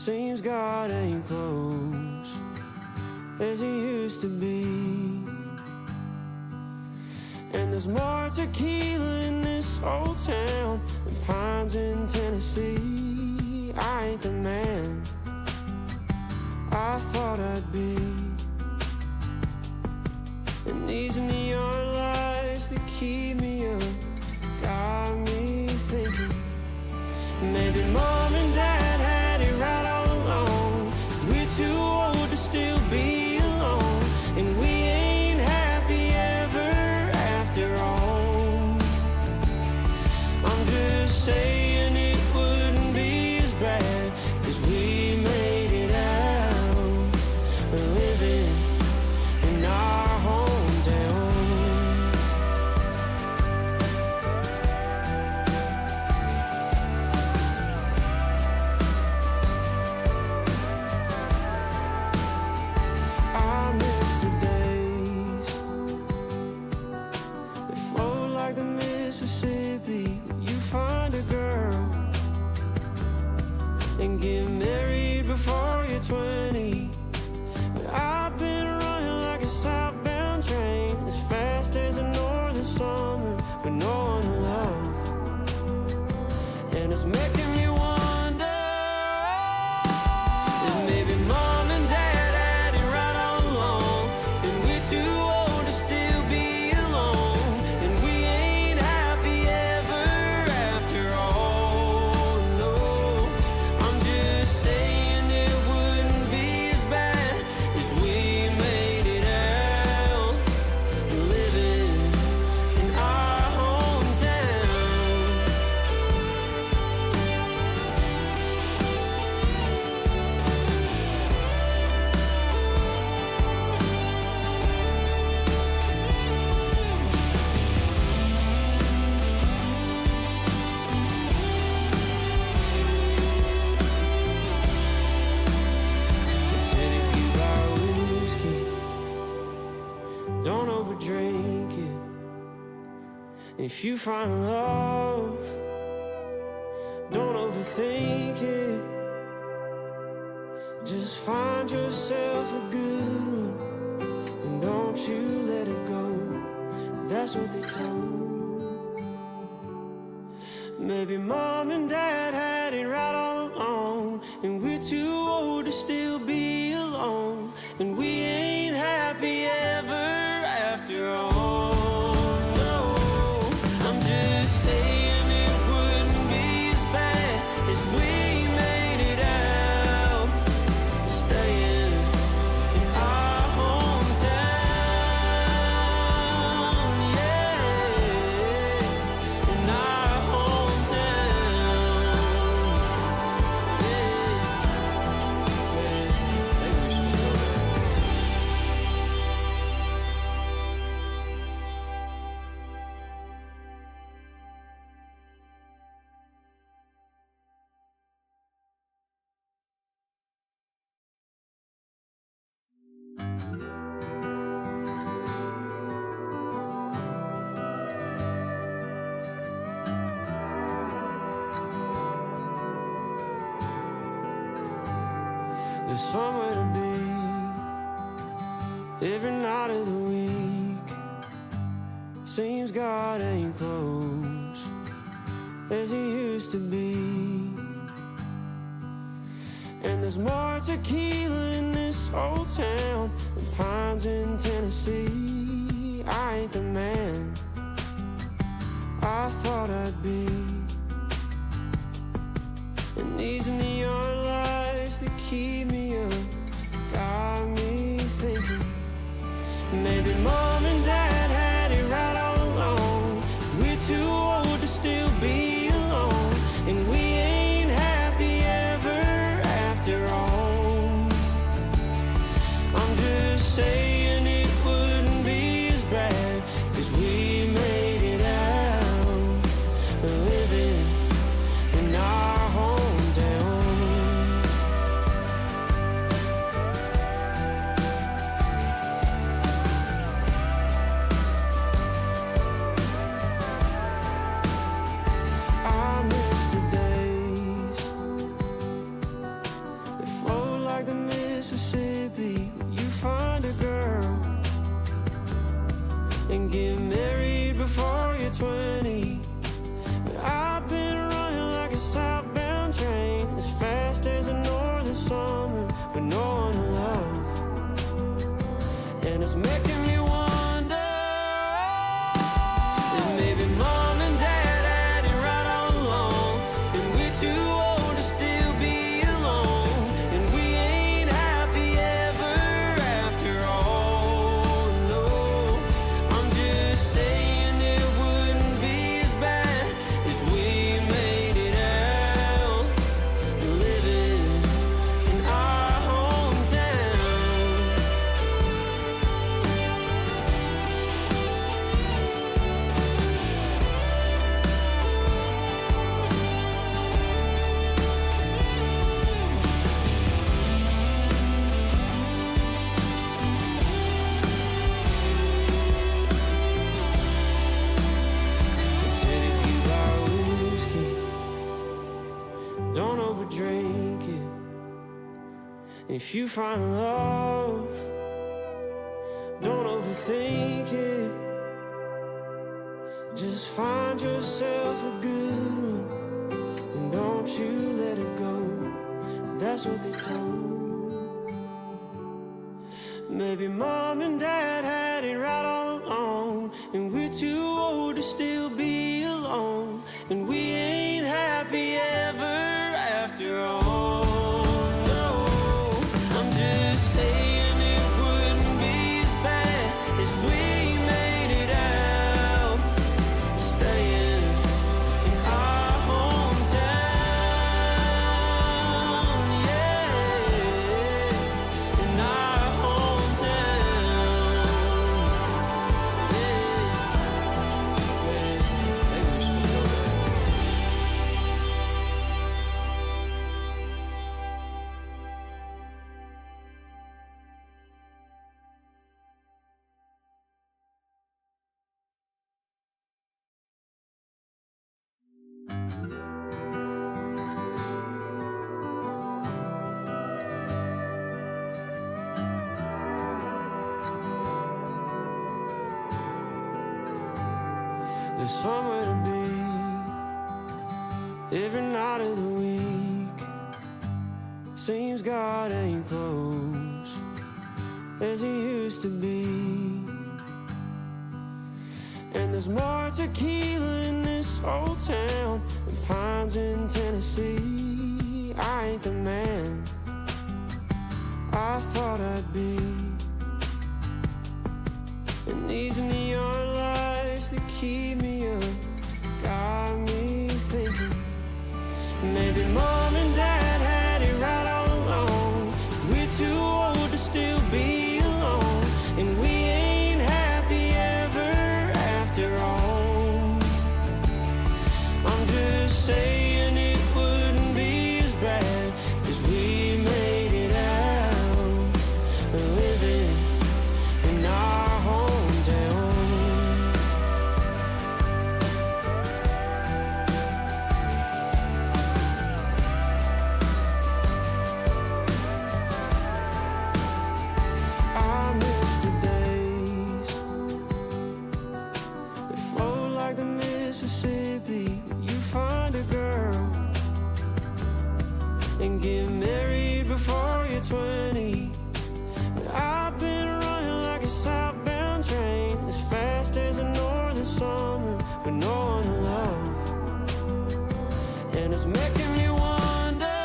Seems God ain't close as he used to be. And there's more tequila in this old town than pines in Tennessee. I ain't the man I thought I'd be. And these neon lights that keep me up got me thinking, maybe mom and dad had it right all along. We're too old to still be alone, and we ain't happy ever after all. I'm just saying it wouldn't be as bad, 'cause we made it out living in our hometown. I miss the days that flowed like the Mississippi. You find a girl and get married before you're 20. But I've been running like a southbound train, as fast as a northern summer with no one to love. And it's making me wonder if maybe mom and dad had it right all along, and we're too old to still be alone, and we ain't happy ever after all. No, I'm just saying it wouldn't be as bad as we made it out living in our hometown. They said if you buy whiskey, don't overdrink it. And if you find love, don't overthink it. Just find yourself a good one, and don't you let it go. That's what they told. Maybe mom and dad had it right all along, and we're too old to still be alone, and we ain't happy ever after all. No, I'm just saying it wouldn't be as bad as we made it out staying in our hometown. Yeah, in our hometown. Yeah, maybe we should just go there. There's somewhere to be every night of the week. Seems God ain't close as he used to be. And there's more tequila in this old town than pines in Tennessee. I ain't the man I thought I'd be. And these neon lights that keep me up got me thinking, maybe mom and dad had it right all along. We're too old to still be alone, and we ain't happy ever after all. I'm just saying it wouldn't be as bad, 'cause we made it out living a southbound train, as fast as a northern summer with no one to love. And it's making me wonder if maybe mom and dad had it right all along, and we're too old to still be alone, and we ain't happy ever after all. No, I'm just saying it wouldn't be as bad as we made it out, living in our hometown. They said if you buy whiskey, don't overdrink it. If you find love, don't overthink it. Just find yourself a good one, and don't you let it go. That's what they told. Maybe mom and dad had it right all along, and we're too old to still be alone, and we ain't happy ever after all. No, I'm just saying it wouldn't be as bad as we made it out, staying in our hometown. Yeah, in our hometown. Yeah, maybe we should just go there. There's somewhere to be every night of the week. Seems God ain't close as he used to be. And there's more tequila in this old town than pines in Tennessee. I ain't the man I thought I'd be. And these neon lights that keep me up got me thinking maybe mom and dad had it right all along. We're too old to still be alone, and we ain't happy ever after all. I'm just saying it wouldn't be as bad as we made it out, living in our hometown. I miss the days that flow like the Mississippi. You find a girl and get married before you're 20. But I've been running like a southbound train, as fast as a northern summer with no one to love. And it's making me wonder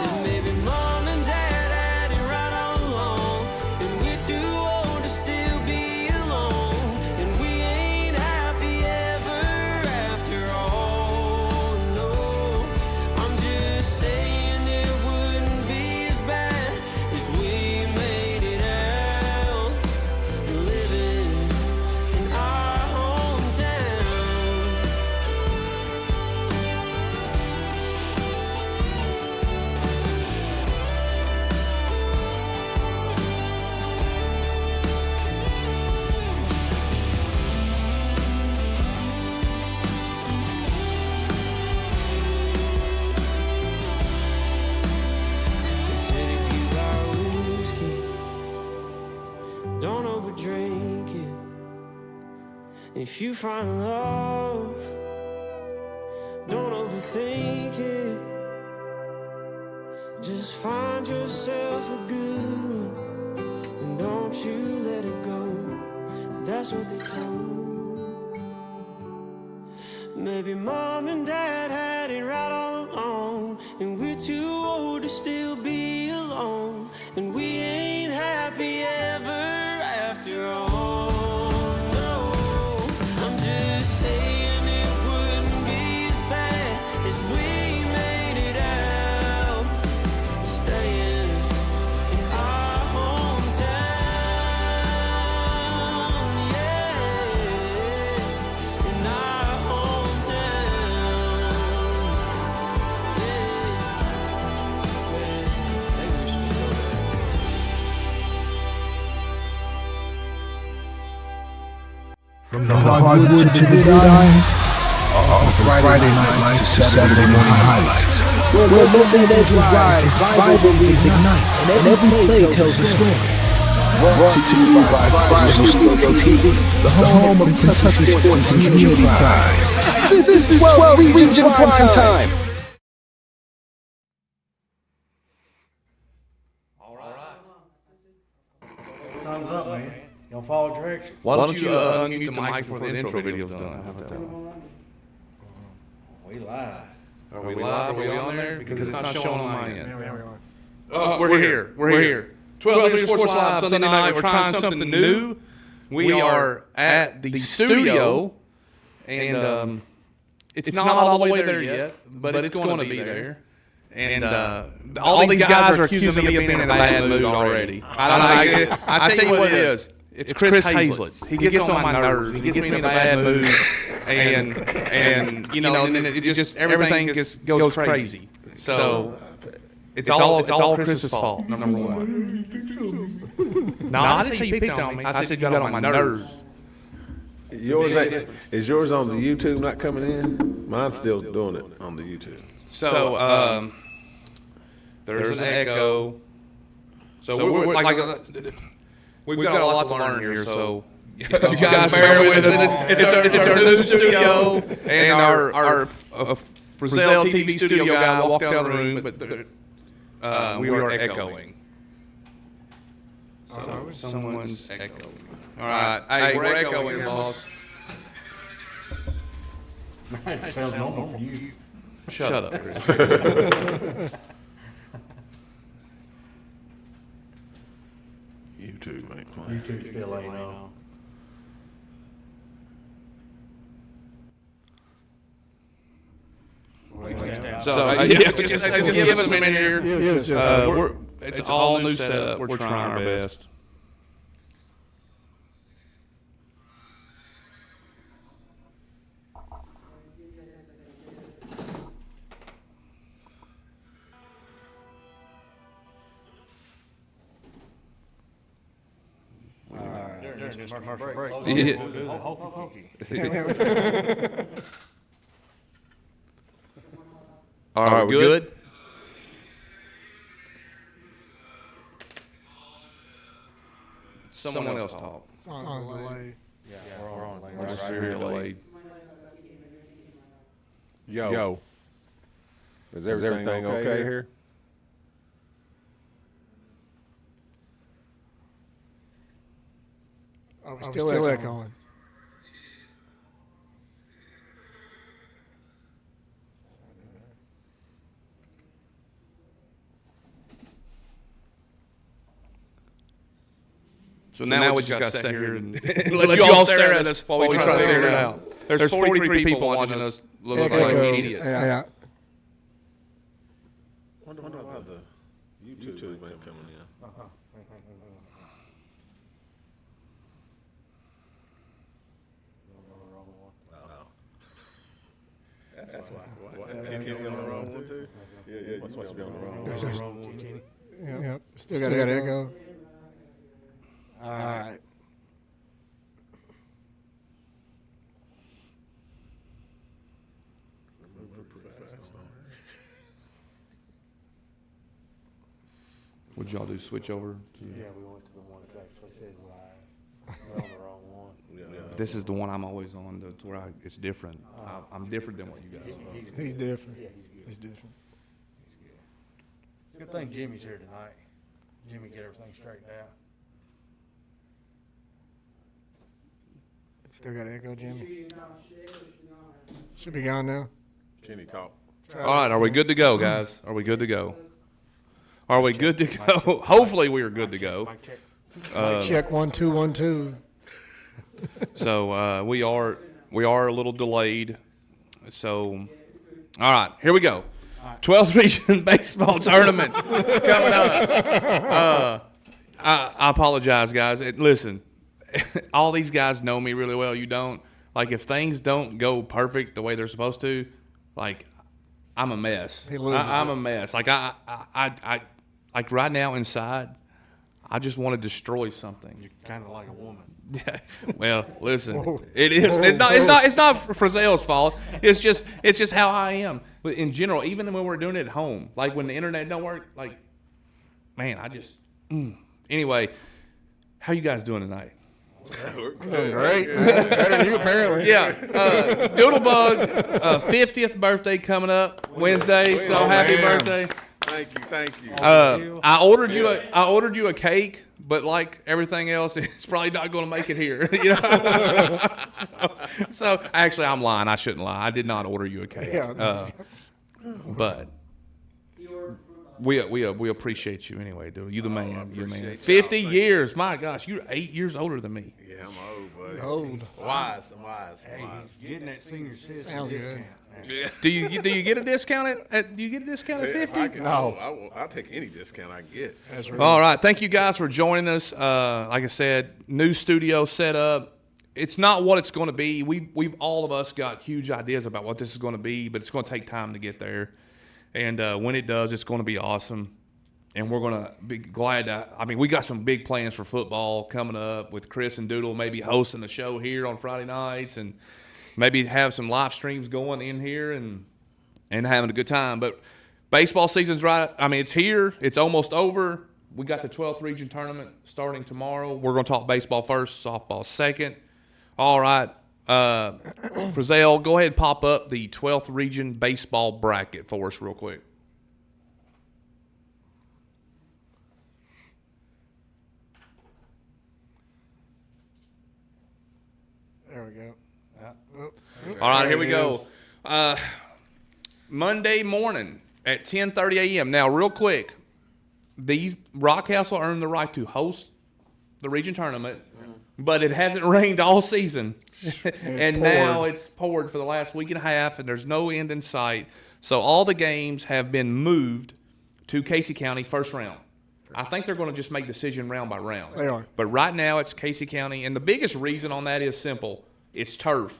if maybe mom and dad had it right all along, and we're too old to still be alone, and we ain't happy ever after all. No, I'm just saying it wouldn't be as bad as we made it out, living in our hometown. They said if you buy whiskey, don't overdrink it. If you find love, thinking. Just find yourself a good one, and don't you let it go. That's what they told. Maybe mom and dad had it right all along, and we're too old to still be alone, and we ain't happy ever after all. No, I'm just saying it wouldn't be as bad as we made it out, staying in our hometown, yeah, in our hometown, yeah. Maybe we should just go there. From the hardwood to the gridiron, from Friday night lights to Saturday morning highlights, where local legends rise, rivalries ignite, and every play tells a story. Brought to you by Frazzell Studio TV, the home of Kentucky sports and community pride. This is 12 Region Prime Time. Time's up, man. You don't follow directions. Why don't you unmute the mic before the intro video's done? How about that? We live. Are we live? Are we on there? Because it's not showing on my end. We're here. We're here. 12 Leader Sports Live Sunday night. We're trying something new. We are at the studio, and it's not all the way there yet, but it's going to be there. And all these guys are accusing me of being in a bad mood already. I tell you what it is. It's Chris Hazlett. He gets on my nerves. He gets me in a bad mood, and you know, and then it just everything just goes crazy. So it's all Chris's fault. Number one. No, I didn't say you picked on me. I said you got on my nerves. Is yours on the YouTube not coming in? Mine's still doing it on the YouTube. So there's an echo. So we're like we've got a lot to learn here. So if you guys bear with us, it's our new studio, and our Frazzell TV studio guy walked out of the room, but we are echoing. So someone's echoing. All right, hey, we're echoing here, boss. Sounds normal for you. Shut up, Chris. YouTube ain't playing. YouTube still ain't on. So just give us a minute here. It's all new setup. We're trying our best. Commercial break. Yeah. Hokey pokey. All right, we good? Someone else talk. Yeah, we're on. We're serial delayed. Yo. Is everything okay here? Oh, we're still echoing. So now we just got to sit here and let you all stare at us while we try to figure it out. There's 43 people watching us look like idiots. Yeah. Wonder why the YouTube ain't coming in. That's why. Is he on the wrong one too? Yeah. What's supposed to be on the wrong one? Yep. Still got echo. All right. Would y'all do switch over? Yeah, we went to the one that actually says live. We're on the wrong one. This is the one I'm always on. That's where it's different. I'm different than what you guys are. He's different. He's different. It's a good thing Jimmy's here tonight. Jimmy get everything straightened out. Still got echo, Jimmy. Should be gone now. Can he talk? All right, are we good to go, guys? Are we good to go? Are we good to go? Hopefully, we are good to go. Mike check. Check 1 2 1 2. So we are a little delayed. So, all right, here we go. 12th Region Baseball Tournament coming up. I apologize, guys. Listen, all these guys know me really well. You don't. Like, if things don't go perfect the way they're supposed to, like, I'm a mess. I'm a mess. Like, I like right now inside, I just want to destroy something. You're kind of like a woman. Yeah. Well, listen, it is. It's not Frazzell's fault. It's just how I am. But in general, even when we're doing it at home, like when the internet don't work, like, man, I just. Anyway, how you guys doing tonight? Great. Better than you, apparently. Yeah, Doodlebug, 50th birthday coming up Wednesday. So happy birthday! Thank you. I ordered you a cake, but like everything else, it's probably not going to make it here. You know? so actually, I'm lying. I shouldn't lie. I did not order you a cake. Yeah. But we appreciate you anyway, dude. You the man. You the man. appreciate 50 y'all. years. My gosh, you're 8 years older than me. Yeah, I'm old, buddy. Old. Wise, I'm wise. Hey, he's getting that senior citizen Sounds good. discount. Yeah. Do you get a discount at do you get a discount at If 50? I can, I'll take any discount I can get. That's right. All right. Thank you guys for joining us. Like I said, new studio set up. It's not what it's going to be. We've all of us got huge ideas about what this is going to be, but it's going to take time to get there. And when it does, it's going to be awesome. And we're going to be glad to, I mean, we got some big plans for football coming up with Chris and Doodle maybe hosting the show here on Friday nights and maybe have some live streams going in here and having a good time. But baseball season's right. I mean, it's here. It's almost over. We got the 12th Region Tournament starting tomorrow. We're going to talk baseball first, softball second. All right. Frazzell, go ahead and pop up the 12th Region Baseball bracket for us real quick. There we go. All right, here we go. Monday morning at 10:30 a.m. Now, real quick, these Rockcastle earned the right to host the region tournament, but it hasn't rained all season, and now it's poured for the last week and a half, and there's no end in sight. So all the games have been moved to Casey County first round. I think they're going to just make decision round by round. They are. But right now it's Casey County, and the biggest reason on that is simple. It's turf,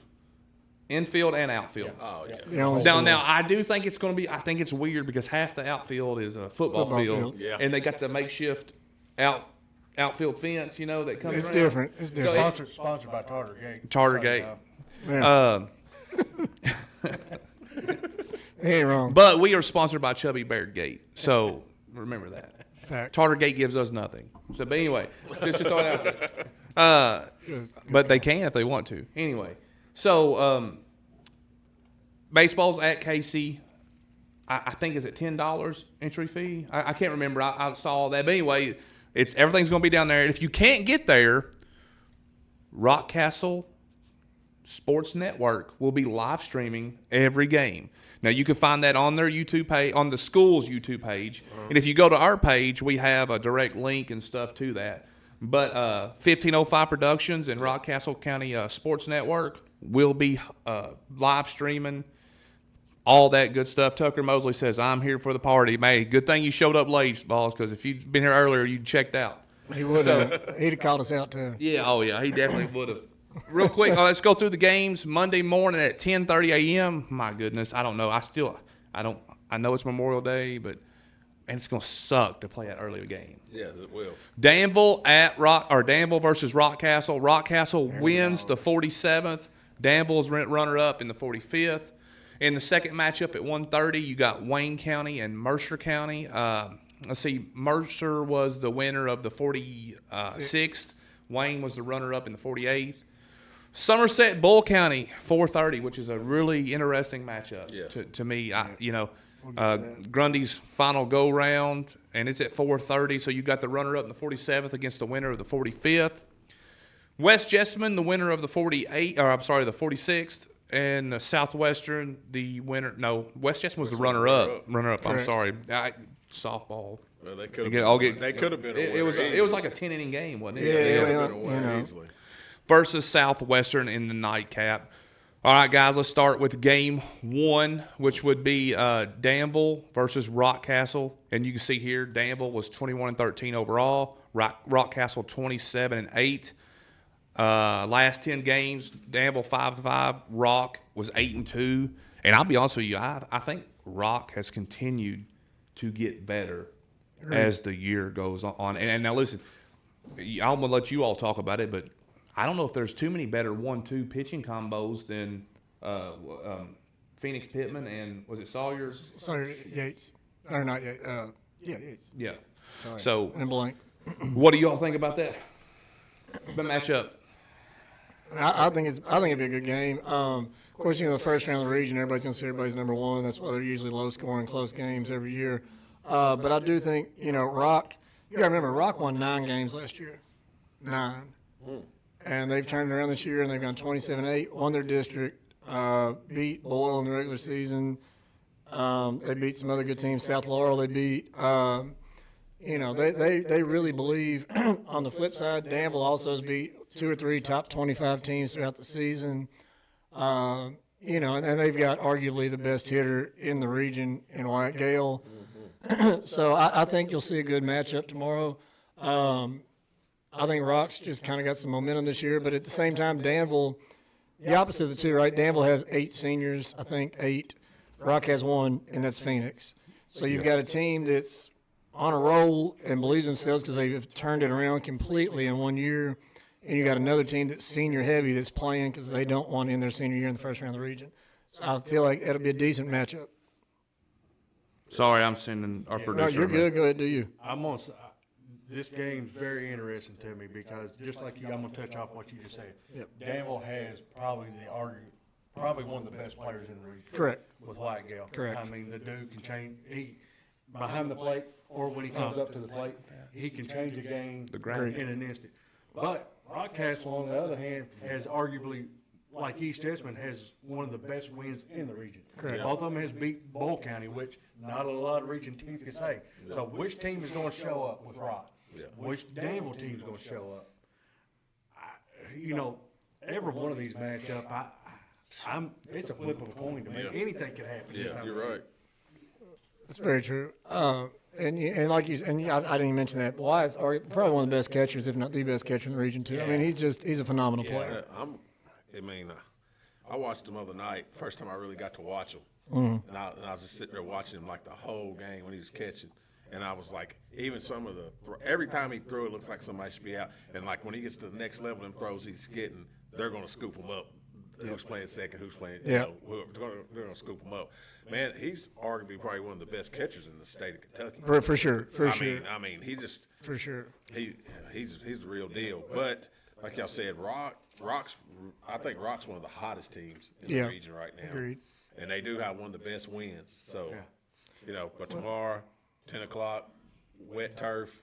infield and outfield. Oh, yeah. The only Now I do think it's going to be. I think it's weird because half the outfield is a football field, Yeah. and they got the makeshift outfield fence. You know that comes. It's around. different. It's different. Sponsored by Tartar Gate. Tartar So, Gate. Yeah. He ain't wrong. But we are sponsored by Chubby Baird Gate, so remember that. Facts. Tartar Gate gives us nothing. So, but anyway, just to throw it out there. But they can if they want to. Anyway, so baseball's at Casey. I think is it $10 entry fee? I can't remember. I saw all that. But anyway, everything's going to be down there. And if you can't get there, Rockcastle Sports Network will be live streaming every game. Now, you can find that on their YouTube page, on the school's YouTube page. And if you go to our page, we have a direct link and stuff to that. But 1505 Productions and Rockcastle County Sports Network will be live streaming all that good stuff. Tucker Mosley says, I'm here for the party. Man, good thing you showed up late, boss, because if you'd been here earlier, you'd checked out. He would have. He'd have called us out too. Yeah, oh yeah, he definitely would have. Real quick, let's go through the games. Monday morning at 10:30 a.m. My goodness, I don't know. I know it's Memorial Day, but man, it's gonna suck to play that early game. Yes, it will. Danville Danville versus Rockcastle. Rockcastle wins the 47th. Danville's runner-up in the 45th. In the second matchup at 1:30, you got Wayne County and Mercer County. Let's see, Mercer was the winner of the 46th. Wayne was the runner-up in the 48th. Somerset, Bull County, 4:30, which is a really interesting matchup to me. Grundy's final go-round, and it's at 4:30, so you got the runner-up in the 47th against the winner of the 45th. West Jessamine, the winner of the 46th, and Southwestern, the winner. No, West Jessamine was the runner-up. I'm sorry. Softball. Well, they could have been. It was like a 10-inning game, wasn't it? They could have been a winner easily. Versus Southwestern in the nightcap. All right, guys, let's start with game 1, which would be Danville versus Rockcastle. And you can see here, Danville was 21-13 overall. Rockcastle 27-8. Last 10 games, Danville 5-5. Rock was 8-2. And I'll be honest with you, I think Rock has continued to get better as the year goes on. And now listen, I'm going to let you all talk about it, but I don't know if there's too many better 1-2 pitching combos than Phoenix Pittman and, was it Sawyer? Sawyer Yates. Or not Yates. Yates. Yeah. Sorry. So, and blank. What do y'all think about that? The matchup. I think it'd be a good game. Of course, the first round of the region, everybody's gonna say everybody's number one. That's why they're usually low scoring, close games every year. But I do think Rock. You gotta remember, Rock won 9 games last year, 9, and they've turned it around this year and they've gone 27-8, won their district, beat Boyle in the regular season. They beat some other good teams. South Laurel they beat. They really believe. On the flip side, Danville also has beat 2 or 3 top 25 teams throughout the season. And they've got arguably the best hitter in the region in Wyatt Gale. So I think you'll see a good matchup tomorrow. I think Rock's just kind of got some momentum this year, but at the same time, Danville, the opposite of the two, right? Danville has 8 seniors, I think 8. Rock has 1, and that's Phoenix. So you've got a team that's on a roll and believes in themselves because they've turned it around completely in 1 year. And you got another team that's senior heavy that's playing because they don't want to end their senior year in the first round of the region. So I feel like it'll be a decent matchup. Sorry, I'm sending our producer. No, you're good. Go ahead, do you. This game's very interesting to me because just like you, I'm gonna touch off what you just said. Yep. Danville has probably one of the best players in the region. Correct. With Wyatt Gale. Correct. I mean, the dude can change. He behind the plate or when he comes up to the plate, he can change the game in an instant. But Rockcastle, on the other hand, has arguably, like East Jessamine, has one of the best wins in the region. Correct. Both of them has beat Bull County, which not a lot of region teams can say. So which team is going to show up with Rock? Yeah. Which Danville team is going to show up? Every one of these matchups, it's a flip of a coin to me. Yeah. Anything could happen. this Yeah, time you're of year. right. That's very true. And like you said, I didn't even mention that. Wyatt's probably one of the best catchers, if not the best catcher in the region too. I mean, he's a phenomenal player. I watched him the other night. First time I really got to watch him, and I was just sitting there watching him like the whole game when he was catching. And I was like, even some of every time he threw, it looks like somebody should be out. And like when he gets to the next level and throws he's getting, they're going to scoop him up. Who's playing second? Who's playing? They're going to scoop him up. Man, he's arguably probably one of the best catchers in the state of Kentucky. For sure. I mean, he just for sure. He's the real deal. But like y'all said, I think Rock's one of the hottest teams in the region right now. Agreed. And they do have one of the best wins. So, but tomorrow, 10 o'clock, wet turf.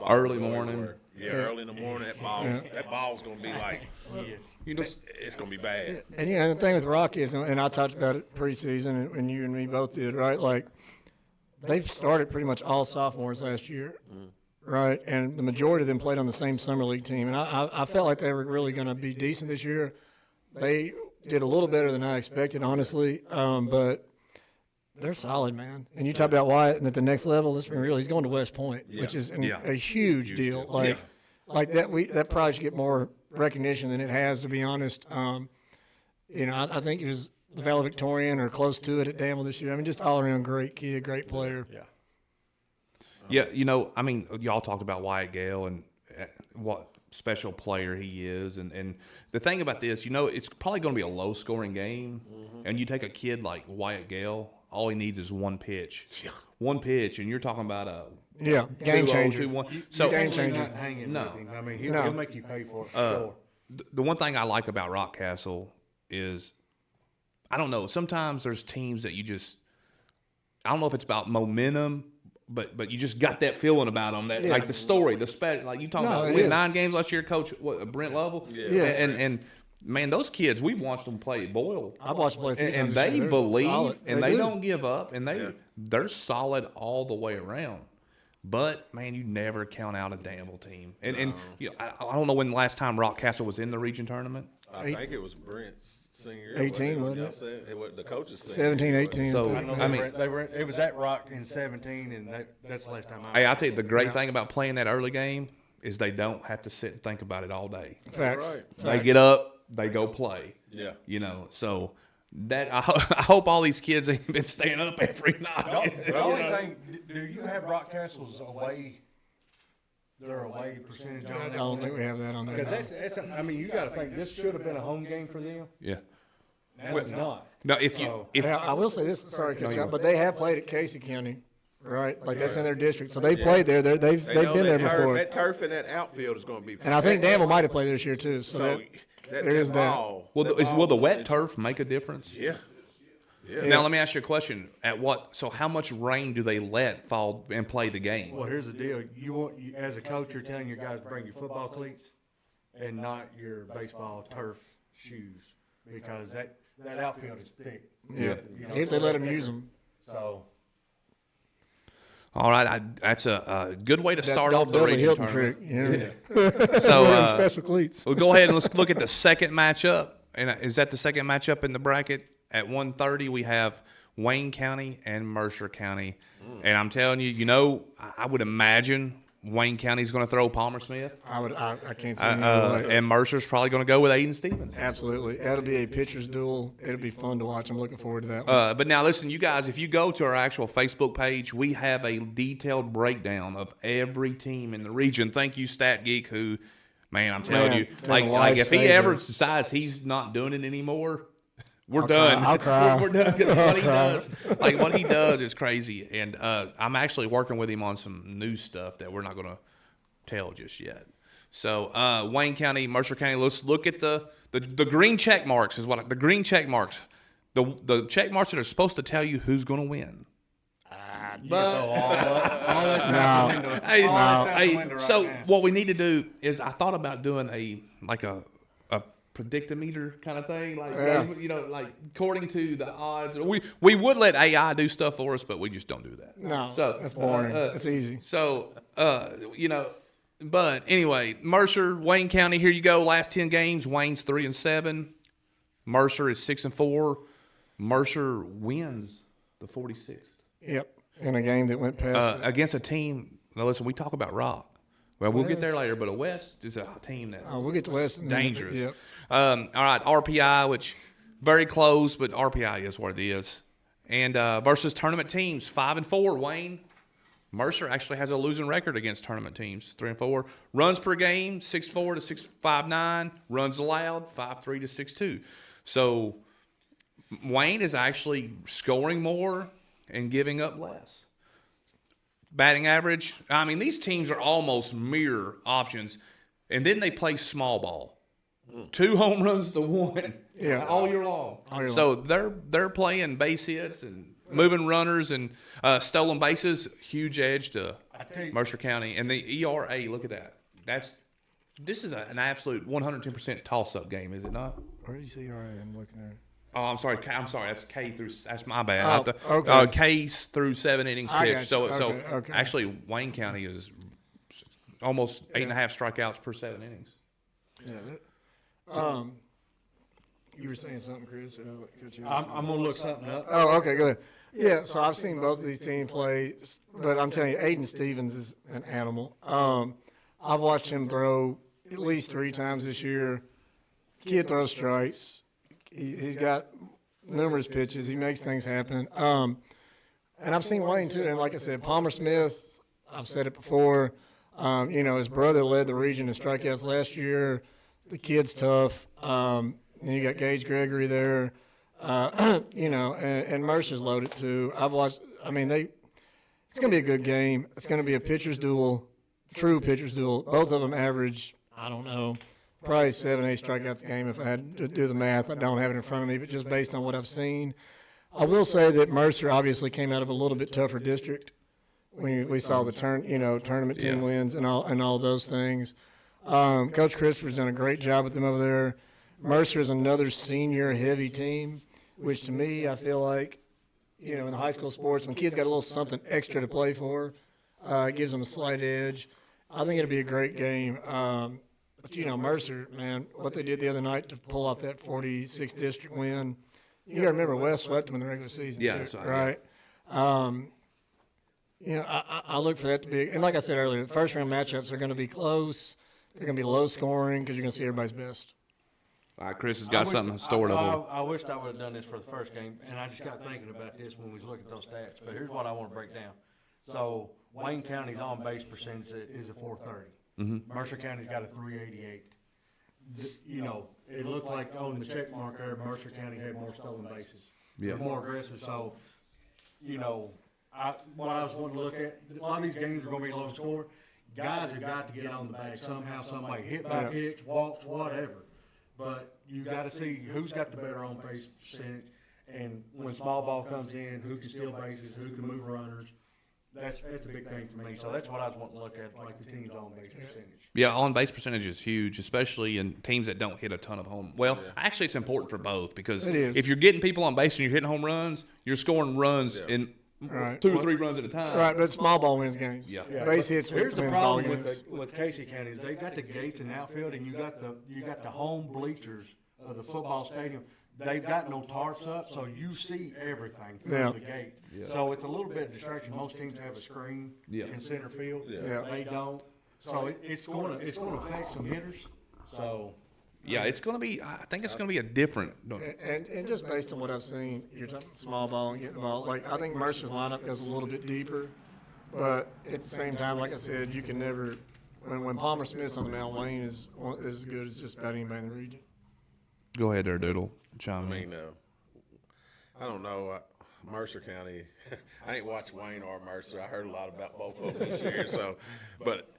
Early morning. Yeah, early in the morning. That ball's going to be like, it's going to be bad. And the thing with Rock is, and I talked about it preseason, and you and me both did, right? Like, they've started pretty much all sophomores last year, right? And the majority of them played on the same summer league team. And I felt like they were really going to be decent this year. They did a little better than I expected, honestly, but they're solid, man. And you talk about Wyatt, and at the next level, let's be real, he's going to West Point, which is a huge deal. Like that probably should get more recognition than it has, to be honest. I think he was the valedictorian or close to it at Danville this year. I mean, just all around great kid, great player. Yeah, I mean, y'all talked about Wyatt Gale and what special player he is. And the thing about this, it's probably going to be a low-scoring game. And you take a kid like Wyatt Gale all he needs is one pitch. One pitch, and you're talking about a game 2-0, changer. 2-1. So game game changer. not hanging No. with him. I mean, he'll make you pay for it. Sure. The one thing I like about Rockcastle is, I don't know, sometimes there's teams that you just, I don't know if it's about momentum, but you just got that feeling about them, that like the story, like you talking about, we had 9 games last year, Coach Brent Lovell, and man, those kids, we've watched them play at Boyle. I've watched them play a few and times they this year. believe, Solid. and They they do. don't give up, and they're solid all the way around. But man, you never count out a Danville team. And you know, I don't know when the last time Rockcastle was in the region tournament. I think it was Brent's senior year. 18, wasn't Y'all it? said the coaches said 17, 18. So, I know I mean, it was at Rock in 17, and that's the last time hey, I'll tell you, the great thing about playing that early game is they don't have to sit and think about it all day. Facts. right. They get up, they go play. Yeah. You know, so that I hope all these kids ain't been staying up every night. The only thing, do you have Rockcastle's away, their away percentage on I that? don't think we have that on there. Because that's I mean, you got to think, this should have been a home game for them. Yeah. Now it's not. No, if So- I will say this, sorry, Coach, but they have played at Casey County, right? Like that's in their district, so they played there. They've They know been there that before. That turf in that outfield is going to be. And I think Danville might have played this year too. So, So there is that. ball, will that the, will the ball- wet turf make a difference? Yeah. Yeah. Now let me ask you a question. So how much rain do they let fall and play the game? Well, here's the deal. As a coach, you're telling your guys to bring your football cleats and not your baseball turf shoes, because that outfield is thick. Yeah. You know, If they let them use them. So All right, that's a good way to start off the Beverly region Hilton tournament. trick. You know? So Wearing special cleats. we'll go ahead and let's look at the second matchup. And is that the second matchup in the bracket? At 1:30, we have Wayne County and Mercer County. And I'm telling you, you know, I would imagine Wayne County's going to throw Palmer Smith. I can't see any other way. And Mercer's probably going to go with Aiden Stevens. Absolutely. That'll be a pitcher's duel. It'll be fun to watch. I'm looking forward to that one. But now listen, you guys, if you go to our actual Facebook page, we have a detailed breakdown of every team in the region. Thank you, Stat Geek, who, man, I'm telling Man, you, it's been like a if he lifesaver. ever decides he's not doing it anymore, we're I'll done. cry. I'll cry. We're done. 'Cause what he cry. does, like what he does, is crazy. And I'm actually working with him on some new stuff that we're not going to tell just yet. So Wayne County, Mercer County. Let's look at the green check marks. Is what the green check marks. The check marks that are supposed to tell you who's going to win. So what we need to do is, I thought about doing a predictometer kind of thing, like you know, like according to the odds. We would let AI do stuff for us, but we just don't do that. No, So that's boring. That's easy. So you know, but anyway, Mercer, Wayne County. Here you go. Last 10 games, Wayne's 3-7. Mercer is 6-4. Mercer wins the 46th. Yep. In a game that went past. Against a team. Now listen, we talk about Rock. Well, we'll get there later, but a West is a team that's We'll get to West in a minute, dangerous. yep. All right, RPI, which very close, but RPI is what it is. And versus tournament teams, 5-4. Wayne, Mercer actually has a losing record against tournament teams, 3-4. Runs per game, 6.4 to 6.59. Runs allowed, 5.3 to 6.2. So Wayne is actually scoring more and giving up less. Batting average, I mean, these teams are almost mirror options. And then they play small ball. 2 home runs to 1 all year long. So they're playing base hits and moving runners and stolen bases. Huge edge to Mercer County. And the ERA, look at that. This is an absolute 110% toss-up game, is it not? Where do you see? All right, I'm looking at it. Oh, I'm sorry. That's K through. That's my bad. Okay. K's through 7 innings I pitched. got you. So Okay. actually, Wayne County is almost 8.5 strikeouts per 7 innings. You were saying something, Chris? I'm gonna look something up. Oh, okay, go ahead. Yeah, so I've seen both of these teams play, but I'm telling you, Aiden Stevens is an animal. I've watched him throw at least 3 times this year. Kid throws strikes. He's got numerous pitches. He makes things happen. And I've seen Wayne too. And like I said, Palmer Smith, I've said it before. You know, his brother led the region in strikeouts last year. The kid's tough. Then you got Gage Gregory there. You know, and Mercer's loaded too. I've watched. I mean, it's going to be a good game. It's going to be a pitcher's duel, true pitcher's duel. Both of them average, I don't know, probably 7-8 strikeouts a game if I had to do the math. I don't have it in front of me, but just based on what I've seen. I will say that Mercer obviously came out of a little bit tougher district when we saw the tournament team wins and all those things. Coach Christopher's done a great job with them over there. Mercer is another senior heavy team, which to me I feel like, you know, in the high school sports, when kids got a little something extra to play for, it gives them a slight edge. I think it'll be a great game. But, you know, Mercer, man, what they did the other night to pull off that 46 district win, you got to remember West swept them in the regular season, too, right? You know, I look for that to be – and like I said earlier, the first-round matchups are going to be close. They're going to be low scoring because you're going to see everybody's best. All right, Chris has got something stored up. I wished I would have done this for the first game, and I just got thinking about this when we was looking at those stats. But here's what I want to break down. So Wayne County's on-base percentage is a 430. Mm-hmm. Mercer County's got a 388. You know, it looked like on the check mark there, Mercer County had more stolen bases. Yeah. More aggressive. So, you know, what I was wanting to look at, a lot of these games are going to be low score. Guys have got to get on the bag somehow, some way, hit by pitch, walks, whatever. But you got to see who's got the better on base percentage, and when small ball comes in, who can steal bases, who can move runners. That's a big thing for me. So that's what I was wanting to look at, like the team's on base percentage. Yeah, on base percentage is huge, especially in teams that don't hit a ton of home. Well, actually, it's important for both because if you're getting people on base and you're hitting home runs, you're scoring runs in 2 or 3 runs at a time. Right, but small ball wins games. Yeah. Base hits Here's the wins problem ball games. with Casey County is they've got the gates in the outfield, and you got the home bleachers of the football stadium. They've got no tarps up, so you see everything through the gate. Yeah. So it's a little bit of distraction. Most teams have a screen in center field. Yeah. They don't. So it's going to affect some hitters. So. Yeah, it's going to be. I think it's going to be a different. And just based on what I've seen, you're talking small ball and getting the ball. Like I think Mercer's lineup goes a little bit deeper, but at the same time, like I said, you can never. When Palmer Smith's on the mound, Wayne is as good as just about anybody in the region. Go ahead there, Doodle. Chime I in. mean, I don't know. Mercer County, I ain't watched Wayne or Mercer. I heard a lot about both of them this year. So, but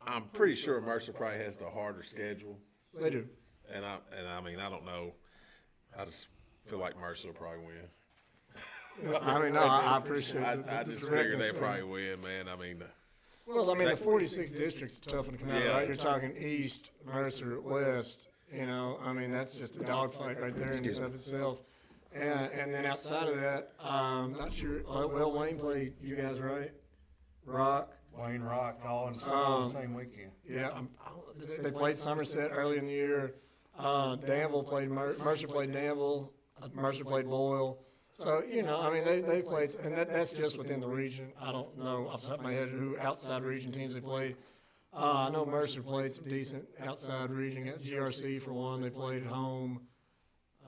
I'm pretty sure Mercer probably has the harder schedule. They do. And I mean, I don't know. I just feel like Mercer will probably win. I mean, no, I appreciate it. I just figure they probably win, man. I mean, well, I mean, the 46 districts are tough to come out, right? You're talking East, Mercer, West. You know, I mean, that's just a dogfight right there in and of itself. And then outside of that, I'm not sure. Well, Wayne played you guys, right? Rock. Wayne Rock all in the same weekend. Yeah, they played Somerset early in the year. Danville played Mercer played Danville. Mercer played Boyle. So you know, I mean, they played, and that's just within the region. I don't know off the top of my head who outside region teams they played. I know Mercer played some decent outside region. Got GRC for one. They played at home.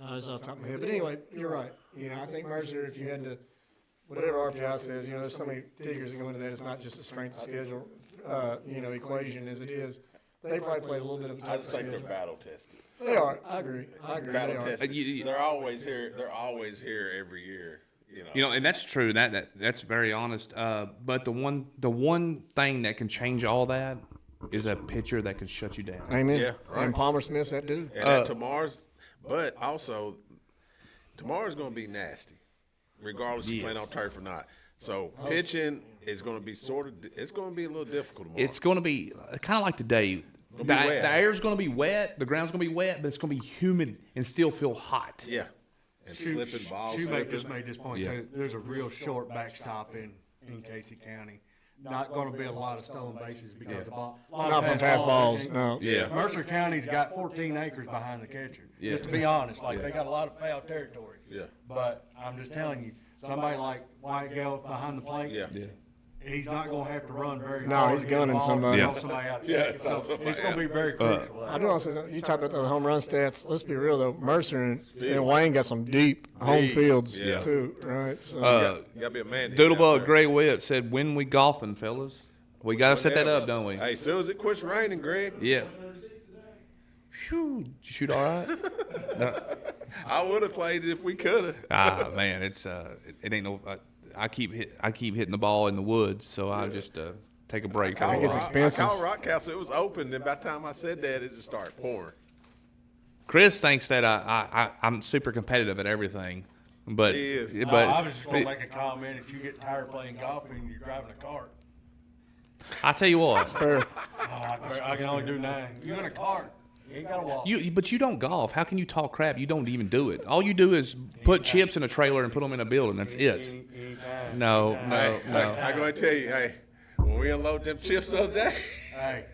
That's off the top of my head. But anyway, you're right. You know, I think Mercer, if you had to, whatever RPI says, you know, there's so many figures that go into that. It's not just a strength of schedule, you know, equation as it is. They probably played a little bit of a tougher I just think schedule. they're battle tested. They are. I agree. Battle They are. tested. They're always here. They're always here every year. You know, and that's true. That's very honest. But the one thing that can change all that is a pitcher that can shut you down. Amen. Yeah, right. And Palmer Smith's that dude. And tomorrow's, but also tomorrow's going to be nasty, regardless of playing on turf or not. So pitching is going to be it's going to be a little difficult tomorrow. It's going to be kind of like today. The air's going to be wet, the ground's going to be wet, but it's going to be humid and still feel hot. Yeah. And slipping balls. Shoemaker just made this point too. There's a real short backstop in Casey County. Not going to be a lot of stolen bases because a lot Not of from fast balls. No. Yeah. Mercer County's got 14 acres behind the catcher. Yeah. Just to be honest, they got a lot of foul territory. Yeah. But I'm just telling you, somebody like White Gale behind the plate. Yeah. He's not going to have to run very No, far. he's to get the gunning ball somebody. and help somebody out of second. So it's going to be very crucial. I do want to say something. You talk about the home run stats. Let's be real though. Mercer and Wayne got some deep home fields too, right? So, You got to be a man. Doodlebug Gray Witt said, "When we golfing, fellas, we got to set that up, don't we?" Hey, as soon as it quits raining, Greg. Yeah. Phew, did you shoot all right? No. I would have played it if we could have. Man, it ain't no. I keep hitting the ball in the woods, so I just take a break. I It's expensive. called Rockcastle. It was open. Then by the time I said that, it just started pouring. Chris thinks that I'm super competitive at everything, but He is. but I was just going to make a comment that you get tired playing golf and you're driving a cart. I tell you what, I can only do 9. You're in a cart. You ain't got to walk. but you don't golf. How can you talk crap? You don't even do it. All you do is put chips in a trailer and put them in a building. That's it. Anytime. No. I'm going to tell you, hey, when we unload them chips the other day, Hey,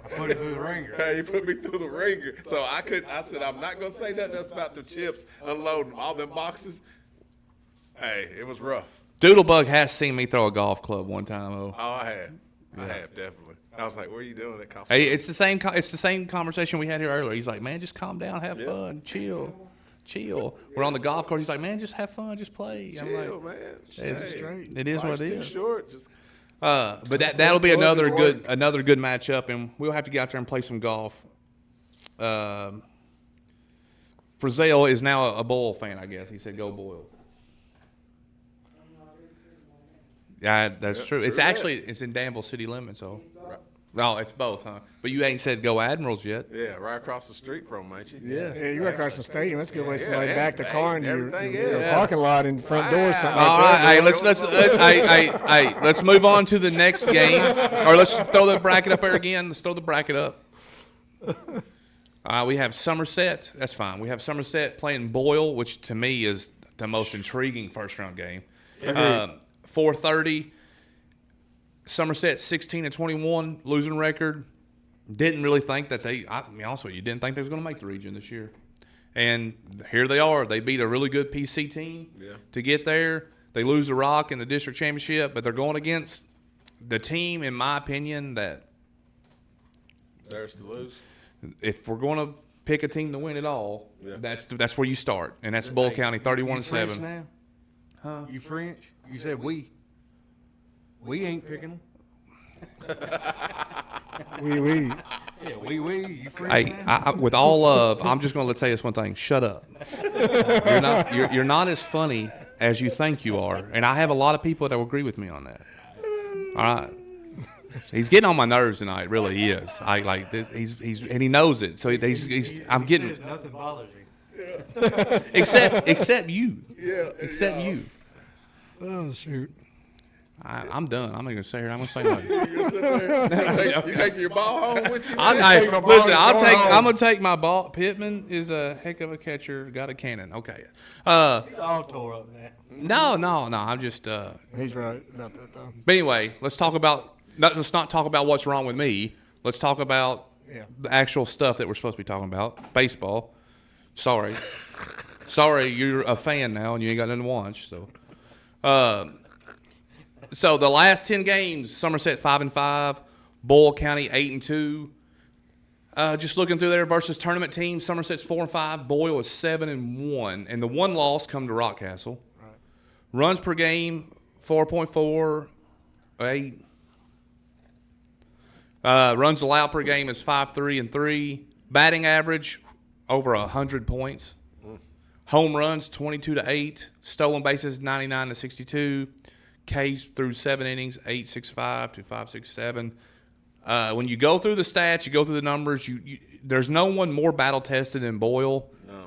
I put it through the ringer. hey, you put me through the ringer. So I said, I'm not going to say nothing else about the chips unloading all them boxes. Hey, it was rough. Doodlebug has seen me throw a golf club one time. Though. Oh, I have. I have, definitely. I was like, what are you doing? That cost Hey, it's the same. It's the same conversation we had here earlier. He's like, man, just calm down, have Yeah. fun, chill. We're on the golf course. He's like, man, just have fun, just play. I'm chill, like, man. It's straight. it is what it Life's too is. short. Just But that'll be another good matchup, and we'll have to get out there and play some golf. Frazzell is now a Boyle fan, I guess. He said, "Go Boyle." Yeah, that's true. true It's that. actually it's in Danville city limits, so. No, it's both, huh? But you ain't said go Admirals yet. yeah, right across the street from them, ain't you? Yeah, you're right across the stadium. That's a good way to somebody Yeah, back the car in your everything your is. parking lot in front door or something All like right, that. hey, let's move on to the next game, or let's throw the bracket up there again. Let's throw the bracket up. We have Somerset. That's fine. We have Somerset playing Boyle, which to me is the most intriguing first round game. 4:30. Somerset 16-21 losing record. Didn't really think that I mean, also you didn't think they was going to make the region this year, and here they are. They beat a really good PC team to get there. They lose the Rock in the district championship, but they're going against the team, in my opinion, that Theirs to lose. if we're going to pick a team to win it all, Yeah. that's where you start, and that's Bull County, You French 31-7. now? Huh? You French? You said we. We ain't picking them. We. Yeah, we. You French Hey, now? with all love, I'm just going to tell you this one thing. Shut up. You're not as funny as you think you are, and I have a lot of people that will agree with me on that. All right. He's getting on my nerves tonight. Really, he is. He's and he knows it. So I'm getting Says nothing bothers him. except you. Yeah. Except you. Oh shoot. I'm done. I'm not gonna say here. I'm gonna say nothing. You taking your ball home with you? I'm gonna take my ball. Pittman is a heck of a catcher. Got a cannon. Okay. He's all tore up now. No. I'm just. He's right about that though. But anyway, let's talk about. Let's not talk about what's wrong with me. Let's talk about the actual stuff that we're supposed to be talking about. Baseball. Sorry, you're a fan now and you ain't got nothing to watch. So the last 10 games, Somerset 5-5, Boyle County 8-2. Just looking through there versus tournament teams, Somerset's 4-5, Boyle is 7-1, and the one loss come to Rockcastle. Right. Runs per game 4.4, 8. Runs allowed per game is 5.3 and 3. Batting average over 100 points. Home runs 22-8. Stolen bases 99-62. Ks through 7 innings 8.65 to 5.67. When you go through the stats, you go through the numbers. There's no one more battle tested than Boyle. No.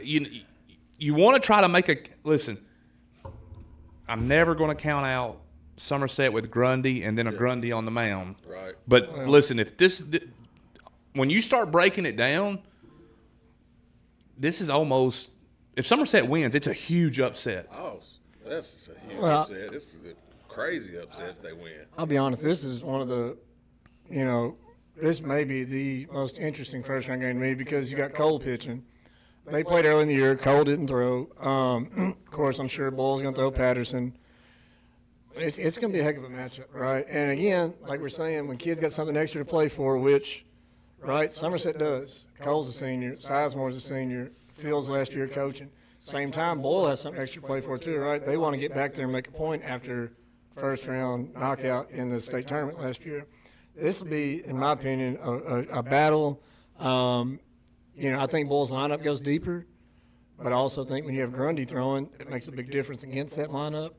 You want to try to make a listen. I'm never going to count out Somerset with Grundy and then a Grundy on the mound. Right. But listen, if when you start breaking it down, this is almost if Somerset wins, it's a huge upset. Oh, that's a huge Well, upset. This is a crazy upset if they win. I'll be honest. This is one of the, this may be the most interesting first round game to me because you got Cole pitching. They played early in the year. Cole didn't throw. Of course, I'm sure Bull's going to throw Patterson. It's going to be a heck of a matchup, right? And again, like we're saying, when kids got something extra to play for, which, right, Somerset does. Cole's a senior. Sizemore's a senior. Phil's last year coaching. Same time, Boyle has something extra to play for too, right? They want to get back there and make a point after first round knockout in the state tournament last year. This will be, in my opinion, a battle. I think Boyle's lineup goes deeper, But I also think when you have Grundy throwing, it makes a big difference against that lineup.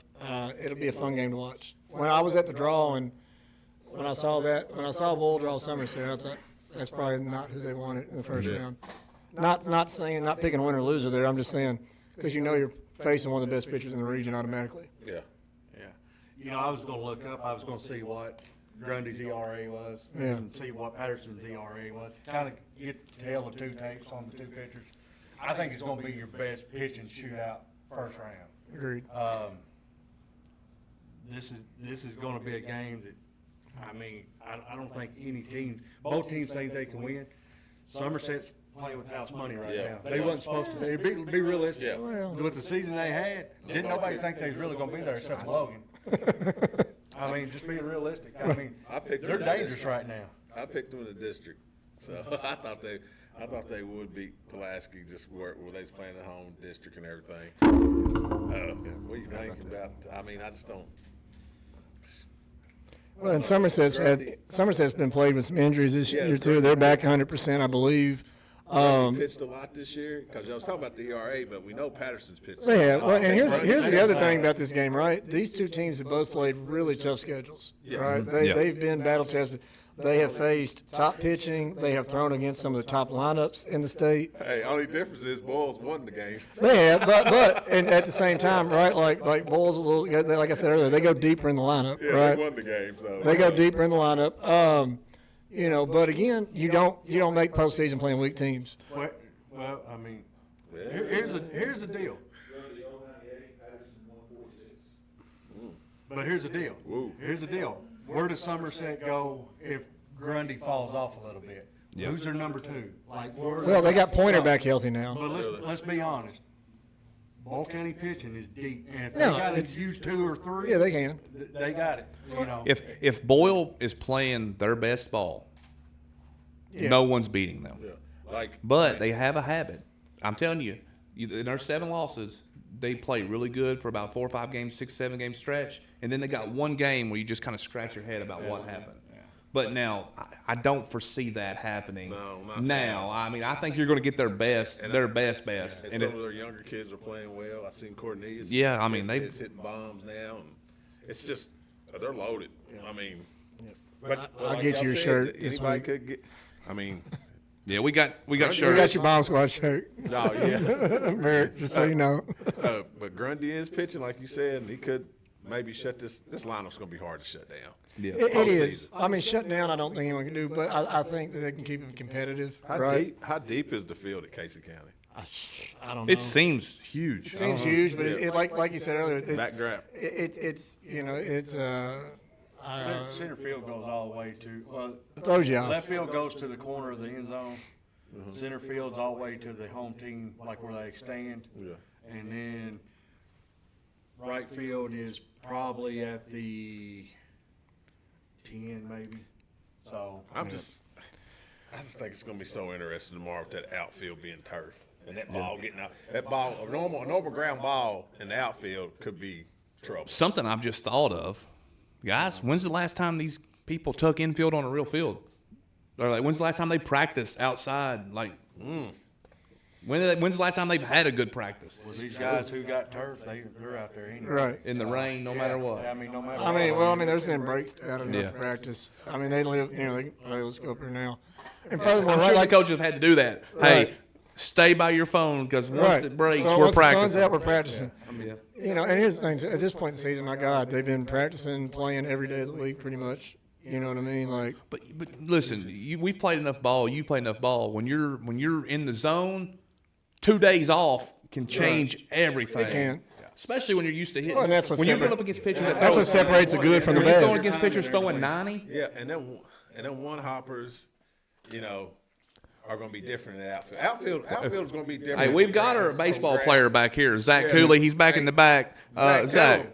It'll be a fun game to watch. When I was at the draw and when I saw Bull draw Somerset, I thought that's probably not who they wanted in the first round. Not picking a winner or loser there. I'm just saying because you're facing one of the best pitchers in the region automatically. Yeah. Yeah. I was going to look up. I was going to see what Grundy's ERA was and see what Patterson's ERA was. Kind of get the tail of two tapes on the two pitchers. I think it's going to be your best pitching shootout first round. Agreed. This is going to be a game that, I don't think both teams think they can win. Somerset's playing with house money right now. They wasn't supposed to. They'd be realistic. Yeah. Well, With the season they had, didn't nobody think they was really going to be there except for Logan. Just being realistic. They're dangerous right now. I picked them in the district, so I thought they would beat Pulaski just where they was playing at home district and everything. What do you think about? I just don't. Well, and Somerset's been played with some injuries this year too. They're back 100%, I believe. He pitched a lot this year because I was talking about the ERA, but we know Patterson's pitched. Yeah, well, and here's the other thing about this game, right? These two teams have both played really tough schedules, right? They've been battle tested. They have faced top pitching. They have thrown against some of the top lineups in the state. Hey, only difference is Bulls won the game. They have, but and at the same time, right? Like Bulls, like I said earlier, they go deeper in the lineup, right? They won the game, so they go deeper in the lineup. But again, you don't make postseason playing weak teams. Here's the deal. But here's the deal. Here's the deal. Where does Somerset go if Grundy falls off a little bit? Who's their number two? Well, they got Pointer back healthy now. But let's be honest. Bull County pitching is deep, and if they got to use 2 or 3, Yeah, they can. They got it. If Boyle is playing their best ball, no one's beating them. But they have a habit. I'm telling you, in their 7 losses, they play really good for about 4 or 5 games, 6, 7 game stretch, and then they got one game where you just kind of scratch your head about what happened. But now, I don't foresee that happening. No, not now. I think you're going to get their best, And best. And some of their younger kids are playing well. I've seen Cornelius. Yeah, It's hitting bombs now. And it's just they're loaded. But I'll like get y'all you a said, shirt this anybody week. could get. Yeah, we got shirts. You got your Bomb Squad shirt, Oh yeah. Merritt, just so you know. But Grundy is pitching like you said, and he could maybe shut this. This lineup's going to be hard to shut down. Yeah. It is. Shut down, I don't think anyone can do, but I think that they can keep it competitive. How deep is the field at Casey County? I don't know. It seems huge. It seems huge, but it like you said earlier, it's Backdraft. it's Center field goes all the way to throws you off. left field goes to the corner of the end zone. Center field's all the way to the home team, like where they stand. Yeah. And then right field is probably at the 10 maybe. So I just think it's going to be so interesting tomorrow with that outfield being turf and that ball getting out. That ball, a normal ground ball in the outfield could be trouble. Something I've just thought of. Guys, when's the last time these people took infield on a real field? Or when's the last time they practiced outside? When's the last time they've had a good practice? well, these guys who got turf, they're out there anyway. Right. In the rain, no matter what. No matter what. There's been breaks out of Yeah. practice. They live, let's go up here now. And furthermore, I'm sure the coaches have had to do that. Right. Hey, stay by your phone because once it breaks, so we're once the sun's practicing. out, we're practicing. Yeah. And here's the thing, at this point in the season, my God, they've been practicing, playing every day of the week pretty much. You know what I mean? But listen, we've played enough ball. You played enough ball. When you're in the zone, 2 days off can change everything. It can. Especially when you're used to hitting. Well, and that's what when you're separ- going up against pitchers that That's throw, what separates the good from the when you're throwing bad. against pitchers throwing 90. Yeah, and then one hoppers, are going to be different in the outfield. Outfield is going to be different. Hey, we've got our baseball player back here, Zach Cooley. He's back in the back. Zach, that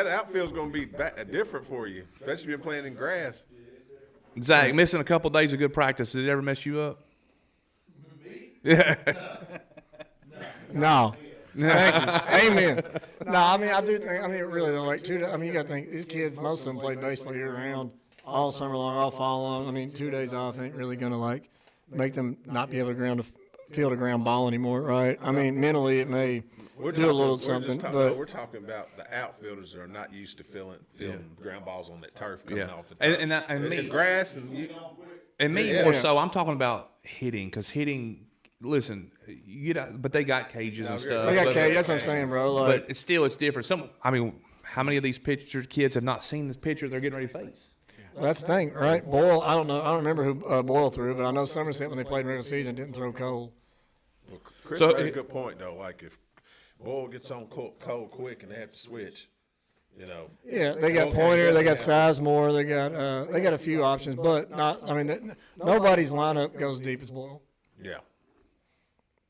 outfield's going to be different for you, especially if you're playing in grass. Zach, missing a couple days of good practice, did it ever mess you up? Yeah. No. Thank you. Amen. No, I do think, really, though, you got to think, these kids, most of them play baseball year round, all summer long, all fall long. 2 days off ain't really going to, make them not be able to ground field of ground ball anymore, right? I mean, mentally it may do a little something, but we're talking about the outfielders that are not used to feeling ground balls on that turf coming Yeah. off the turf. And me, grass and me more so. I'm talking about hitting because hitting. Listen, but they got cages and stuff. they got but, K. That's what I'm saying, bro. Like, But it's different. How many of these kids have not seen this pitcher they're getting ready to face? that's the thing, right? Boyle, I don't know. I don't remember who Boyle threw, but I know Somerset when they played in regular season didn't throw Cole. Chris So made a good point though. Like if Boyle gets on cold quick and they have to switch, Yeah, they got Pointer, they got Sizemore, they got a few options, but not. I mean, nobody's lineup goes deep as Boyle. Yeah.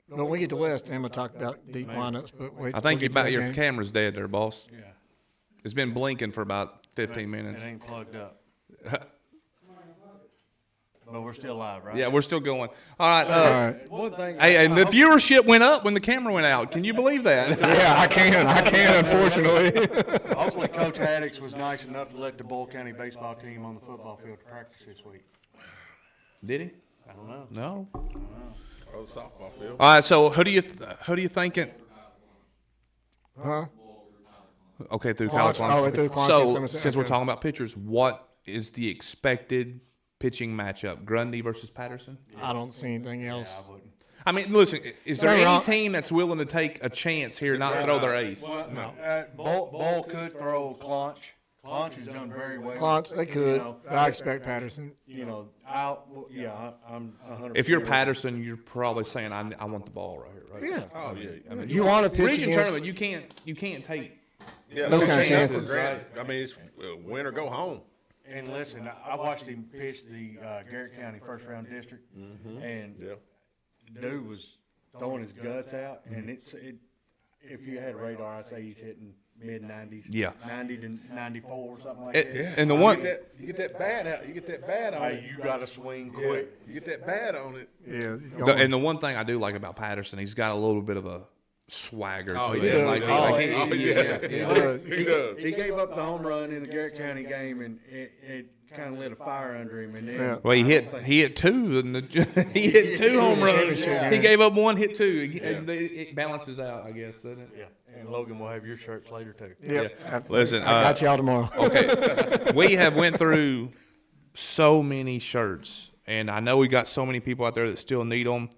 But when we get to West, I'm gonna talk about deep lineups. But wait, I think we'll get to that your game. camera's dead there, boss. Yeah. It's been blinking for about 15 minutes. It ain't plugged up. But we're still live, right? Yeah, we're still going. All right. All right. One thing. Hey, and the viewership went up when the camera went out. Can you believe that? Yeah, I can, unfortunately. Hopefully, Coach Haddix was nice enough to let the Bull County baseball team on the football field to practice this week. Did he? I don't know. No. Oh, the softball field. All right. So who do you thinking? Huh? Okay, through college line. Oh, through college So line. since we're talking about pitchers, what is the expected pitching matchup? Grundy versus Patterson. I don't see anything else. I wouldn't. I mean, listen, is there They're any wrong. team that's willing to take a chance here, not throw their ace? Bull could throw Claunch. Claunch has done very well. Clance, they could, You know, but I expect Patterson. I'm 100%. If you're Patterson, you're probably saying, "I want the ball right here." Right? Yeah. Oh yeah. I mean, You want to pitch region against tournament, you can't take. Yeah, Those no kind of chances. chances. Right. I mean, it's win or go home. And listen, I watched him pitch the Garrett County first round district, and Yeah. dude was throwing his guts out. And if you had radar, I'd say he's hitting mid 90s. Yeah. 90 to 94 or something like that. And the one, You get that bat out. You get that bat on it. Hey, you got to swing Yeah, quick. you get that bat on it. Yeah. and the one thing I do like about Patterson, he's got a little bit of a swagger Oh, to yeah. him. Like, Oh, like yeah. He does. He does. He gave up the home run in the Garrett County game, and it kind of lit a fire under him. And then Yeah. well, he hit two, and he hit two home runs. He gave up one, hit two. It balances out, I guess, doesn't it? Yeah, and Logan will have your shirts later too. Yep. Yeah. Absolutely. Listen, I got y'all tomorrow. Okay, we have went through so many shirts, and I know we got so many people out there that still need them.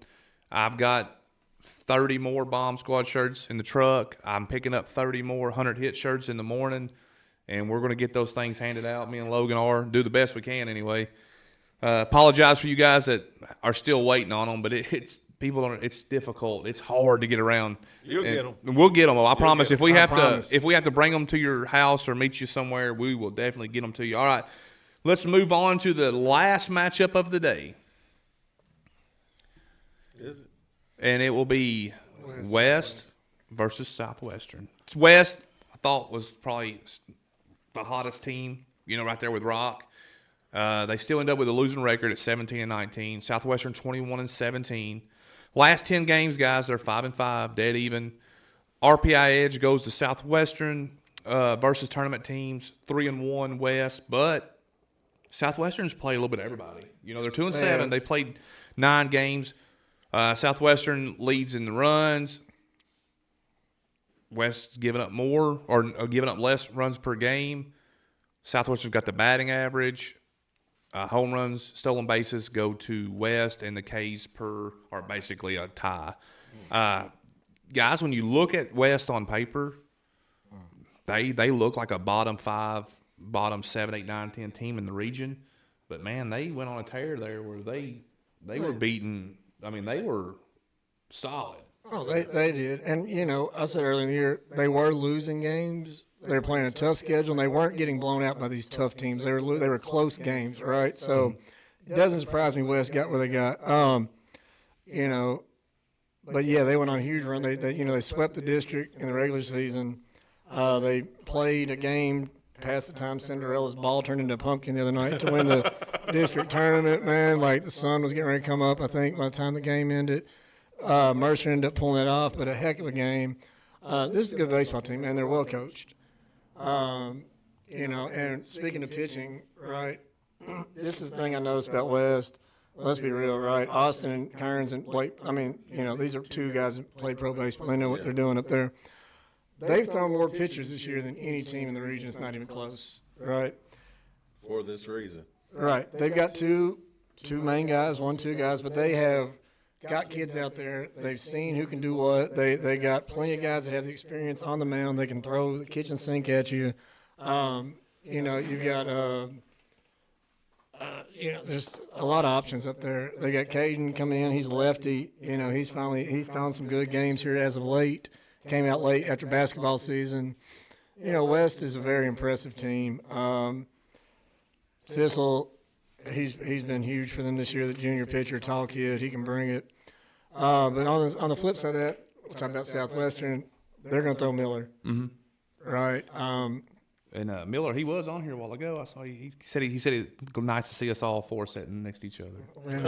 I've got 30 more Bomb Squad shirts in the truck. I'm picking up 30 more 100 Hit shirts in the morning, and we're going to get those things handed out. Me and Logan do the best we can anyway. Apologize for you guys that are still waiting on them, but it's difficult. It's hard to get around. You'll get 'em. We'll get them. I promise. get If we 'em. I have promise. to, if we have to bring them to your house or meet you somewhere, we will definitely get them to you. All right, let's move on to the last matchup of the day, Is it? and it will be West versus Southwestern. It's West. I thought was probably the hottest team. Right there with Rock. They still end up with a losing record at 17-19. Southwestern 21-17. Last 10 games, guys, they're 5-5, dead even. RPI edge goes to Southwestern versus tournament teams, 3-1 West. But Southwestern's played a little bit of everybody. They're 2-7. They played 9 games. Southwestern leads in the runs. West's giving up more or giving up less runs per game. Southwestern's got the batting average. Home runs, stolen bases go to West, and the Ks per are basically a tie. Guys, when you look at West on paper, they look like a bottom 5, bottom 7, 8, 9, 10 team in the region. But, man, they went on a tear there where they were beating. I mean, they were solid. Oh, they did. And, I said earlier in the year, they were losing games. They were playing a tough schedule, and they weren't getting blown out by these tough teams. They were close games, right? So it doesn't surprise me West got where they got. But, yeah, they went on a huge run. They swept the district in the regular season. They played a game past the time Cinderella's ball turned into a pumpkin the other night to win the district tournament, man. Like, the sun was getting ready to come up, I think, by the time the game ended. Mercer ended up pulling it off, but a heck of a game. This is a good baseball team, man. They're well coached. And speaking of pitching, right, this is the thing I noticed about West. let's be real, right? Austin and Kearns and Blake, I mean, these are two guys that play pro baseball. They know what they're doing up there. They've thrown more pitchers this year than any team in the region. It's not even close, right? For this reason. Right. They've got two main guys, 1-2 guys, but they have got kids out there. They've seen who can do what. They got plenty of guys that have the experience on the mound. They can throw the kitchen sink at you. You've got there's a lot of options up there. They got Caden coming in. He's a lefty. He's found some good games here as of late. Came out late after basketball season. West is a very impressive team. Sissel, he's been huge for them this year. The junior pitcher, tall kid, he can bring it. But on the flip side of that, we'll talk about Southwestern. They're going to throw Miller, right? And Miller, he was on here a while ago. I saw he said it nice to see us all four sitting next to each other.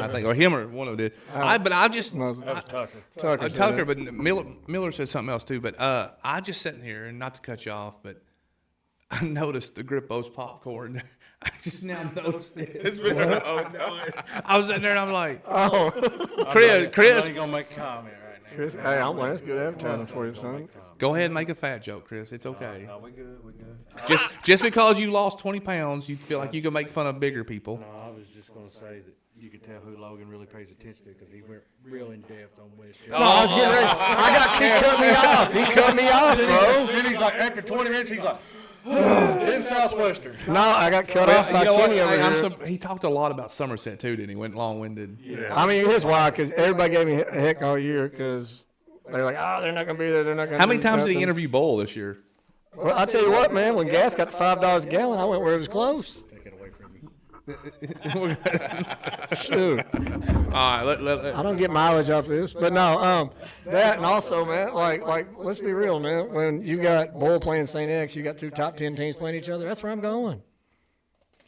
I think, or him or one of them did. Tucker. But Miller said something else too. But I just sitting here, and not to cut you off, but I noticed the Grippo's popcorn. I just now noticed it. It's been a long time. I was sitting there and I'm like, Oh, Chris, I ain't gonna make a comment right now. Chris, hey, I'm glad it's good advertising for you, son. go ahead and make a fat joke, Chris. It's okay. No, we good. Just because you lost 20 pounds, you feel like you can make fun of bigger people. No, I was just gonna say that you can tell who Logan really pays attention to because he went real in depth on West. No, I was getting ready. He cut me off. He cut me off, bro. Then he's like, after 20 minutes, he's like, in Southwestern. No, I got cut off by Kenny over here. He talked a lot about Somerset too, didn't he? Went long-winded. Yeah. I mean, here's why, because everybody gave me a heck all year because they're like, they're not going to be there. They're not going to How many times did he interview Bowl this year? Well, I tell you what, man, when gas got to $5 a gallon, I went where it was close. Take it away from me. Shoot. All right, I don't get mileage off this, but no, that and also, man, like let's be real, man. When you got Bowl playing St. X, you got two top 10 teams playing each other. That's where I'm going.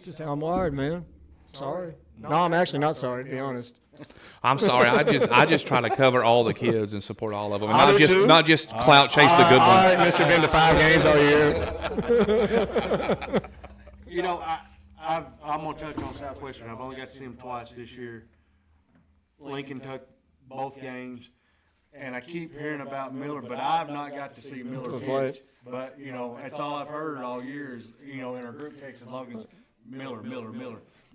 Just how I'm wired, man. Sorry. No, I'm actually not sorry, to be honest. I'm sorry. I just try to cover all the kids and support all of them, and I do too. not just clout chase the good All ones. right, Mr. Been to 5 games all year. You know, I'm going to touch on Southwestern. I've only got to see them twice this year. Lincoln took both games, and I keep hearing about Miller, but I've not got to see Miller pitch. But, you know, that's all I've heard all year is, you know, in our group text and Logan's Miller.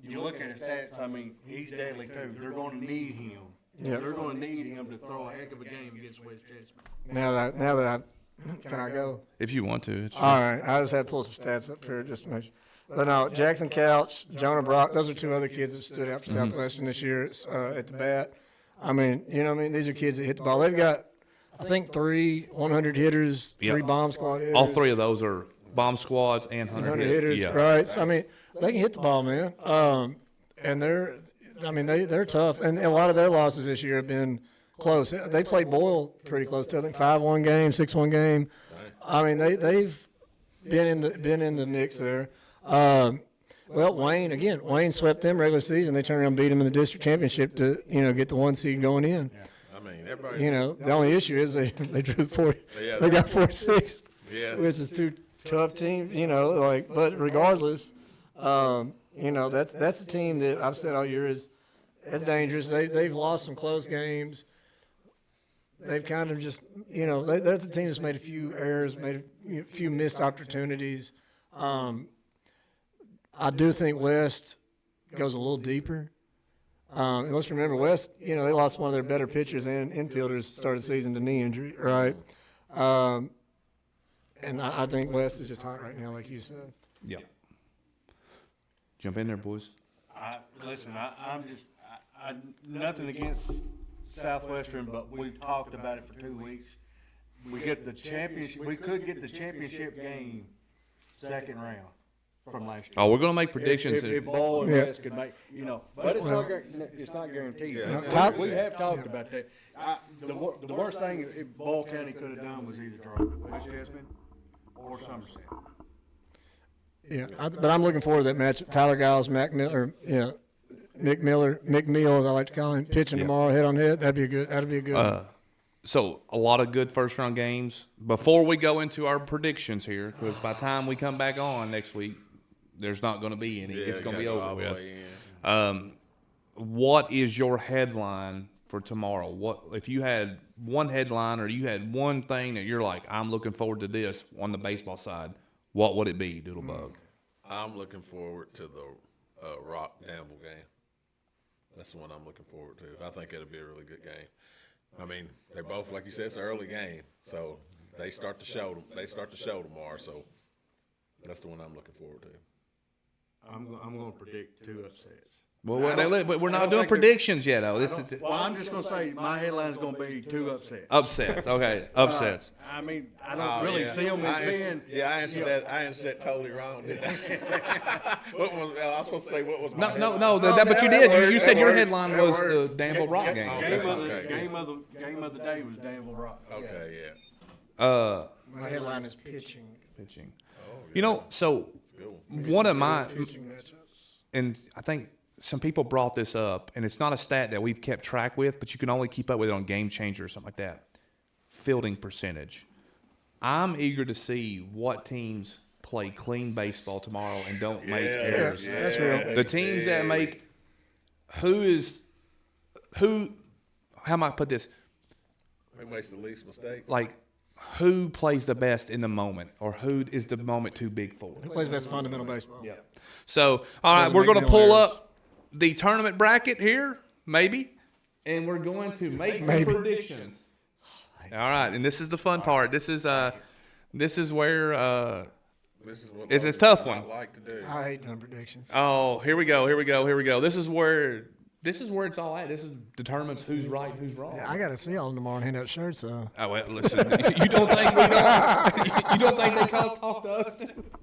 You look at his stats, I mean, he's deadly too. They're going to need him. Yep. They're going to need him to throw a heck of a game against West Chester. Now that can I go? If you want to. It's All right, I just had to pull some stats up here just to make sure. But no, Jackson Couch, Jonah Brock, those are two other kids that stood out for Southwestern this year at the bat. I mean, you know what I mean? These are kids that hit the ball. They've got, I think, 3 100 hitters, 3 bomb squad hitters. all 3 of those are bomb squads and 100 hitters, Yeah. right? So, I mean, they can hit the ball, man. And they're tough. And a lot of their losses this year have been close. They played Boyle pretty close to, I think, 5-1 game, 6-1 game. I mean, they've been in the mix there. Well, Wayne swept them regular season. They turned around and beat them in the district championship to, get the 1 seed going in. I mean, everybody. The only issue is they drew 40. Yeah. They got 46th, Yeah. which is 2 tough teams. But regardless, that's a team that I've said all year is dangerous. They've lost some close games. They've kind of just, they're the team that's made a few errors, made a few missed opportunities. I do think West goes a little deeper. And let's remember, West, they lost one of their better pitchers and infielders started the season to knee injury, right? And I think West is just hot right now, like you said. Yeah. Jump in there, boys. I'm nothing against Southwestern, but we've talked about it for 2 weeks. We get the championship. We could get the championship game second round from last year. Oh, we're going to make predictions. If Bowl and Yeah. West could make, but it's not guaranteed. Yeah. We have talked about that. The worst thing if Bowl County could have done was either draw West Jessamine or Somerset. Yeah, but I'm looking forward to that match. Tyler Giles, Mick Miller, Mick Mill, as I like to call him, pitching tomorrow head on head. That'd be a good one. So a lot of good first-round games. Before we go into our predictions here, because by the time we come back on next week, there's not going to be any. Yeah, it's going to be gotta go over all the with. way in. what is your headline for tomorrow? What if you had one headline or you had one thing that you're like, I'm looking forward to this on the baseball side? What would it be, Doodlebug? I'm looking forward to the Rock Danville game. That's the one I'm looking forward to. I think it'll be a really good game. I mean, they're both, like you said, it's an early game, so they start the show. They start the show tomorrow, so that's the one I'm looking forward to. I'm going to predict 2 upsets. Well, but we're not doing predictions yet, though. Well, I'm just going to say my headline's going to be 2 upsets. Upsets. Okay, upsets. I mean, I don't really see them as being. I answered that. I answered that totally wrong, didn't I? I was supposed to say what was my headline? No. But you did. You said your headline was the Danville Rock game. Game of the day was Danville Rock. Okay, yeah. My headline is pitching. Pitching. So one of my Pitching matchups. and I think some people brought this up, and it's not a stat that we've kept track with, but you can only keep up with it on Game Changer or something like that. Fielding percentage. I'm eager to see what teams play clean baseball tomorrow and don't make errors. Yeah, that's real. The teams that make how am I put this? Who makes the least mistakes? Like, who plays the best in the moment, or who is the moment too big for? Who plays best fundamental baseball? Yeah. So, all right, Doesn't we're make going to no pull errors. up the tournament bracket here, maybe, and we're going to make some predictions. All right, and this is the fun part. This is where This is what it's a others tough do not one. like to do. I hate doing predictions. Oh, here we go. This is where it's all at. This determines who's right and who's wrong. I got to see y'all tomorrow and hand out shirts, so. Oh, well, listen. You don't think we don't? You don't think they talk to us?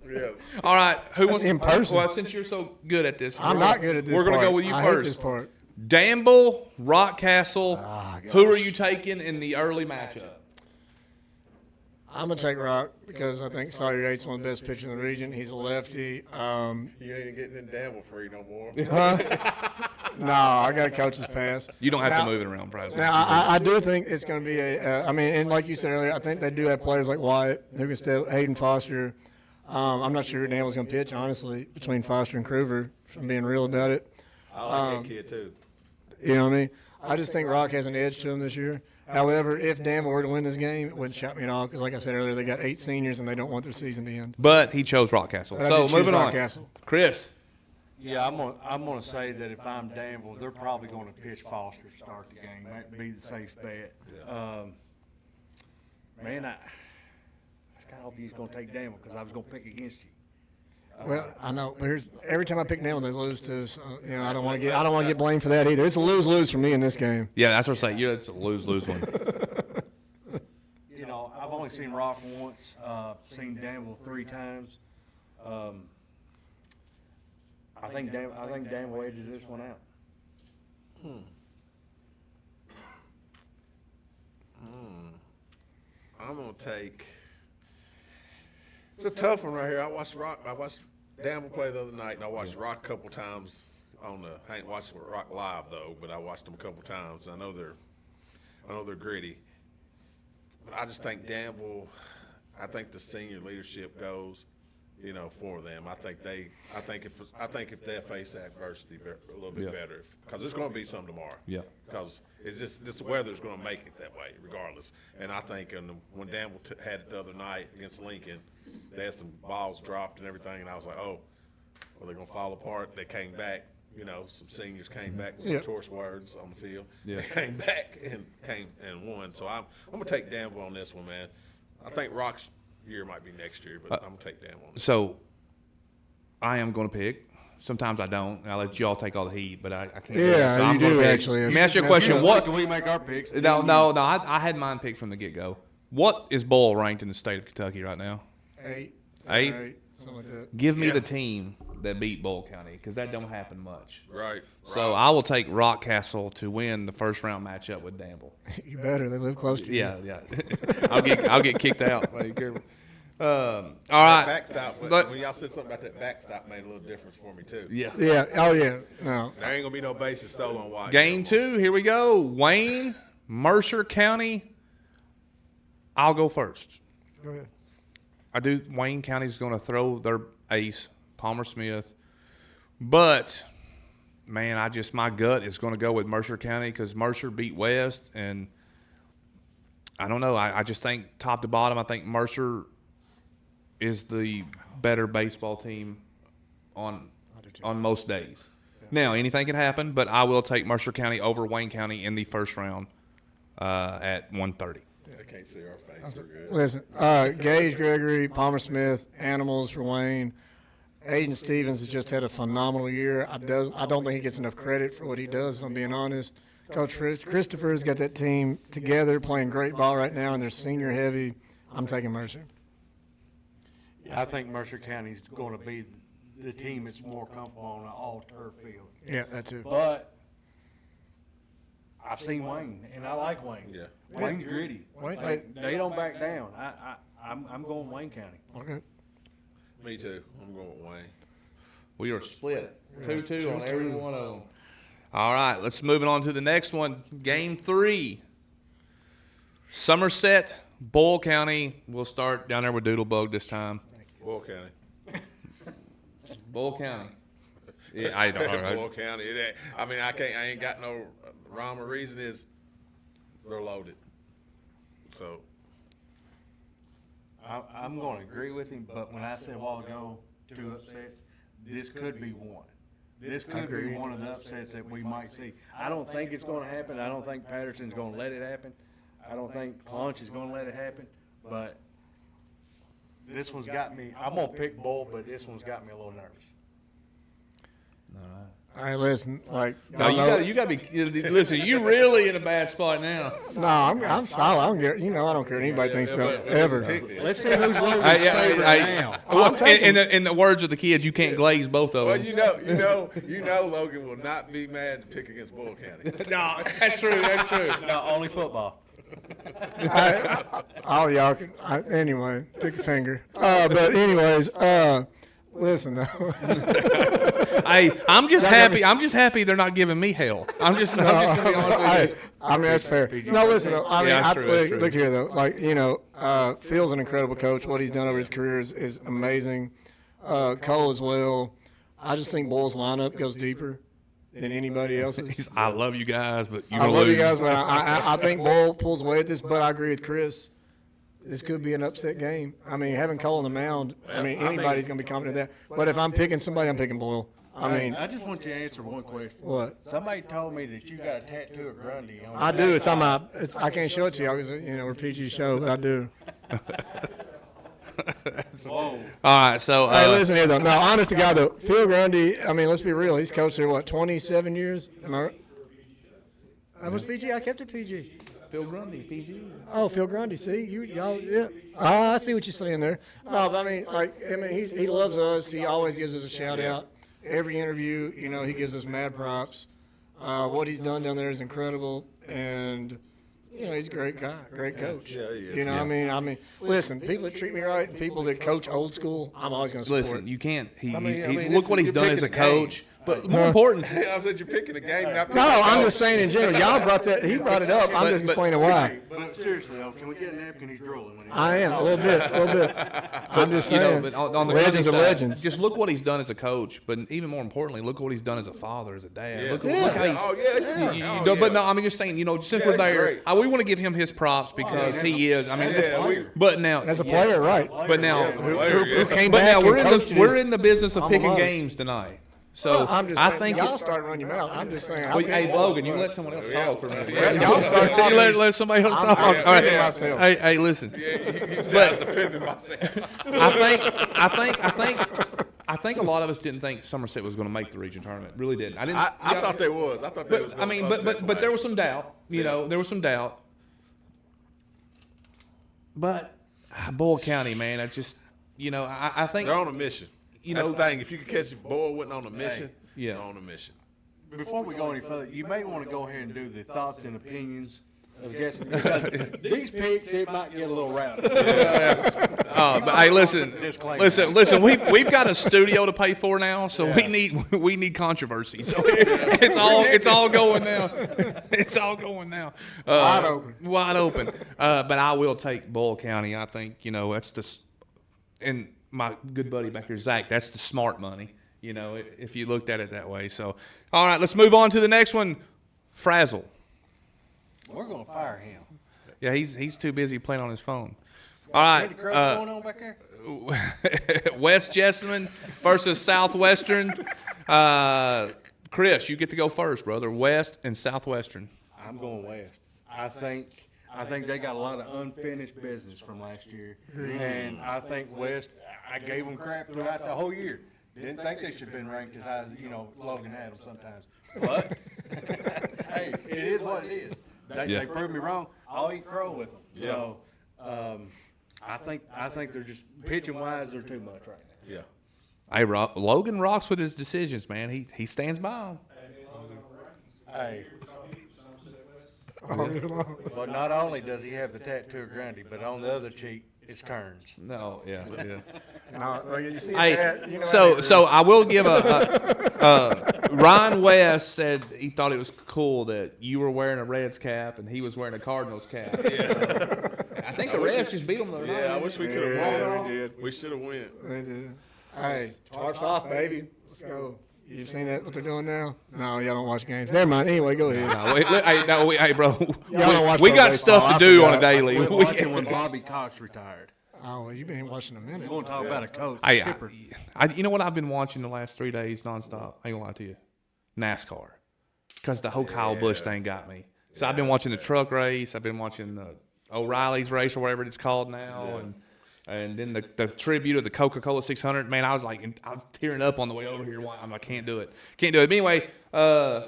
Yeah. All right. Who wants in person. Well, since you're so good at this, I'm not good at this We're going to part. go with you I first. hate this part. Danville, Rockcastle. gosh. Who are you taking in the early matchup? I'm going to take Rock because I think Sawyer Yates is one of the best pitchers in the region. He's a lefty. You ain't getting in Danville free no more. No, I got a coach's pass. You don't have Now- to move it around, Frazzell. Now, I do think it's going to be and like you said earlier, I think they do have players like Wyatt who can stay, Hayden Foster. I'm not sure who Danville's going to pitch, honestly, between Foster and Kruger, if I'm being real about it. I like that kid too. You know what I mean? I just think Rock has an edge to him this year. However, if Danville were to win this game, it wouldn't shock me at all because, like I said earlier, they got 8 seniors and they don't want their season to end. But he chose Rockcastle. But I So did choose moving on. Rockcastle. Chris. Yeah, I'm gonna say that if I'm Danville, they're probably gonna pitch Foster to start the game. That'd be the safe bet. Man, I kind of hope he's gonna take Danville because I was gonna pick against you. Well, I know, but every time I pick Danville, they lose too. So, I don't want to get blamed for that either. It's a lose-lose for me in this game. Yeah, that's what I'm saying. Yeah, it's a lose-lose one. I've only seen Rock once, seen Danville 3 times. I think Danville edges this one out. I'm gonna take. It's a tough one right here. I watched Danville play the other night, and I watched Rock a couple times on the. I ain't watched Rock live though, but I watched them a couple times. I know they're gritty, but I just think Danville. I think the senior leadership goes, for them. I think if they face adversity a little bit better, because it's going to be some tomorrow. Yeah. Because it's just this weather's going to make it that way, regardless. And I think when Danville had it the other night against Lincoln, they had some balls dropped and everything, and I was like, oh, are they going to fall apart? They came back. Some seniors came back with some choice words on the field. Yeah. They came back and won. So I'm going to take Danville on this one, man. I think Rock's year might be next year, but I'm going to take Danville on this. So I am going to pick. Sometimes I don't. And I let you all take all the heat, but I can't. do that. Yeah, So I'm you gonna do, pick. actually. Let me ask you a That's question. good. What? Can we make our picks? No. I had mine picked from the get-go. What is Bull ranked in the state of Kentucky right now? 8, Eighth? something like that. Give me the team that beat Bull County, because that don't happen much. Right. So I will take Rockcastle to win the first round matchup with Danville. You better. They live close to you. Yeah. I'll get kicked out. Be careful. All right. Backstop. But- When y'all said something about that backstop, made a little difference for me too. Yeah. Yeah. Oh, yeah. No. There ain't gonna be no bases stolen. Watch Game 2. Here we go. Wayne, Mercer County. I'll go first. Go ahead. Wayne County's going to throw their ace, Palmer Smith. But man, my gut is going to go with Mercer County because Mercer beat West, and I don't know. I just think top to bottom, I think Mercer is the better baseball team on most days. Now, anything can happen, but I will take Mercer County over Wayne County in the first round at 130. I can't see our face. We're good. Listen, Gage Gregory, Palmer Smith, Animals for Wayne. Aiden Stevens has just had a phenomenal year. I don't think he gets enough credit for what he does, if I'm being honest. Coach Christopher's got that team together, playing great ball right now, and they're senior heavy. I'm taking Mercer. I think Mercer County's going to be the team that's more comfortable on an all-turf field. Yeah, that too. But I've seen Wayne, and I like Wayne. Yeah. Wayne's gritty. Wayne- They don't back down. I'm going Wayne County. Okay. Me too. I'm going with Wayne. We are split 2-2 on every one of them. All right, let's move on to the next one. Game 3. Somerset, Boyle County. We'll start down there with Doodlebug this time. Boyle County. Boyle County. Yeah, I don't know. Boyle County. I ain't got no rhyme or reason. Is they're loaded. So I'm going to agree with him, but when I said a while ago 2 upsets, this could be one. This could be one of the upsets that we might see. I don't think it's going to happen. I don't think Patterson's going to let it happen. I don't think Clunch is going to let it happen. But this one's got me. I'm going to pick Bull, but this one's got me a little nervous. All right, listen. No, you got to be. Listen, you really in a bad spot now. No, I'm solid. I don't care. I don't care what anybody thinks about ever. Let's see who's Logan's favorite now. Well, in the words of the kids, you can't glaze both of them. Well, you know, Logan will not be mad to pick against Boyle County. No, that's true. That's true. No, only football. All y'all can. Anyway, pick a finger. But anyways, listen though. Hey, I'm just happy. I'm just happy they're not giving me hell. I'm just gonna be honest with you. I mean, that's fair. No, listen though. I mean, Yeah, that's true, that's true. look here though. Phil's an incredible coach. What he's done over his career is amazing. Cole as well. I just think Boyle's lineup goes deeper than anybody else's. I love you guys, but you're I gonna love lose. you guys, but I think Boyle pulls away at this. But I agree with Chris. This could be an upset game. I mean, having Cole on the mound, anybody's going to be confident in that. But if I'm picking somebody, I'm picking Boyle. I just want you to answer one question. What? Somebody told me that you got a tattoo of Grundy on. I do. It's on my. I can't show it to y'all because we're PG show, but I do. Whoa. All right, so Hey, listen here though. No, honest to God though, Phil Grundy. I mean, let's be real. He's coached here 27 years. Am I right? I was PG. I kept it PG. Phil Grundy, PG. Oh, Phil Grundy. See, y'all, yeah. I see what you're saying there. No, but I mean, he loves us. He always gives us a shout out. Every interview, he gives us mad props. What he's done down there is incredible, and he's a great guy, great coach. Yeah, he is. I mean, listen, people that treat me right, and people that coach old school, I'm always going to support. Listen, you can't. this Look what is- he's you're done as a picking a game. coach. But more important, I said you're picking a game. Not No, I'm just saying in general. Y'all brought that. He brought it up. I'm just explaining why. But seriously, though, can we get a napkin? He's drooling. When I am a little bit. I'm just saying. but on the legends Grundy are side, legends. Just look what he's done as a coach, but even more importantly, look what he's done as a father, as a dad. Yeah. Look how he's. Oh yeah. But no, I mean, just saying, since we're there, great. we want to give him his props because he is. I mean, Yeah, but now As a player, right? But now, Who came but back now and we're coached in the business of alma picking mater. games tonight. So I'm just I saying, think y'all start running your mouth. I'm just saying. Well, hey, Logan, you let someone else talk for a minute. Yeah, y'all start talking. You let somebody else talk. I'm All right. defending myself. Hey, listen. You said I was defending myself. I think a lot of us didn't think Somerset was going to make the region tournament. Really didn't. I didn't. I thought they was. I thought they was. I mean, but there was some doubt. There was some doubt. But Boyle County, man, I just, I think They're on a mission. That's the thing. If you could catch if Boyle wasn't on a mission, yeah. they're on a mission. Before we go any further, you may want to go ahead and do the thoughts and opinions of guessing. Because these picks, it might get a little rowdy. But hey, listen. We've got a studio to pay for now, so we need controversy. So it's all going now. It's all going now. Wide open. But I will take Boyle County. I think that's and my good buddy back here, Zach. That's the smart money. You know, if you looked at it that way. So, all right, let's move on to the next one. Frazzell. We're gonna fire him. Yeah, he's too busy playing on his phone. All right. Pretty crazy going on back there. West Jessamine versus Southwestern. Chris, you get to go first, brother. West and Southwestern. I'm going West. I think they got a lot of unfinished business from last year, and I think West. I gave them crap throughout the whole year. Didn't think they should have been ranked as high as Logan had them sometimes. But hey, it is what it is. They proved me wrong. I'll eat crow with them. Yeah. So I think they're just pitching wise. They're too much right now. Yeah. Hey, Logan rocks with his decisions, man. He stands by them. Hey. But not only does he have the tattoo of Grundy, but on the other cheek, it's Kearns. No, yeah. No, well, you see Hey, that, you know so I will give Ryan West said he thought it was cool that you were wearing a Reds cap and he was wearing a Cardinals cap. I think the Reds just beat them the other night. Yeah, I wish we could have Yeah, won. we did. We should have went. They did. Hey, tarps off, baby. Let's go. You've seen that, what they're doing now? No, y'all don't watch games. Never mind. Anyway, go ahead. Hey, bro. don't watch We pro got baseball. stuff to I do on a forgot. daily. Quit watching when Bobby Cox retired. Oh, well, you've been watching a minute. You want to talk about a coach? Hey, skipper. you know what I've been watching the last 3 days nonstop? I ain't gonna lie to you. NASCAR. Because the whole Kyle Busch thing got me. So I've been watching the truck race. I've been watching the O'Reilly's race or whatever it's called now. And then the tribute of the Coca-Cola 600. Man, I was tearing up on the way over here. I can't do it. Can't do it. But anyway,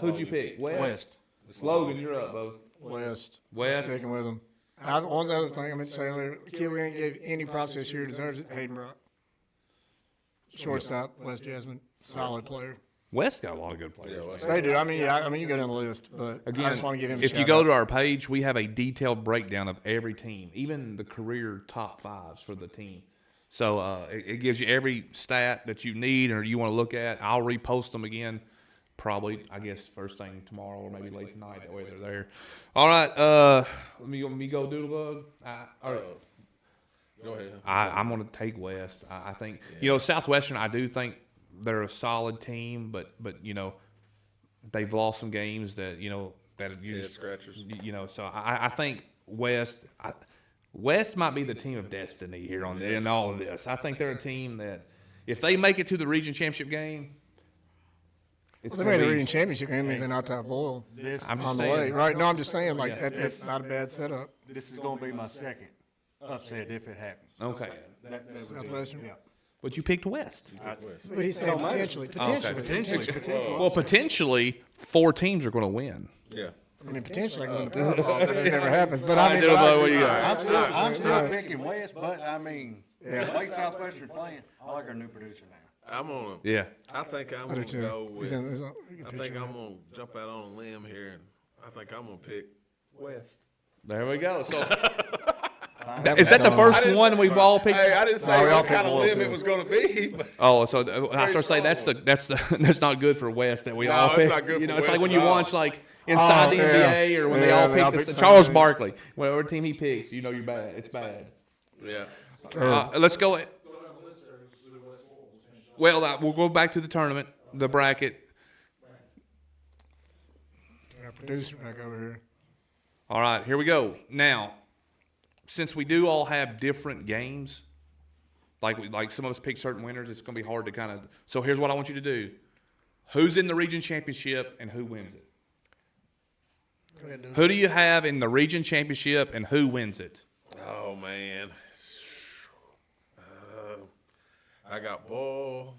who'd you pick? West. Logan, you're up, bro. West. West. Sticking with them. One other thing I meant to say earlier, the kid we ain't gave any props this year deserves it. Hayden Rock. Shortstop, West Jasmine, solid player. West got a lot of good players. They do. I mean, you go down the list, but Again, I just want to give him a if you shout go out. to our page, we have a detailed breakdown of every team, even the career top fives for the team. So it gives you every stat that you need or you want to look at. I'll repost them again, probably, I guess, first thing tomorrow or maybe late tonight. That way they're there. All right. Let me go Doodlebug. All right. Go ahead. I'm going to take West. I think, Southwestern, I do think they're a solid team, but they've lost some games that, that you just, scratchers. So I think West might be the team of destiny here in all of this. I think they're a team that if they make it to the region championship game, it's They gonna made the be- region championship game, means they're not top boil I'm just on the saying. way. Right? No, I'm just saying, that's not a bad setup. This is going to be my second upset if it happens. Okay. That would be- Southwestern? Yeah. But you picked West. But he's saying potentially. Potentially. Well, potentially 4 teams are going to win. Yeah. I mean, potentially I can win the Powerball, but it never happens. But I mean, Doodlebug, what you got? I'm still picking West, but I mean, the way Southwestern playing, I like our new producer now. I'm on. Yeah. I think I'm I do gonna too. go with. I I think I'm gonna jump out on a limb here, and I think I'm gonna pick West. There we go. So, is that the first one we've all picked? Hey, I didn't say we all what kind picked of West, limb too. it was gonna be. But Oh, so I start saying that's that's not good for West that we No, all it's pick. not good for It's like West when at you all. watch like Inside the yeah. NBA or when they Yeah, all they all pick pick the the Charles same. Barkley. Whatever team he picks, you're bad. It's bad. yeah. Let's go. Well, we'll go back to the tournament, the bracket. Our producer back over here. All right, here we go. Now, since we do all have different games, like some of us pick certain winners, it's going to be hard to kind of. So here's what I want you to do: who's in the region championship and who wins it? Go ahead, dude. Who do you have in the region championship and who wins it? Oh man. I got ball.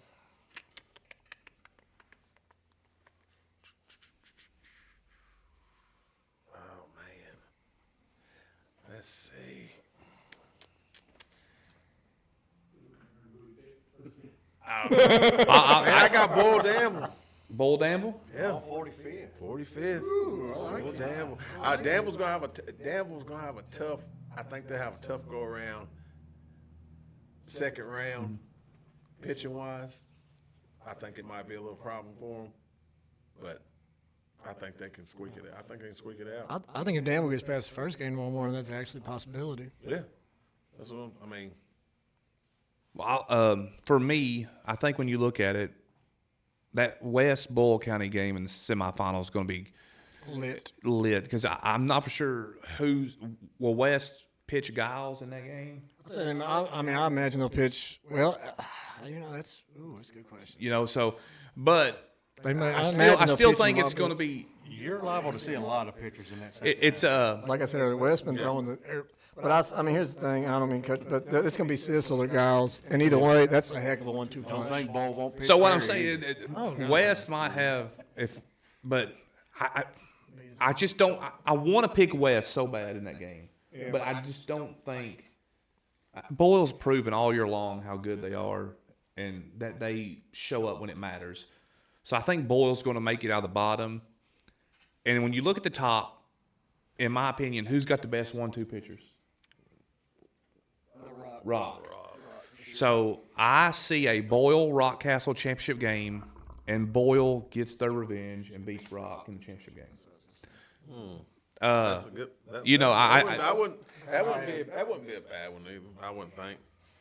Oh man. Let's see. I got Bull Damble. Bull Damble? Yeah, 45th. 45th. Bull Damble. Damble's gonna have a tough. I think they have a tough go around. Second round, pitching wise, I think it might be a little problem for them, but I think they can squeak it out. I think they can squeak it out. I think if Danville gets past the first game one more, that's actually a possibility. Yeah, that's what I mean. Well, for me, I think when you look at it, that West Boyle County game in the semifinal is going to be lit because I'm not for sure will West pitch Giles in that game. I imagine they'll pitch. Well, that's a good question. But They may, I still think it's going to be. You're liable to see a lot of pitchers in that. It's like I said, West been throwing the. But here's the thing. I don't mean cut, but it's going to be Sissel or Giles, and either way, that's a heck of a 1-2 I don't punch. think Ball won't pitch. So what I'm there saying, West might have but I just don't. I want to pick West so bad in that game, but I just don't think Boyle's proven all year long how good they are and that they show up when it matters. So I think Boyle's going to make it out of the bottom. And when you look at the top, in my opinion, who's got the best 1-2 pitchers? Rock. So I see a Boyle-Rockcastle championship game, and Boyle gets their revenge and beats Rock in the championship game. That's a good. That wouldn't be a bad one either. I wouldn't think.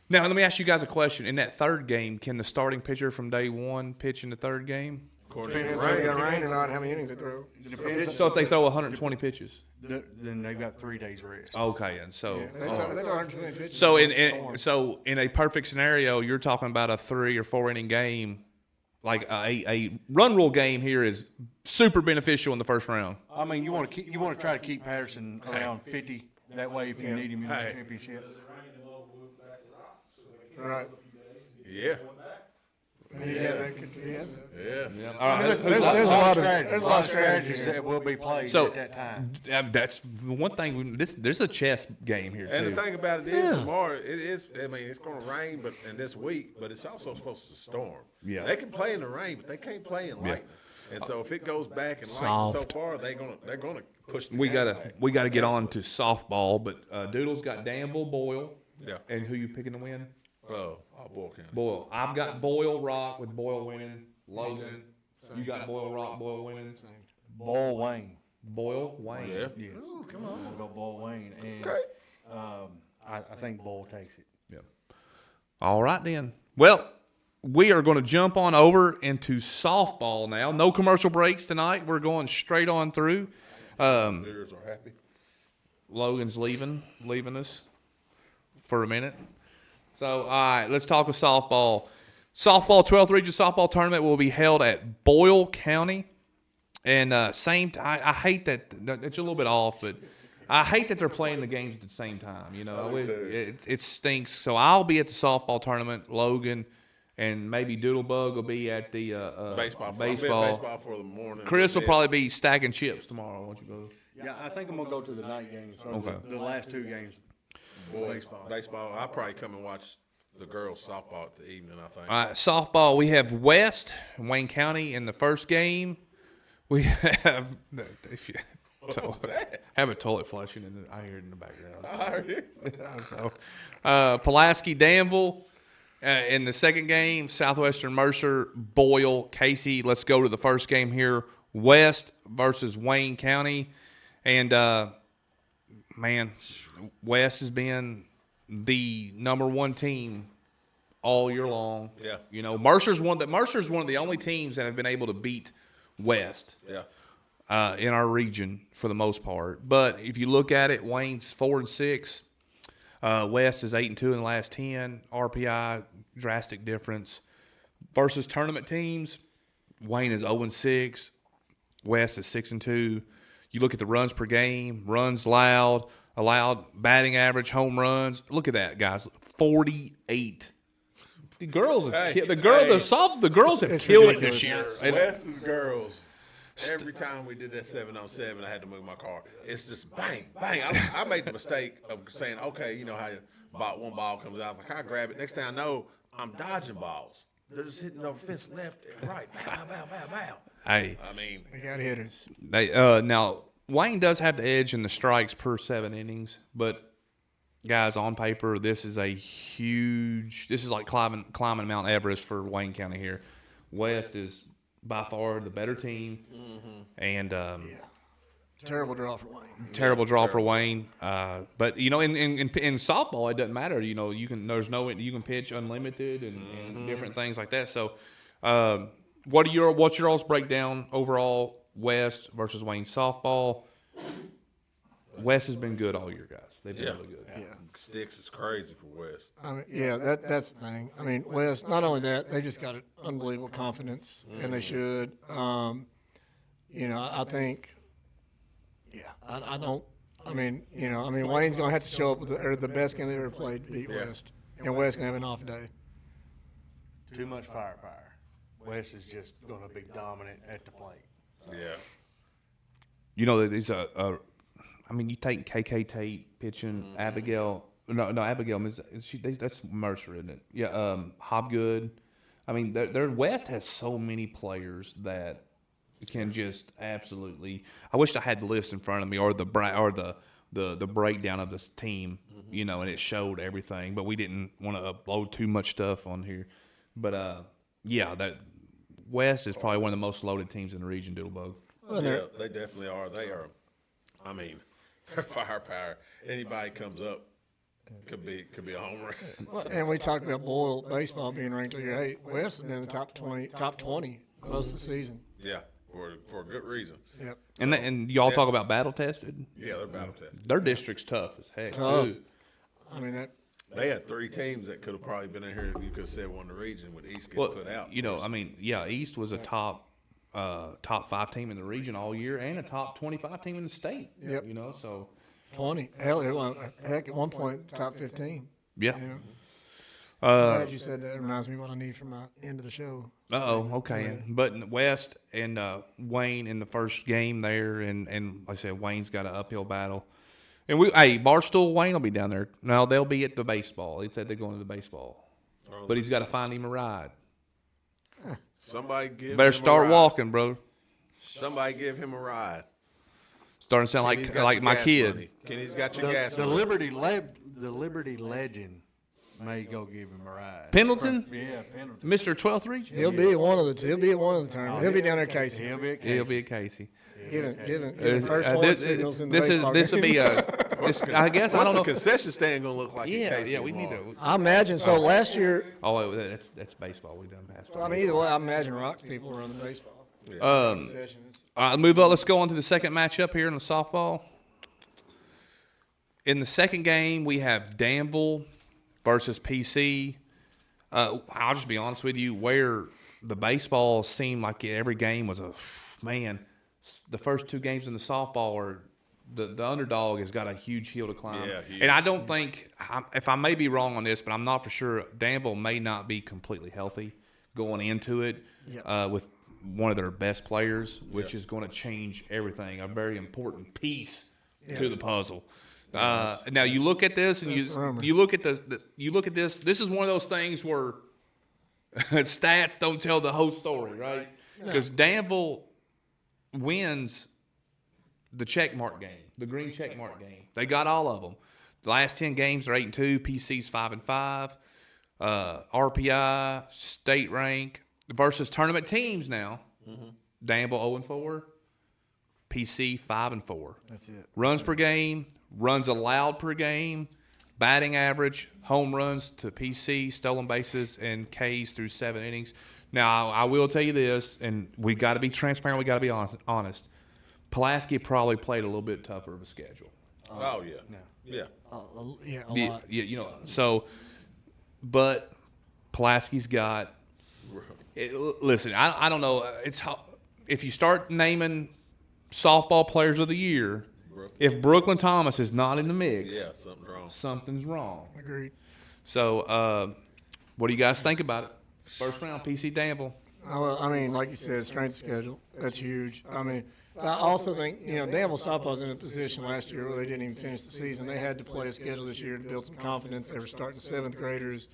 Now let me ask you guys a question. In that third game, can the starting pitcher from day one pitch in the third game? Depending if they got rain or not, how many innings they throw. So if they throw 120 pitches, then they've got 3 days rest. okay, and so They throw 120 pitches. so in a perfect scenario, you're talking about a 3 or 4 inning game. Like a run rule game here is super beneficial in the first round. I mean, you want to try to keep Patterson around 50. That way, if you need him in the championship. Right. Yeah. He has that. Yeah. All right, There's a lot of strategies that will be played So- at that time. that's one thing. There's a chess game here And too. the thing about it is, tomorrow it is. I mean, it's going to rain, but in this week, but it's also supposed to storm. Yeah. They can play in the rain, but they can't play in lightning. And so if it goes back and lightning so far, they're gonna push. The we game back. gotta get on to softball, but Doodle's got Danville, Boyle. Yeah. And who you picking to win? Boyle County. Boyle. I've got Boyle Rock with Boyle winning. Logan, you got Boyle Rock, Boyle winning. Ball Wayne. Boyle Wayne. Yeah. Yes. Ooh, come on. We'll go Ball Wayne. And Okay. I think Ball takes it. Yeah. All right then. Well, we are going to jump on over into softball now. No commercial breaks tonight. We're going straight on through. Bears are happy. Logan's leaving us for a minute. So, all right, let's talk with softball. Softball 12th Region Softball Tournament will be held at Boyle County. And I hate that it's a little bit off, but I hate that they're playing the games at the same time. It stinks. So I'll be at the softball tournament. Logan and maybe Doodlebug will be at the Baseball. I'll be at baseball for the morning. Chris will probably be stacking chips tomorrow. Won't you go? Yeah, I think I'm going to go to the night games. Okay. The last 2 games. Baseball. I'll probably come and watch the girls softball at the evening, I think. All right, softball. We have West Wayne County in the first game. We have have a toilet flushing, and I hear it in the background. I heard it. So, Pulaski Danville in the second game. Southwestern Mercer Boyle Casey. Let's go to the first game here. West versus Wayne County, and man, West has been the number 1 team all year long. Yeah. Mercer's one of the only teams that have been able to beat West. Yeah. In our region for the most part. But if you look at it, Wayne's 4-6. West is 8-2 in the last 10. RPI, drastic difference. Versus tournament teams, Wayne is 0-6. West is 6-2. You look at the runs per game, runs allowed, batting average, home runs. Look at that, guys. 48. The girls have killed it this year. West's girls. Every time we did that 7-on-7, I had to move my car. It's just bang, bang. I made the mistake of saying, okay, you know how one ball comes out. Like, I grab it. Next thing I know, I'm dodging balls. They're just hitting over the fence left and right. Bow, bow, bow, bow. Hey, I mean, We got hitters. now Wayne does have the edge in the strikes per 7 innings, but guys, on paper, this is like climbing Mount Everest for Wayne County here. West is by far the better team, and Terrible draw for Wayne. terrible draw for Wayne. But in softball, it doesn't matter. You can pitch unlimited and different things like that. So what's your all's breakdown overall? West versus Wayne softball. West has been good all year, guys. They've been really good. Yeah. Sticks is crazy for West. I mean, yeah, that's the thing. I mean, West, not only that, they just got an unbelievable confidence, and they should. I think, I don't. I mean, Wayne's going to have to show up with the best game they ever played to beat West, and West's going to have an off day. Too much firepower. West is just going to be dominant at the plate. Yeah. There's you take KK Tate pitching, Abigail. No, Abigail. That's Mercer, isn't it? Yeah. Hobgood. I mean, their West has so many players that can just absolutely. I wish I had the list in front of me or the breakdown of this team, and it showed everything. But we didn't want to upload too much stuff on here. But that West is probably one of the most loaded teams in the region, Doodlebug. Yeah, they definitely are. They are. I mean, their firepower. Anybody comes up could be a home run. Well, and we talked about Boyle baseball being ranked year 8. West has been in the top 20 most of the season. Yeah, for a good reason. Yep. And y'all talk about battle tested. Yeah, they're battle tested. Their district's tough as heck too. I mean that. They had 3 teams that could have probably been in here. You could have said won the region with East getting put out. East was a top 5 team in the region all year and a top 25 team in the state. Yep. So 20. Hell, heck, at one point, top 15. yeah. Glad you said that. It reminds me of what I need for my end of the show. Okay. But West and Wayne in the first game there, and like I said, Wayne's got an uphill battle. And Barstool Wayne will be down there. No, they'll be at the baseball. He said they're going to the baseball, but he's got to find him a ride. Somebody give. Better him start a ride. walking, bro. Somebody give him a ride. Starting to sound Kenny's got like your my gas kid. money. Kenny's got your gas The money. Liberty Legend may go give him a ride. Pendleton, Yeah, Pendleton. Mr. 12th Region. He'll be at one of the tournaments. He'll be down there, Casey. He'll be at He'll be at Casey. Give him first point signals in the baseball this will game. be a. I guess I What's don't know. the concession stand going to look like? in Casey We need tomorrow? to. I imagine so. Last year, That's baseball. We done basketball. I mean, either way, I imagine Rock's people run the baseball. Concessions. All right, move on. Let's go on to the second matchup here in the softball. In the second game, we have Danville versus PC. I'll just be honest with you, where the baseball seemed like every game was the first 2 games in the softball are the underdog has got a huge hill to climb. Yeah, huge. And I don't think, if I may be wrong on this, but I'm not for sure, Danville may not be completely healthy going into it with one of their best players, which is going to change everything, a very important piece to the puzzle. Now you look at this and you look at this. This is one of those things where stats don't tell the whole story, right? Because Danville wins the checkmark game, the green checkmark game. They got all of them. The last 10 games are 8-2. PC's 5-5. RPI, state rank versus tournament teams now. Danville 0-4. PC 5-4. That's it. Runs per game, runs allowed per game, batting average, home runs to PC, stolen bases, and Ks through 7 innings. Now, I will tell you this, and we got to be transparent. We got to be honest. Pulaski probably played a little bit tougher of a schedule. Oh, yeah. Yeah. A lot. Yeah, so, but Pulaski's got. Listen, I don't know. If you start naming softball players of the year, if Brooklyn Thomas is not in the mix, Yeah, something's wrong. something's wrong. Agreed. So, what do you guys think about it? First round, PC Danville. Well, I mean, like you said, strength of schedule. That's huge. I mean, I also think, Danville softball was in a position last year where they didn't even finish the season. They had to play a schedule this year to build some confidence. They were starting 7th graders.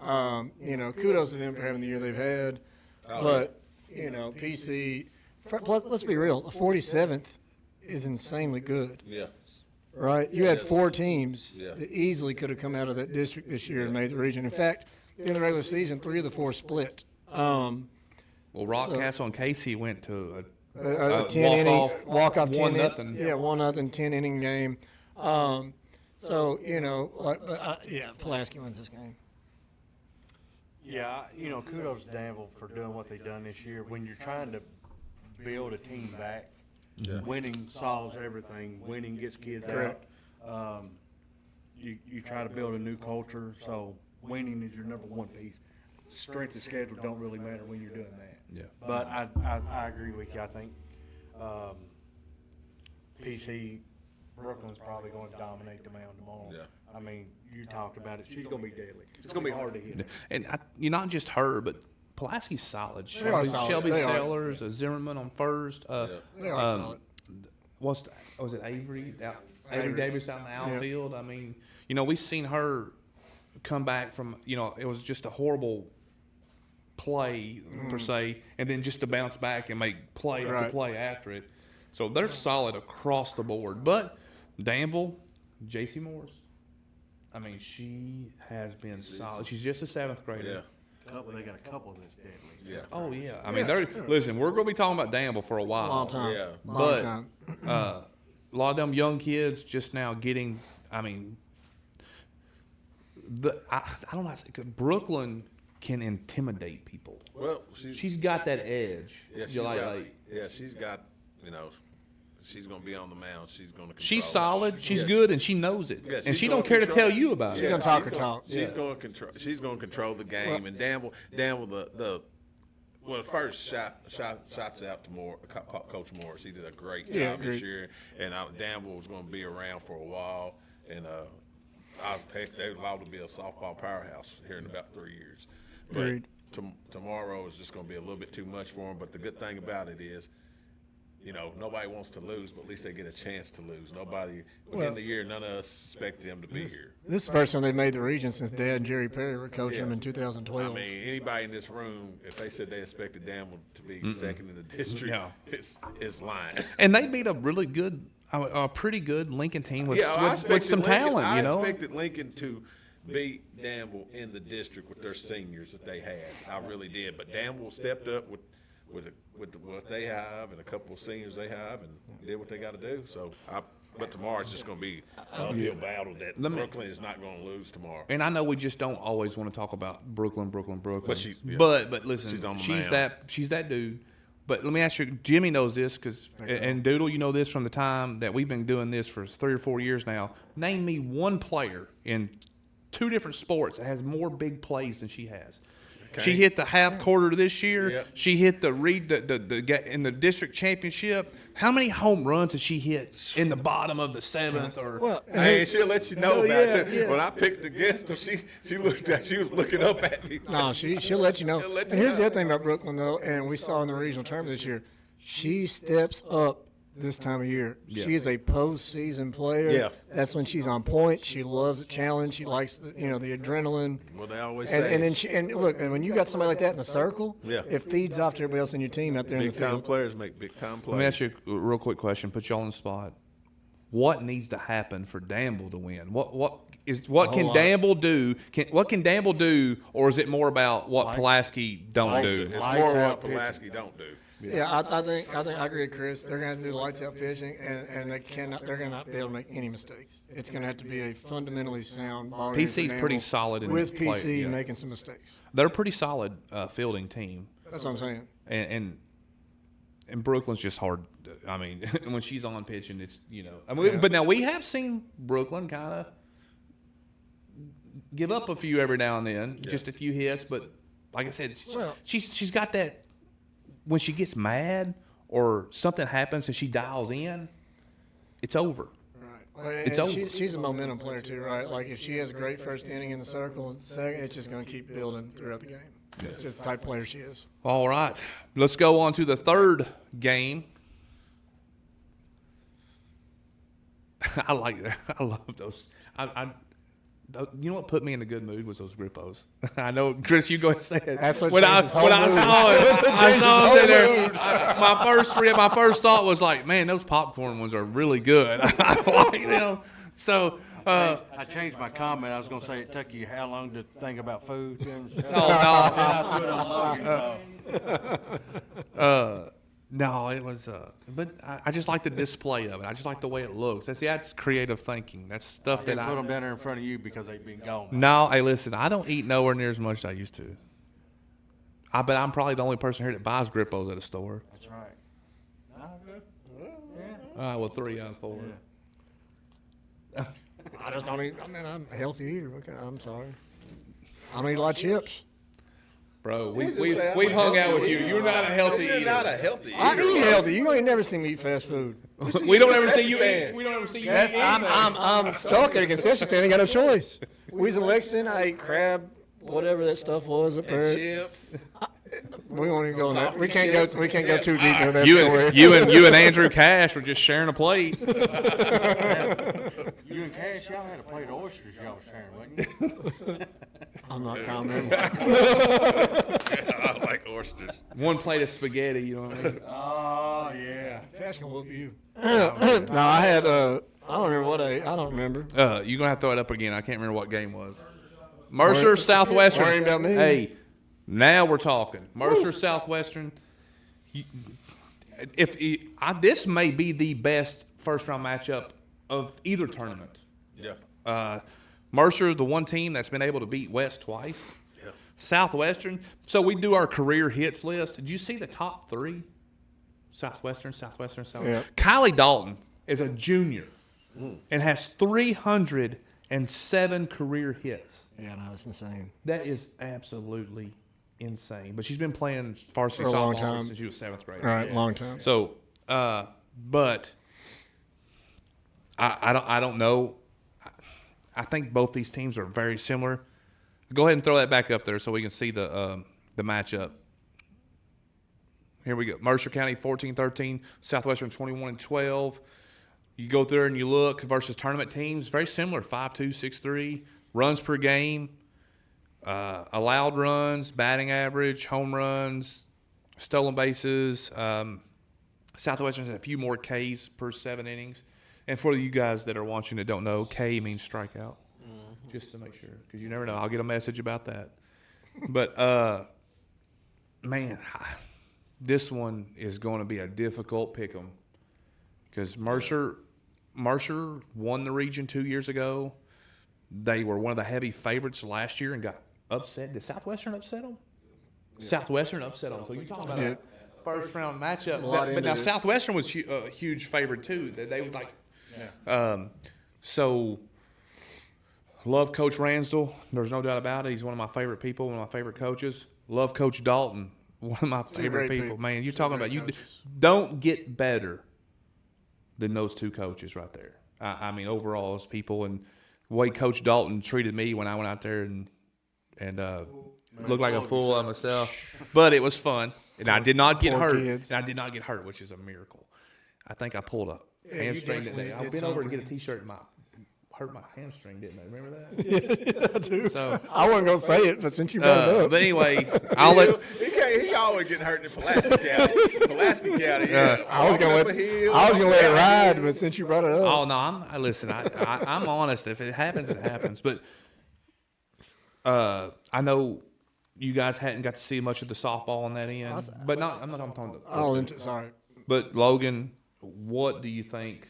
Kudos to them for having the year they've had. But, PC, plus, let's be real, the 47th is insanely good. Yeah. Right? You had 4 teams that easily could have come out of that district this year and made the region. In fact, in the regular season, 3 of the 4 split. Well, Rockcastle and Casey went to A 10 inning walk-off 10 1-0. Yeah, 1-0 10 inning game. Pulaski wins this game. Yeah, kudos to Danville for doing what they've done this year. When you're trying to build a team back, winning solves everything. Winning gets kids out. You try to build a new culture, so winning is your number one piece. Strength of schedule don't really matter when you're doing that. Yeah. But I agree with you. I think PC Brooklyn's probably going to dominate the mound tomorrow. Yeah. I mean, you talked about it. She's going to be deadly. It's going to be hard to hit. And not just her, but Pulaski's solid. They are solid. Shelby They are. Sellers, Zimmerman on first. They are solid. Was it Avery? Avery Davis out in the outfield. I mean, we've seen her come back from, it was just a horrible play per se, and then just to bounce back and make play after play after it. So they're solid across the board. But Danville, J.C. Morris, I mean, she has been solid. She's just a seventh grader. Yeah. They got a couple that's deadly. Yeah. Oh yeah. I mean, listen. We're going to be talking about Danville for a while. Long time. Yeah. Long time. A lot of them young kids just now getting. I mean, I don't know. Brooklyn can intimidate people. Well, She's got that edge. Yeah, she's got, she's going to be on the mound. She's going to control. She's solid. She's good, and she knows it. Yeah, and she she's don't gonna care to control- tell you about She's it. gonna talk her talk. She's going to control. She's going to control the game. And Danville, first shots out to Coach Morris. He did a great job this year, and Danville was going to be around for a while. And they're allowed to be a softball powerhouse here in about 3 years. But tomorrow is just going to be a little bit too much for them. But the good thing about it is, nobody wants to lose, but at least they get a chance to lose. Nobody, within the year, none of us expect them to be here. This is the first time they made the region since Dad and Jerry Perry were coaching them in 2012. I mean, anybody in this room, if they said they expected Danville to be second in the district, it's lying. And they beat a really good, a pretty good Lincoln team with some Lincoln, talent. I expected Lincoln to beat Danville in the district with their seniors that they had. I really did. But Danville stepped up with what they have and a couple of seniors they have and did what they got to do. So, but tomorrow it's just going to be an uphill battle that Brooklyn is not going to lose tomorrow. And I know we just don't always want to talk about Brooklyn. But but listen, she's on the mound. She's that dude. But let me ask you, Jimmy knows this and Doodle, you know this from the time that we've been doing this for 3 or 4 years now. Name me one player in 2 different sports that has more big plays than she has. Okay. She hit the half quarter this year. Yep. She hit the in the district championship. How many home runs has she hit in the bottom of the 7th? Hey, she'll let you know about it. Yeah. When I picked against her, she was looking up at me. No, she'll let you know. And here's the other thing about Brooklyn, though, and we saw in the regional tournament this year, she steps up this time of year. Yeah. She is a postseason player. Yeah. That's when she's on point. She loves the challenge. She likes the adrenaline. Well, they always say. And look, and when you got somebody like that in the circle, it feeds off to everybody else in your team out there in the field. Big-time players make big-time plays. Let me ask you a real quick question. Put you all on the spot. What needs to happen for Danville to win? What can Danville do? What can Danville do, or is it more about what Pulaski don't do? It's more what Pulaski don't do. Yeah, I think I agree with Chris. They're going to do lights out pitching, and they're going to not be able to make any mistakes. It's going to have to be a fundamentally sound ball. PC's pretty solid in with play, PC making some mistakes. They're a pretty solid fielding team. That's what I'm saying. And Brooklyn's just hard. I mean, when she's on pitching, it's But now we have seen Brooklyn kind of give up a few every now and then, just a few hits. But like I said, she's got that. When she gets mad or something happens and she dials in, it's over. Right. It's over. She's a momentum player too, right? Like if she has a great first inning in the circle, second, it's just going to keep building throughout the game. It's just the type of player she is. All right. Let's go on to the third game. I like that. I love those. You know what put me in a good mood was those Grippos. I know, Chris, you go ahead and say it. That's what when I saw it, I saw them there. My first thought was like, man, those popcorn ones are really good. I like them. So I changed my comment. I was going to say it took you how long to think about food? No, it was. But I just like the display of it. I just like the way it looks. That's creative thinking. That's stuff that I put them down there in front of you because they've been gone. No, hey, listen. I don't eat nowhere near as much as I used to. I bet I'm probably the only person here that buys Grippos at a store. That's right. All right, well, 3 out of 4. I just don't eat. I mean, I'm a healthy eater. I'm sorry. I don't eat a lot of chips. Bro, just we've say I'm a hung out healthy with you. eater. You're not a healthy You're eater. not a healthy I eater. eat healthy. You ain't never seen me eat fast food. We don't ever see Texas you fan. eat. We don't ever see you That's, eat anything. I'm stuck at a concession stand. I ain't got no choice. We was in Lexington. I ate crab, whatever that stuff was up there. Chips. We won't even go in that. We Softy can't go. chips. We can't go too deep into that You story. you and Andrew Cash were just sharing a plate. You and Cash, y'all had a plate of oysters y'all was sharing, wasn't you? I'm not commenting. I like oysters. One plate of spaghetti. You know what I mean? Oh, yeah. Cash can whoop you. No, I had. I don't remember what I don't remember. You're gonna have to throw it up again. I can't remember what game was. Mercer Southwestern. Worrying about me. Hey, now we're talking. Mercer Southwestern. This may be the best first round matchup of either tournament. Yeah. Mercer, the one team that's been able to beat West twice. Yeah. Southwestern. So we do our career hits list. Did you see the top 3? Southwestern. Yeah. Kylie Dalton is a junior and has 307 career hits. Yeah, no, that's insane. That is absolutely insane. But she's been playing varsity For a long softball time. since she was 7th grade. All right, long time. So, but I don't know. I think both these teams are very similar. Go ahead and throw that back up there so we can see the matchup. Here we go. Mercer County 14-13, Southwestern 21-12. You go there and you look versus tournament teams, very similar, 5-2, 6-3, runs per game, allowed runs, batting average, home runs, stolen bases. Southwestern has a few more Ks per 7 innings. And for you guys that are watching that don't know, K means strikeout, just to make sure, because you never know. I'll get a message about that. But, man, this one is going to be a difficult pick 'em because Mercer won the region 2 years ago. They were one of the heavy favorites last year and got upset. Did Southwestern upset them? Yeah. Southwestern upset them. So you're talking about a first-round matchup. But now Southwestern was a huge favorite too. They would like. Yeah. So love Coach Ransdell. There's no doubt about it. He's one of my favorite people, one of my favorite coaches. Love Coach Dalton. One of my favorite people. Man, you're talking about you don't get better than those two coaches right there. I mean, overall, as people and the way Coach Dalton treated me when I went out there and looked like a fool on myself. But it was fun, and I did not get hurt. And I did not get hurt, which is a miracle. I think I pulled a hamstring that day. I bent over to get a T-shirt and hurt my hamstring, didn't I? Remember that? Yeah, I do. So I wasn't gonna say it, but since you brought it up. but anyway, I'll let. He always getting hurt in Pulaski County. Pulaski County, yeah. I was gonna let it ride, but since you brought it up. Oh no, I'm honest. If it happens, it happens. But I know you guys hadn't got to see much of the softball on that end. But I'm not talking about. Sorry. But Logan, what do you think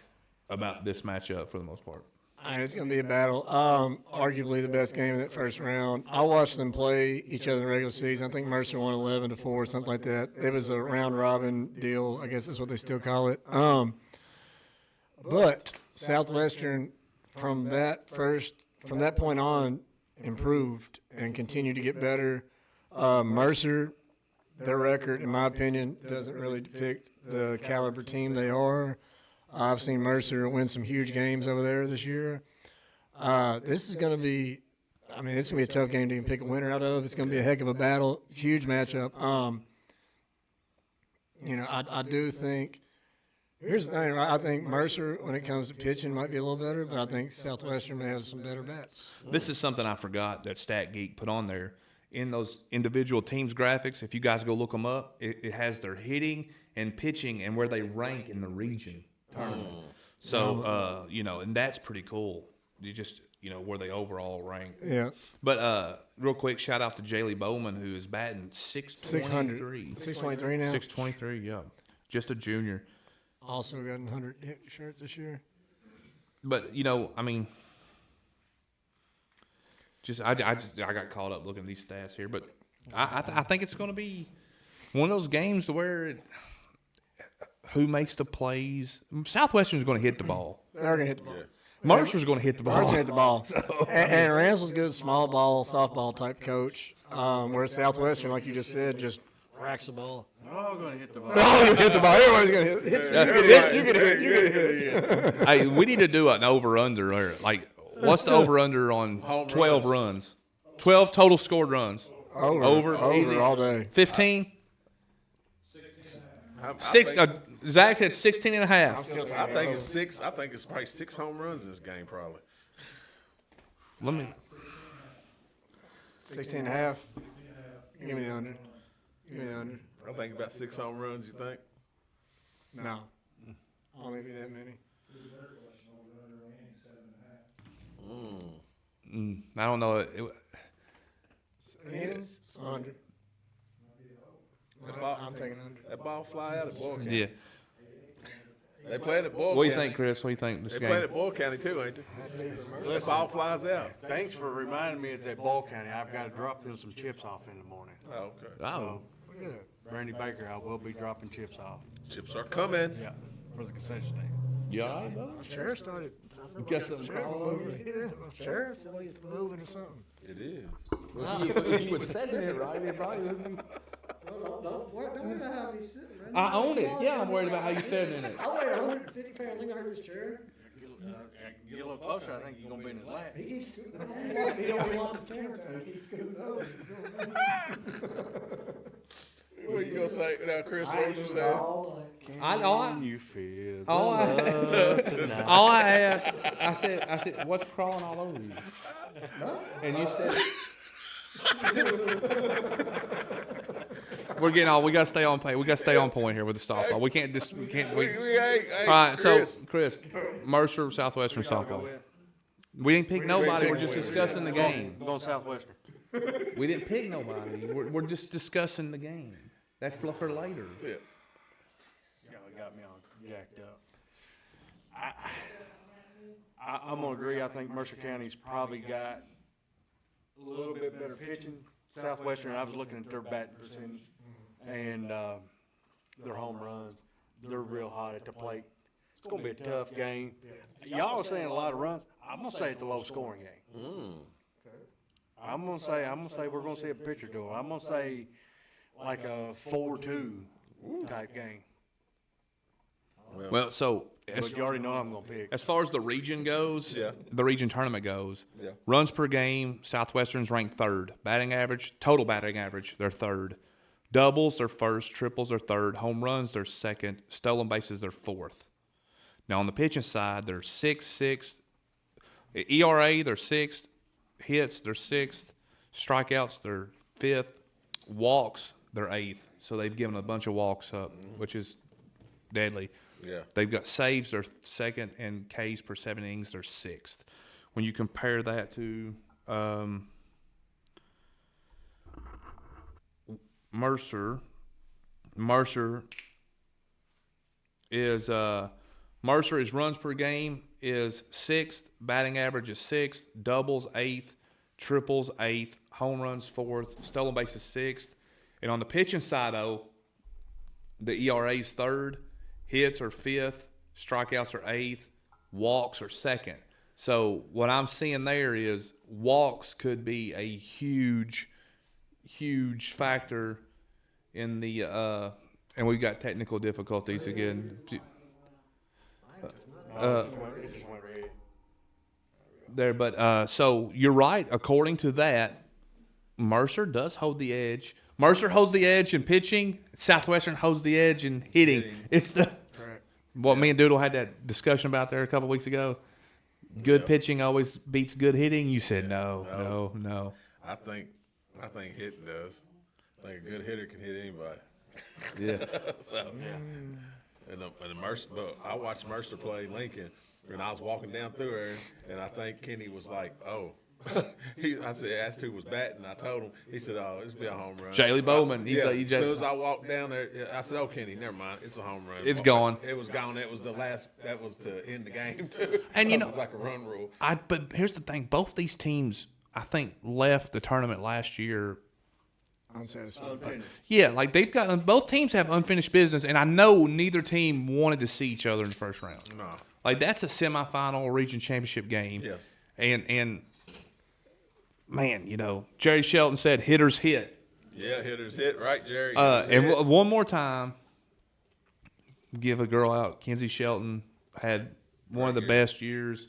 about this matchup for the most part? It's going to be a battle. Arguably the best game in that first round. I watched them play each other in the regular season. I think Mercer won 11-4, something like that. It was a round robin deal. I guess that's what they still call it. But Southwestern from that point on improved and continued to get better. Mercer, their record, in my opinion, doesn't really depict the caliber team they are. I've seen Mercer win some huge games over there this year. This is going to be, it's going to be a tough game to even pick a winner out of. It's going to be a heck of a battle, huge matchup. I do think, here's the thing, I think Mercer, when it comes to pitching, might be a little better, but I think Southwestern may have some better bats. This is something I forgot that Stat Geek put on there. In those individual teams graphics, if you guys go look them up, it has their hitting and pitching and where they rank in the region tournament. So, and that's pretty cool. You just, where they overall rank. Yeah. But real quick, shout out to Jaylee Bowman, who is batting 623. 623 now. 623, yeah. Just a junior. Also got 100 shirts this year. But, I got caught up looking at these stats here. But I think it's going to be one of those games where who makes the plays. Southwestern's going to hit the ball. They're gonna hit the ball. Mercer's going to hit the ball. Mercer's hit the ball. And Ransell's good small ball, softball type coach. Whereas Southwestern, like you just said, just racks the ball. We're all going to hit the ball. They're all gonna hit the ball. Everybody's gonna hit. You can hit it. Hey, we need to do an over-under. Or like, what's the over-under on Home 12 runs. runs? 12 total scored runs. Over easy. all day. 15? I Six. think- Zach said 16 and a half. I think it's 6. I think it's probably 6 home runs in this game, probably. Let me. 16 and a half. Give me the under. Give me the under. I think about 6 home runs. You think? No. I don't think it'd be that many. I don't know. It's under. I'm taking under. That ball fly out of Boyle County. Yeah. They playing at Boyle What do you County. think, Chris? What do you think this They playing game? at Boyle County too, ain't they? That ball flies out. Thanks for reminding me it's at Ball County. I've got to drop them some chips off in the morning. Oh, okay. Oh, Brandy Baker, I will be dropping chips off. Chips are coming. Yeah, for the concession stand. you all right, bud? Sheriff started. Got something crawling over you? Yeah, Sheriff said he's moving or something. It is. If you would have said it right, it probably would be. Don't worry about how he's sitting, man. I own it. Yeah, I'm worried about how you said in it. I weigh 150 pounds. I think I heard this chair. Get a little closer, I think you're going to be in his lap. He keeps scooting over. He don't want the camera time. He keeps scooting over. What you gonna say now, Chris? What would you say? All night. Can you feel the all I- love tonight? All I asked, I said, what's crawling all over you? And you said, we got to stay on pay. We got to stay on point here with the softball. We can't just, all right, so, Chris, Mercer, Southwestern softball. We didn't pick nobody. We're just discussing the game. I'm going Southwestern. We didn't pick nobody. We're just discussing the game. That's for later. Yeah. Y'all got me all jacked up. I'm gonna agree. I think Mercer County's probably got a little bit better pitching. Southwestern, I was looking at their batting percentage and their home runs. They're real hot at the plate. It's gonna be a tough game. Y'all are saying a lot of runs. I'm gonna say it's a low scoring game. I'm gonna say we're gonna see a pitcher duel. I'm gonna say like a 4-2 type game. Well, so But you already know I'm gonna pick. as far as the region goes, Yeah. the region tournament goes, Yeah. runs per game, Southwestern's ranked third. Batting average, total batting average, they're third. Doubles, they're first. Triples, they're third. Home runs, they're second. Stolen bases, they're fourth. Now, on the pitching side, they're sixth. ERA, they're sixth. Hits, they're sixth. Strikeouts, they're fifth. Walks, they're eighth. So they've given a bunch of walks up, which is deadly. Yeah. They've got saves, they're second, and Ks per 7 innings, they're sixth. When you compare that to Mercer is runs per game is sixth, batting average is sixth, doubles eighth, triples eighth, home runs fourth, stolen bases sixth. And on the pitching side, though, the ERA is third, hits are fifth, strikeouts are eighth, walks are second. So what I'm seeing there is walks could be a huge factor in the and we've got technical difficulties again. It just went red. There, but so you're right. According to that, Mercer does hold the edge. Mercer holds the edge in pitching. Southwestern holds the edge in hitting. It's the what me and Doodle had that discussion about there a couple weeks ago. Good pitching always beats good hitting. You said no. I think hitting does. I think a good hitter can hit anybody. Yeah. So, and the Mercer, but I watched Mercer play Lincoln, and I was walking down through there, and I think Kenny was like, "Oh," I said, asked who was batting. I told him. He said, "Oh, this will be a home run." Jaylee Bowman. He's Yeah. a- he As just- soon as I walked down there, I said, "Oh, Kenny, never mind. It's a home run. It's gone. It was gone. It was the last. That was to end the game too. And you It know- was like a run rule. But here's the thing: both these teams, I think, left the tournament last year unsatisfied. Yeah, like they've got both teams have unfinished business, and I know neither team wanted to see each other in the first round. No. Like that's a semifinal region championship game. Yes. And man, you know, Jerry Shelton said hitters hit. Yeah, hitters hit, right, Jerry? One more time, give a girl out. Kenzie Shelton had one of the best years.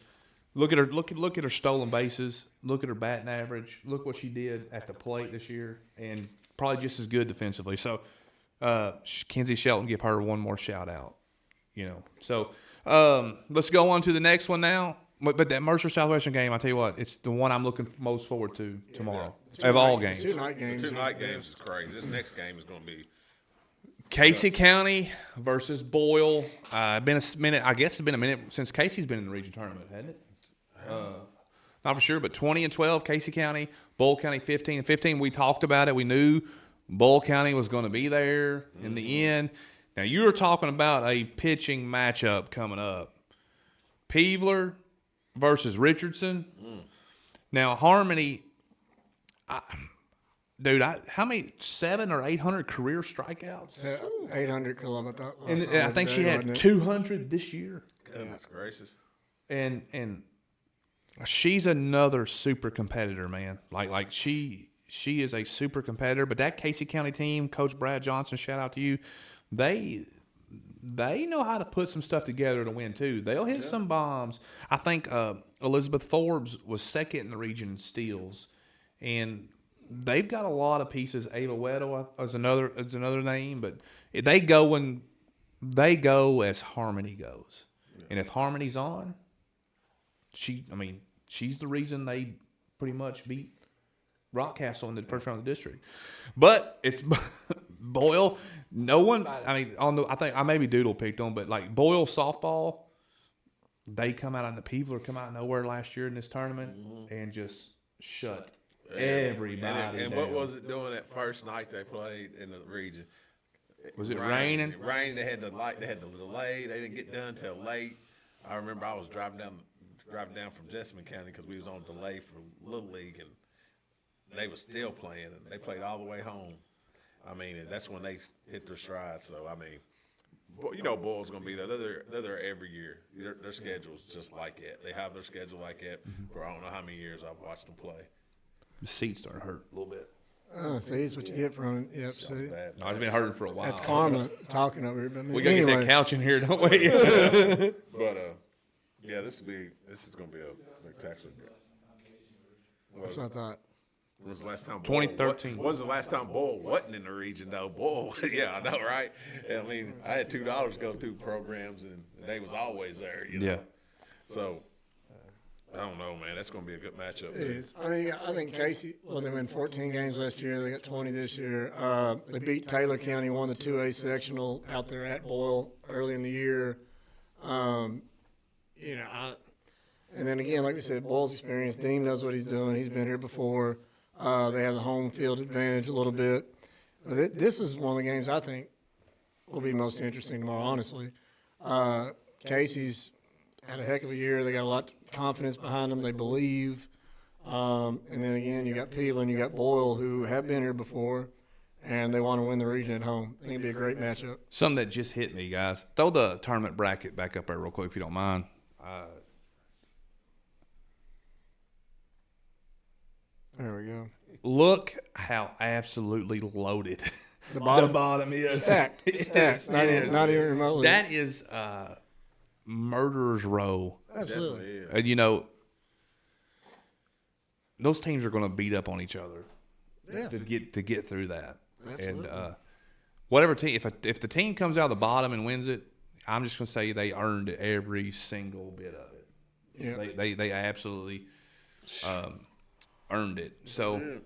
Look at her. Look at her stolen bases. Look at her batting average. Look what she did at the plate this year, and probably just as good defensively. So, Kenzie Shelton, give her one more shout out. You know. So, let's go on to the next one now. But that Mercer Southwestern game, I tell you what, it's the one I'm looking most forward to tomorrow of all games. 2 night games. 2 night games is crazy. This next game is going to be Casey County versus Boyle. Been a minute. I guess it's been a minute since Casey's been in the region tournament, hasn't it? Not for sure, but 20-12, Casey County, Boyle County 15-15. We talked about it. We knew Boyle County was going to be there in the end. Now you were talking about a pitching matchup coming up. Peevler versus Richardson. Now Harmony, how many 700 or 800 career strikeouts? 800 kilometers. I thought. And I think she had 200 this year. goodness gracious. And she's another super competitor, man. Like she is a super competitor. But that Casey County team, Coach Brad Johnson, shout out to you. They know how to put some stuff together to win too. They'll hit some bombs. I think Elizabeth Forbes was second in the region in steals, and they've got a lot of pieces. Ava Weddle is another name, but they go as Harmony goes. Yeah. And if Harmony's on, she's the reason they pretty much beat Rockcastle in the first round of the district. But it's Boyle. No one. I think I maybe Doodle picked on, but like Boyle softball, they come out on the Peevler come out of nowhere last year in this tournament and just shut everybody and down. what was it doing that first night they played in the region? Was it raining? Raining. They had the delay. They didn't get done till late. I remember I was driving down from Jessamine County because we was on delay for Little League, and they was still playing, and they played all the way home. And that's when they hit their stride. So, Boyle's going to be there. They're there every year. Their schedule's just like that. They have their schedule like that for I don't know how many years I've watched them play. The seats starting to hurt a little bit. Oh, see, that's what you get from it. Yep, see. No, it's been hurting for a while. That's karma talking over here. But we got to get that couch in here, don't we? But, this is going to be a spectacular game. That's what I thought. When was the last time? 2013. When was the last time Boyle wasn't in the region, though? Boyle, yeah, I know, right? I had $2 to go through programs, and they was always there, Yeah. So, I don't know, man. That's going to be a good matchup. It is. I think Casey, they won 14 games last year. They got 20 this year. They beat Taylor County, won the 2A sectional out there at Boyle early in the year. And then again, like I said, Boyle's experience. Dean knows what he's doing. He's been here before. They have the home field advantage a little bit. But this is one of the games I think will be most interesting tomorrow, honestly. Casey's had a heck of a year. They got a lot of confidence behind them. They believe. And then again, you got Peevler and you got Boyle, who have been here before, and they want to win the region at home. I think it'd be a great matchup. Something that just hit me, guys. Throw the tournament bracket back up there real quick if you don't mind. There we go. Look how absolutely loaded The bottom, is. Stacked. Not even remotely. That is murderer's row. Absolutely. And those teams are going to beat up on each other to get through that. Absolutely. And whatever team, if the team comes out of the bottom and wins it, I'm just going to say they earned every single bit of it. Yeah. They absolutely earned it. So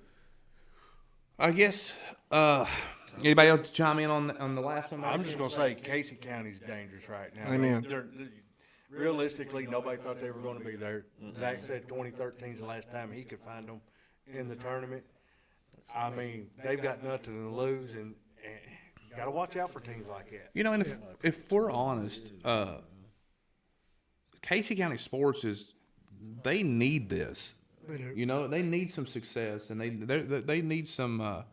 I guess anybody else chime in on the last one? I'm just going to say Casey County's dangerous right now. Amen. Realistically, nobody thought they were going to be there. Zach said 2013 is the last time he could find them in the tournament. They've got nothing to lose, and got to watch out for teams like that. And if we're honest, Casey County sports they need this. They do. They need some success, and they need some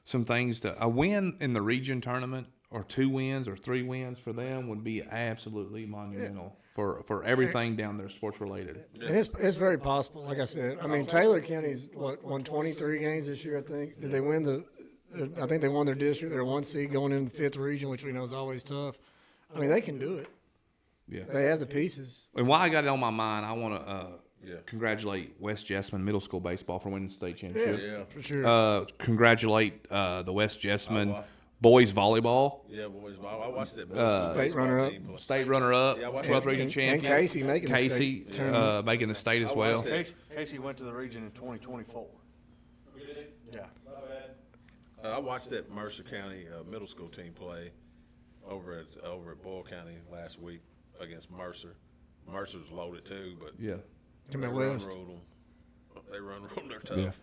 some things. A win in the region tournament, or 2 wins or 3 wins for them, would be absolutely monumental for everything down there sports related. And it's very possible. Like I said, I mean, Taylor County's won 23 games this year. I think. Did they win I think they won their district. They're 1 seed going into the 5th region, which we know is always tough. I mean, they can do it. Yeah. They have the pieces. And while I got it on my mind, I want to congratulate West Jessamine Middle School baseball for winning the state championship. Yeah. For sure. Congratulate the West Jessamine boys volleyball. Yeah, boys. I watched that. State runner-up. State runner-up, Yeah, I watched 12th that. region champion. And Casey making the Casey state tournament. making the state as well. watched that. Casey went to the region in 2024. Yeah. I watched that Mercer County middle school team play over at Boyle County last week against Mercer. Mercer's loaded too, but Yeah. Come they out run west. ruled them. They run ruled them. They're tough.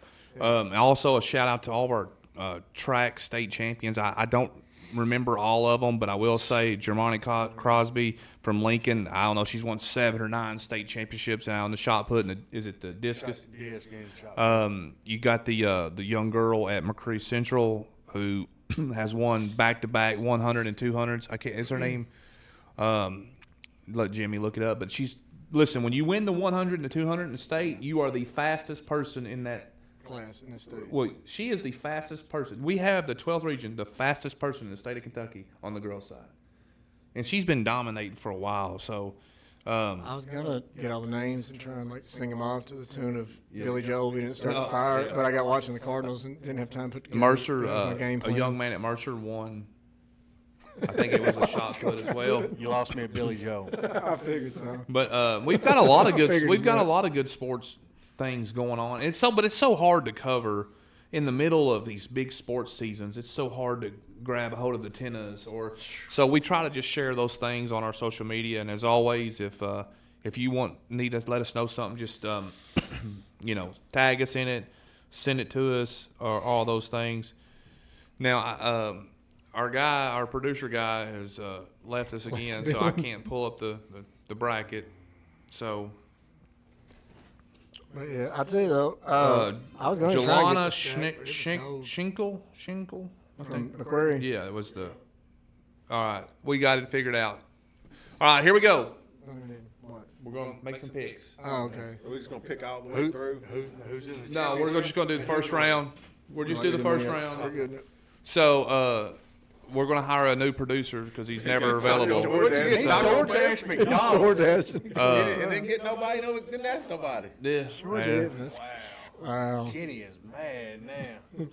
Also, a shout out to all of our track state champions. I don't remember all of them, but I will say Germani Crosby from Lincoln. I don't know. She's won 7 or 9 state championships now in the shot put. And is it the discus? Yes, getting shot. You got the young girl at McCree Central who has won back-to-back 100 and 200s. I can't. Is her name? Let Jimmy look it up. But listen. When you win the 100 and the 200 in the state, you are the fastest person in that Class in the state. Well, she is the fastest person. We have the 12th region, the fastest person in the state of Kentucky on the girls' side. And she's been dominating for a while. So, I was gonna get all the names and try and sing them off to the tune of Billy Joel. We didn't start the fire, but I got watching the Cardinals and didn't have time to put together. Mercer, that was my game a plan. young man at Mercer won. I think it was a shot put as well. You lost me at Billy Joe. I figured so. But we've got a lot of good. Figured We've as got a much. lot of good sports things going on. But it's so hard to cover in the middle of these big sports seasons. It's so hard to grab a hold of the tennis, so we try to just share those things on our social media. And as always, if you need to let us know something, just tag us in it, send it to us, or all those things. Now, our producer guy has left us again, so I can't pull up the bracket. So. But yeah, I'll tell you though, I was going to try and Jelana get the stack, but it was cold. Shinkle. From Macquarie. Yeah, it was the. All right, we got it figured out. All right, here we go. What? We're gonna make some picks. Oh, okay. We're just gonna pick all the way through. Who's in the No, we're just gonna do the first round. We'll just do the first We're round. good. So we're gonna hire a new producer because he's never available. DoorDash McDonald's. And didn't get nobody. Didn't ask nobody. Yeah, Sure yeah. did. Wow. Kenny is mad now.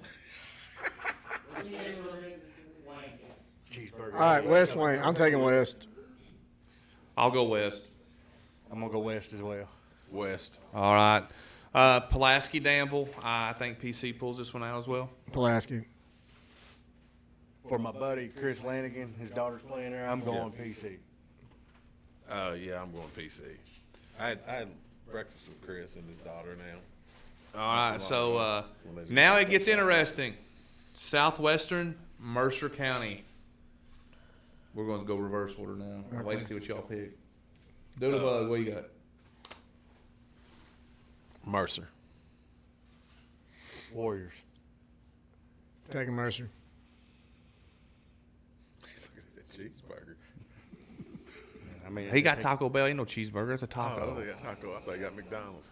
Cheeseburger. All right, West Wayne. I'm taking West. I'll go west. I'm gonna go west as well. West. All right. Pulaski Danville. I think PC pulls this one out as well. Pulaski. For my buddy Chris Lanigan, his daughter's playing there. I'm going PC. Yeah, I'm going PC. I had breakfast with Chris and his daughter now. All right, so now it gets interesting. Southwestern, Mercer County. We're going to go reverse order now. I'll wait and see what y'all pick. Doodlebug, what you got? Mercer. Warriors. Taking Mercer. He's looking at that cheeseburger. I mean, He got Taco Bell. Ain't no cheeseburger. It's a Oh, I taco. thought he got taco. I thought he got McDonald's.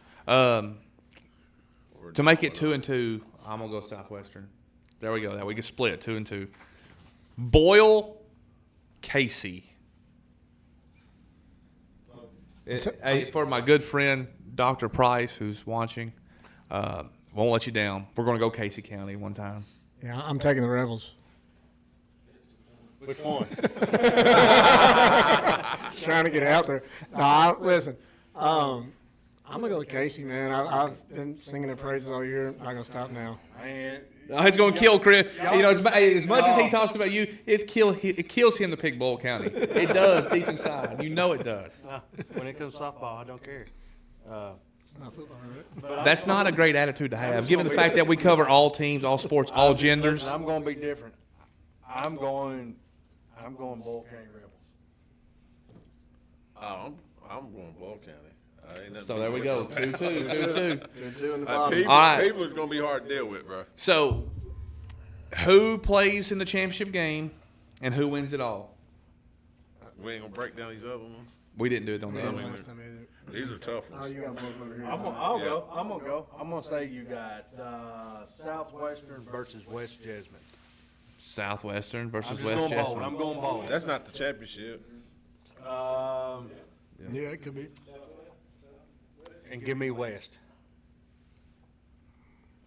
To make it 2-2, I'm gonna go Southwestern. There we go. That we can split 2-2. Boyle, Casey. Hey, for my good friend Dr. Price, who's watching, won't let you down. We're gonna go Casey County one time. Yeah, I'm taking the Rebels. Which one? Just trying to get out there. No, listen. I'm gonna go with Casey, man. I've been singing their praises all year. I'm not gonna stop now. Man, It's gonna kill Chris. As much as he talks about you, it kills him to pick Boyle County. It does deep inside. You know it does. when it comes to softball, I don't care. It's not football, right? That's not a great attitude to have, given the fact that we cover all teams, all sports, all genders. Listen, I'm going to be different. I'm going Boyle County Rebels. Oh, I'm going Boyle County. Ain't nothing So there we go, 2-2. 2-2 in the bottom. People, All right. people is gonna be hard to deal with, bro. So who plays in the championship game and who wins it all. We ain't gonna break down these other ones. We didn't do it on the I other mean, one. these are tough Oh, ones. you got both over here. I'll go. I'm gonna say you got Southwestern versus West Jessamine. Southwestern I'm versus just West going bold. Jessamine. I'm going bold. That's not the championship. Yeah, it could be. And give me West.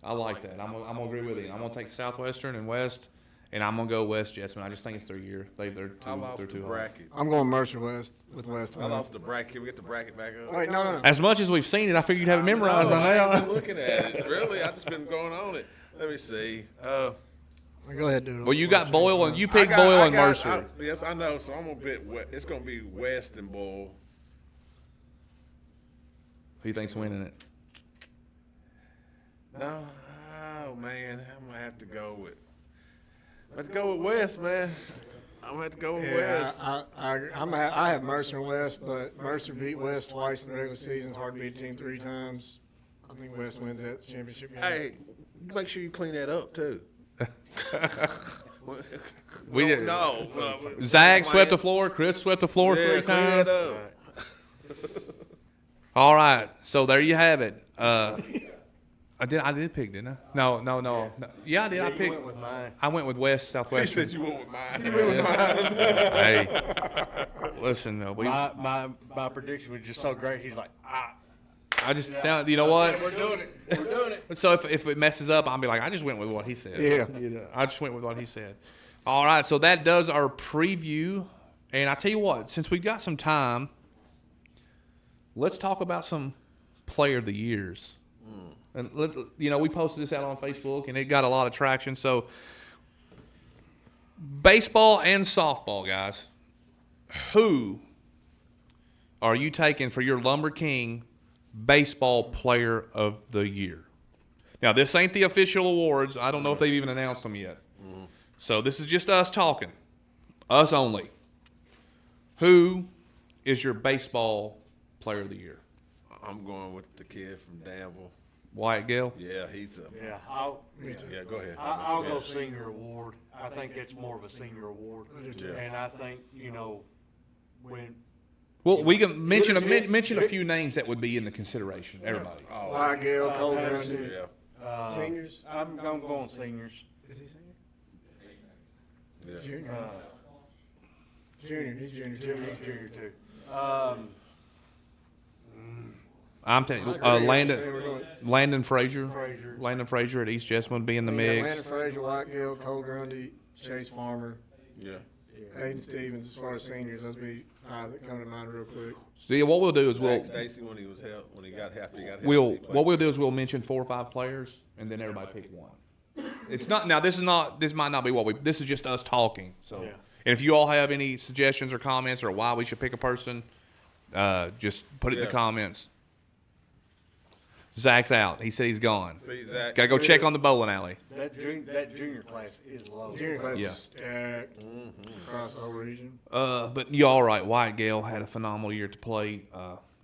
I like that. I'm gonna agree with you. I'm gonna take Southwestern and West, and I'm gonna go West Jessamine. I just think it's their year. They're I lost they're the too hard. bracket. I'm going Mercer West with West. I lost the bracket. Can we get the bracket back up? Wait, no. As much as we've seen it, I figured you'd have it memorized No, by I ain't now. been looking at it. Really, I just been going on it. Let me see. Go ahead, do it. Well, you got Boyle and you I picked got- Boyle I and got- Mercer. Yes, I know. So I'm gonna bet it's gonna be West and Bull. Who you think's winning it? No, oh man, I'm gonna have to go with. West, man. I'm gonna have to go with Yeah, West. I have Mercer and West, but Mercer beat West twice in the regular season. It's hard to beat a team 3 times. I think West wins that championship game. Hey, make sure you clean that up too. We did. No. Zach swept the floor. Chris swept the floor Yeah, 3 clean times. that up. All right, so there you have it. I did pick, didn't I? No. Yeah, I did. I You picked. went with mine. I went with West He Southwestern. said you went with mine. Hey, listen, though, My prediction was just so great. He's like, I just sound. You know what? we're doing it. We're doing it. So if it messes up, I'll be like, I just went with what he said. Yeah. You know, I just went with what he said. All right, so that does our preview. And I tell you what, since we've got some time, let's talk about some player of the years. And we posted this out on Facebook, and it got a lot of traction. So, baseball and softball, guys, who are you taking for your Lumber King baseball player of the year? Now, this ain't the official awards. I don't know if they've even announced them yet. So this is just us talking, us only. Who is your baseball player of the year? I'm going with the kid from Danville. Wyatt Gale? Yeah, he's a. Yeah, Yeah, go ahead. I'll go senior award. I think it's more of a senior award. Yeah. And I think, when Well, we can mention a few names that would be in the consideration. Everybody. Wyatt Gale, Cole Grundy. Yeah. Seniors? I'm going seniors. Is he senior? Yeah. Junior. Junior. He's junior too. He's junior too. I'm telling you, Landon Frazier. Landon Frazier at East Jessamine would be in the mix. Landon Frazier, Wyatt Gale, Cole Grundy, Chase Farmer, Yeah. Hayden Stevens. As far as seniors, those be 5 that come to mind real quick. So yeah, what we'll do is Zach Stacy when he got healthy, he played. what we'll do is we'll mention 4 or 5 players, and then everybody pick one. It's not now. This might not be what this is just us talking. So, Yeah. and if you all have any suggestions or comments or why we should pick a person, just put it in the Yeah. comments. Zach's out. He said he's gone. See, Zach. Gotta go check on the bowling alley. That junior class is low. Junior class Yeah. is stacked across the whole region. But you all right. Wyatt Gale had a phenomenal year to play,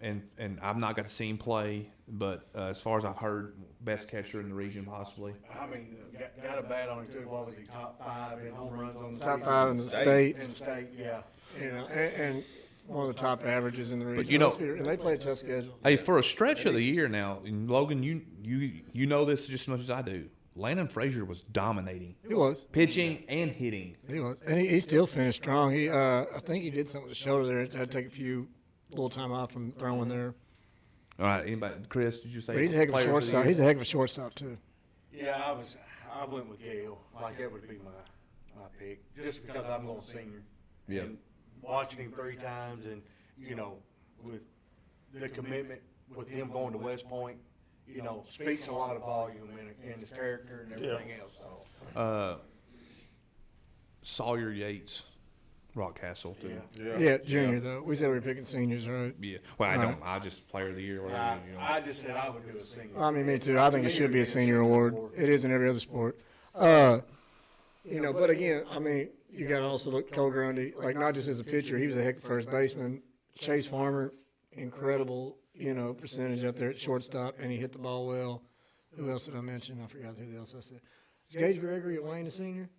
and I've not got to see him play, but as far as I've heard, best catcher in the region possibly. I mean, got a bat on him too. What was he, top 5 in home runs on the Top season? 5 in the state. In the state, yeah. And one of the top averages in the region. you know- and they play a tough schedule. Hey, for a stretch of the year now, and Logan, you know this just as much as I do. Landon Frazier was dominating, He was. pitching and hitting. He was. And he still finished strong. He I think he did something with the shoulder there. Had to take a little time off from throwing there. All right, anybody? Chris, did you say? But he's a heck of a players the shortstop. year? He's a heck of a shortstop too. Yeah, I went with Gale. Like, that would be my pick, just because I'm going senior. Yeah. And watching him 3 times and, with the commitment with him going to West Point, speaks a lot of volume in his character and everything else. So, Sawyer Yates, Rockcastle too. Yeah, junior though. We said we were picking seniors, right? Yeah. Well, I don't. I just player of the year. Whatever, I just said I would do a senior. I mean, me too. I think it should be a senior award. It is in every other sport. But again, I mean, you got to also look Cole Grundy, like not just as a pitcher, he was a heck of first baseman. Chase Farmer, incredible, percentage out there at shortstop, and he hit the ball well. Who else did I mention? I forgot who else I said. Is Gage Gregory at Wayne a senior?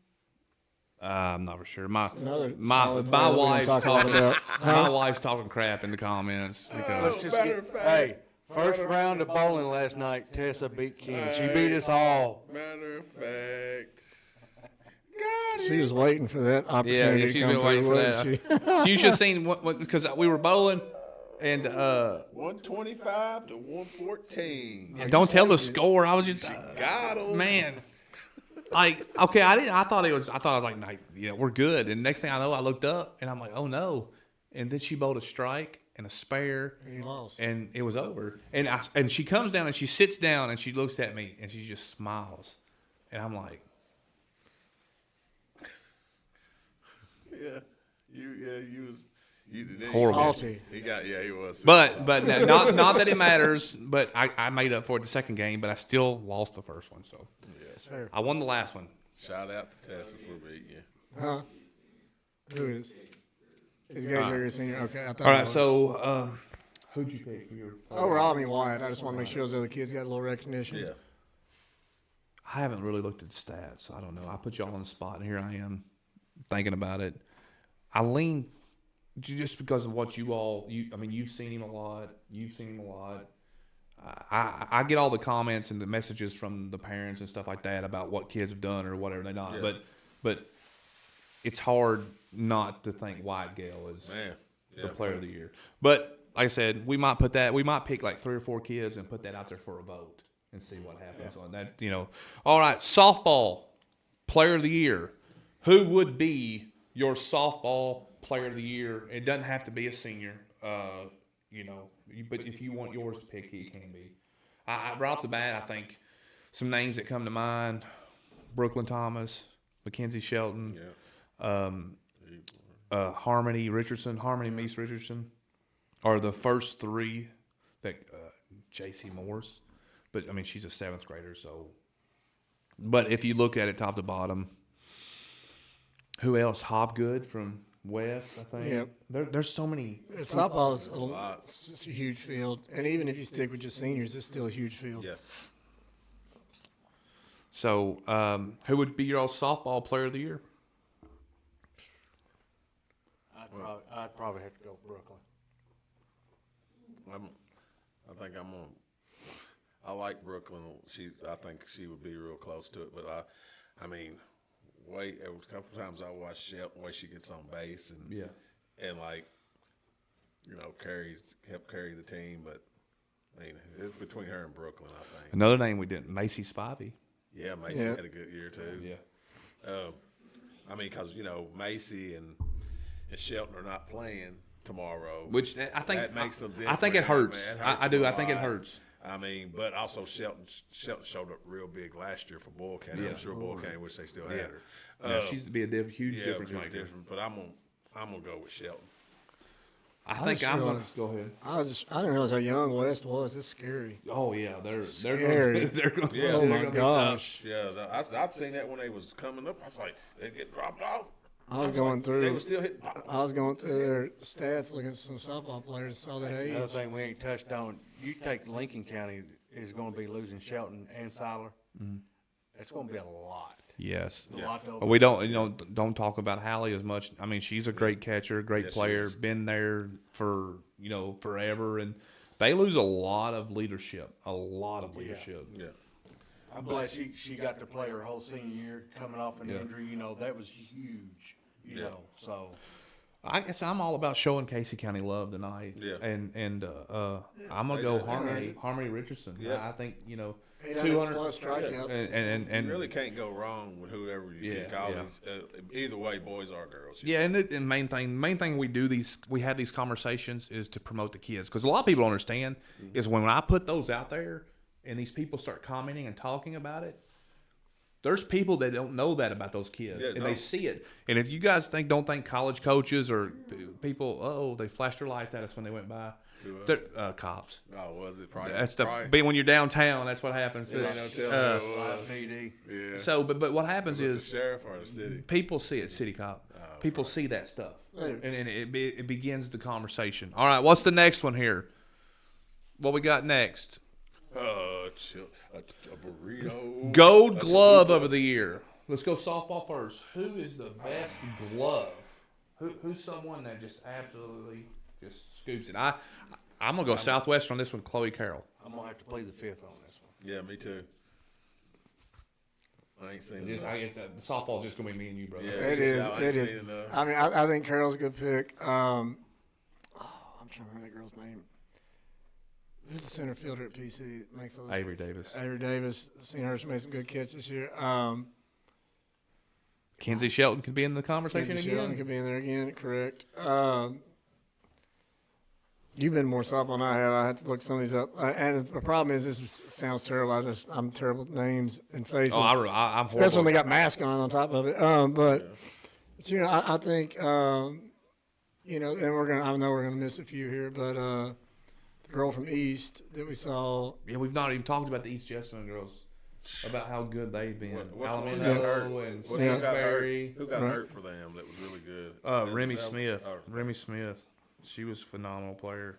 I'm not for sure. My Another my solid my player we're gonna wife's talk a lot talking. about. My wife's talking crap in the comments because Let's just hey, first round of bowling last night, Tessa beat Ken. She beat us all. Matter of fact. She was waiting for that opportunity to she's come been waiting through, for wasn't that. she? You should have seen what because we were bowling, and 125 to 114. don't tell the score. I was just Got him. man. Like okay, I thought I was like, we're good. And next thing I know, I looked up and I'm like, oh no. And then she bowled a strike and a spare, He lost. and it was over. And she comes down and she sits down and she looks at me and she just smiles, and I'm like, You did Horrible. Salty. He was. but not that it matters. But I made up for it the second game, but I still lost the first one. So That's fair. I won the last one. Shout out to Tessa for beating you. Huh? Who is? Is Gage Gregory a senior? Okay, I thought All it right, was. so who'd you pick? Overall, I mean, Wyatt. I just want to make sure those other kids got a little recognition. Yeah. I haven't really looked at the stats. So I don't know. I put y'all on the spot, and here I am thinking about it. I lean just because of what I mean, you've seen him a lot. You've seen him a lot. I get all the comments and the messages from the parents and stuff like that about what kids have done or whatever they not. Yeah. But it's hard not to think Wyatt Gale is Man. the player of the year. But like I said, we might pick like 3 or 4 kids and put that out there for a vote and see what happens on that. All right, softball player of the year. Who would be your softball player of the year? It doesn't have to be a senior, but if you want yours to pick, it can be. Right off the bat, I think some names that come to mind: Brooklyn Thomas, Mackenzie Shelton, Harmony Meese Richardson are the first 3 that J.C. Morse. But, I mean, she's a 7th grader, so. But if you look at it top to bottom, who else? Hobgood from West, I think. Yep. There's so many. Softball is it's a huge field, and even if you stick with just seniors, it's still a huge field. Yeah. So, who would be your softball player of the year? I'd probably have to go Brooklyn. I think I'm on. I like Brooklyn. I think she would be real close to it. But I mean, a couple times I watched Shelton way she gets on base and like, help carry the team. But I mean, it's between her and Brooklyn, I think. Another name we didn't, Macy Spivey. Yeah, Macy had a good year too. Yeah. I mean, because Macy and Shelton are not playing tomorrow, Which I think that makes them I think it different. hurts. Man, it hurts I do. a I think it lot. hurts. I mean, but also Shelton showed up real big last year for Boyle County. I'm sure Boyle County wish they still had her. Yeah, she'd be a huge difference maker. Different, but I'm gonna go with Shelton. I think I'm going to go ahead. I didn't realize how young West was. It's scary. Oh yeah, they're Scary. they're going. Yeah, Oh they're my gonna be gosh. Yeah, I've seen that when they was coming up. I was like, they get dropped off. I was going through. They were still hitting. I was going through their stats, looking at some softball players, saw that That's age. another thing we ain't touched on. You take Lincoln County is going to be losing Shelton and Siler. That's going to be a lot. Yes. A lot to But we don't talk about Hallie as much. I mean, she's a great catcher, great Yes, she player, is. been there for forever, and they lose a lot of leadership. Yeah. I'm glad she got to play her whole senior year coming off an injury. That was huge. So I guess I'm all about showing Casey County love tonight. Yeah. And I'm gonna go Harmony Richardson. Yeah. I think 200 plus strikeouts. and You really can't go wrong with whoever you pick. Either way, boys or girls. yeah, and the main thing we have these conversations is to promote the kids, because a lot of people don't understand is when I put those out there and these people start commenting and talking about it, there's people that don't know that about those kids, and they see it. And if you guys don't think college coaches or people, they flashed their lights at us when they went by, they're cops. Oh, was it Friday? That's when you're downtown. That's what happens. PD. Yeah. So, but what happens The is sheriff or the city? people see it, city cop. People see that stuff, Later. and it begins the conversation. All right, what's the next one here? What we got next? A burrito. Gold glove of the year. Let's go softball first. Who is the best glove? Who's someone that just absolutely just scoops it? I'm gonna go Southwestern on this one. Chloe Carroll. I'm gonna have to play the fifth on this one. Yeah, me too. I ain't seen I guess the softball's just gonna be me and you, brother. Yeah, It is. I It ain't is. seen enough. I mean, I think Carroll's a good pick. I'm trying to remember that girl's name. Who's the center fielder at PC that makes those? Avery Davis. Avery Davis. Seen her made some good catches this year. Kenzie Shelton could be in the conversation Kenzie again. Shelton could be in there again. Correct. You've been more softball than I have. I have to look some of these up. And the problem is, sounds terrible. I'm terrible with names and faces. I'm horrible. Especially when they got masks on top of it. But you know, I think you know, and I know we're gonna miss a few here, but the girl from East that we saw. Yeah, we've not even talked about the East Jessamine girls, about how good they've been. Who got Alamino hurt? and Who got hurt? Sainsbury. Who got hurt for them that was really good? Remy Isabel? Smith. Oh. Remy Smith. She was a phenomenal player.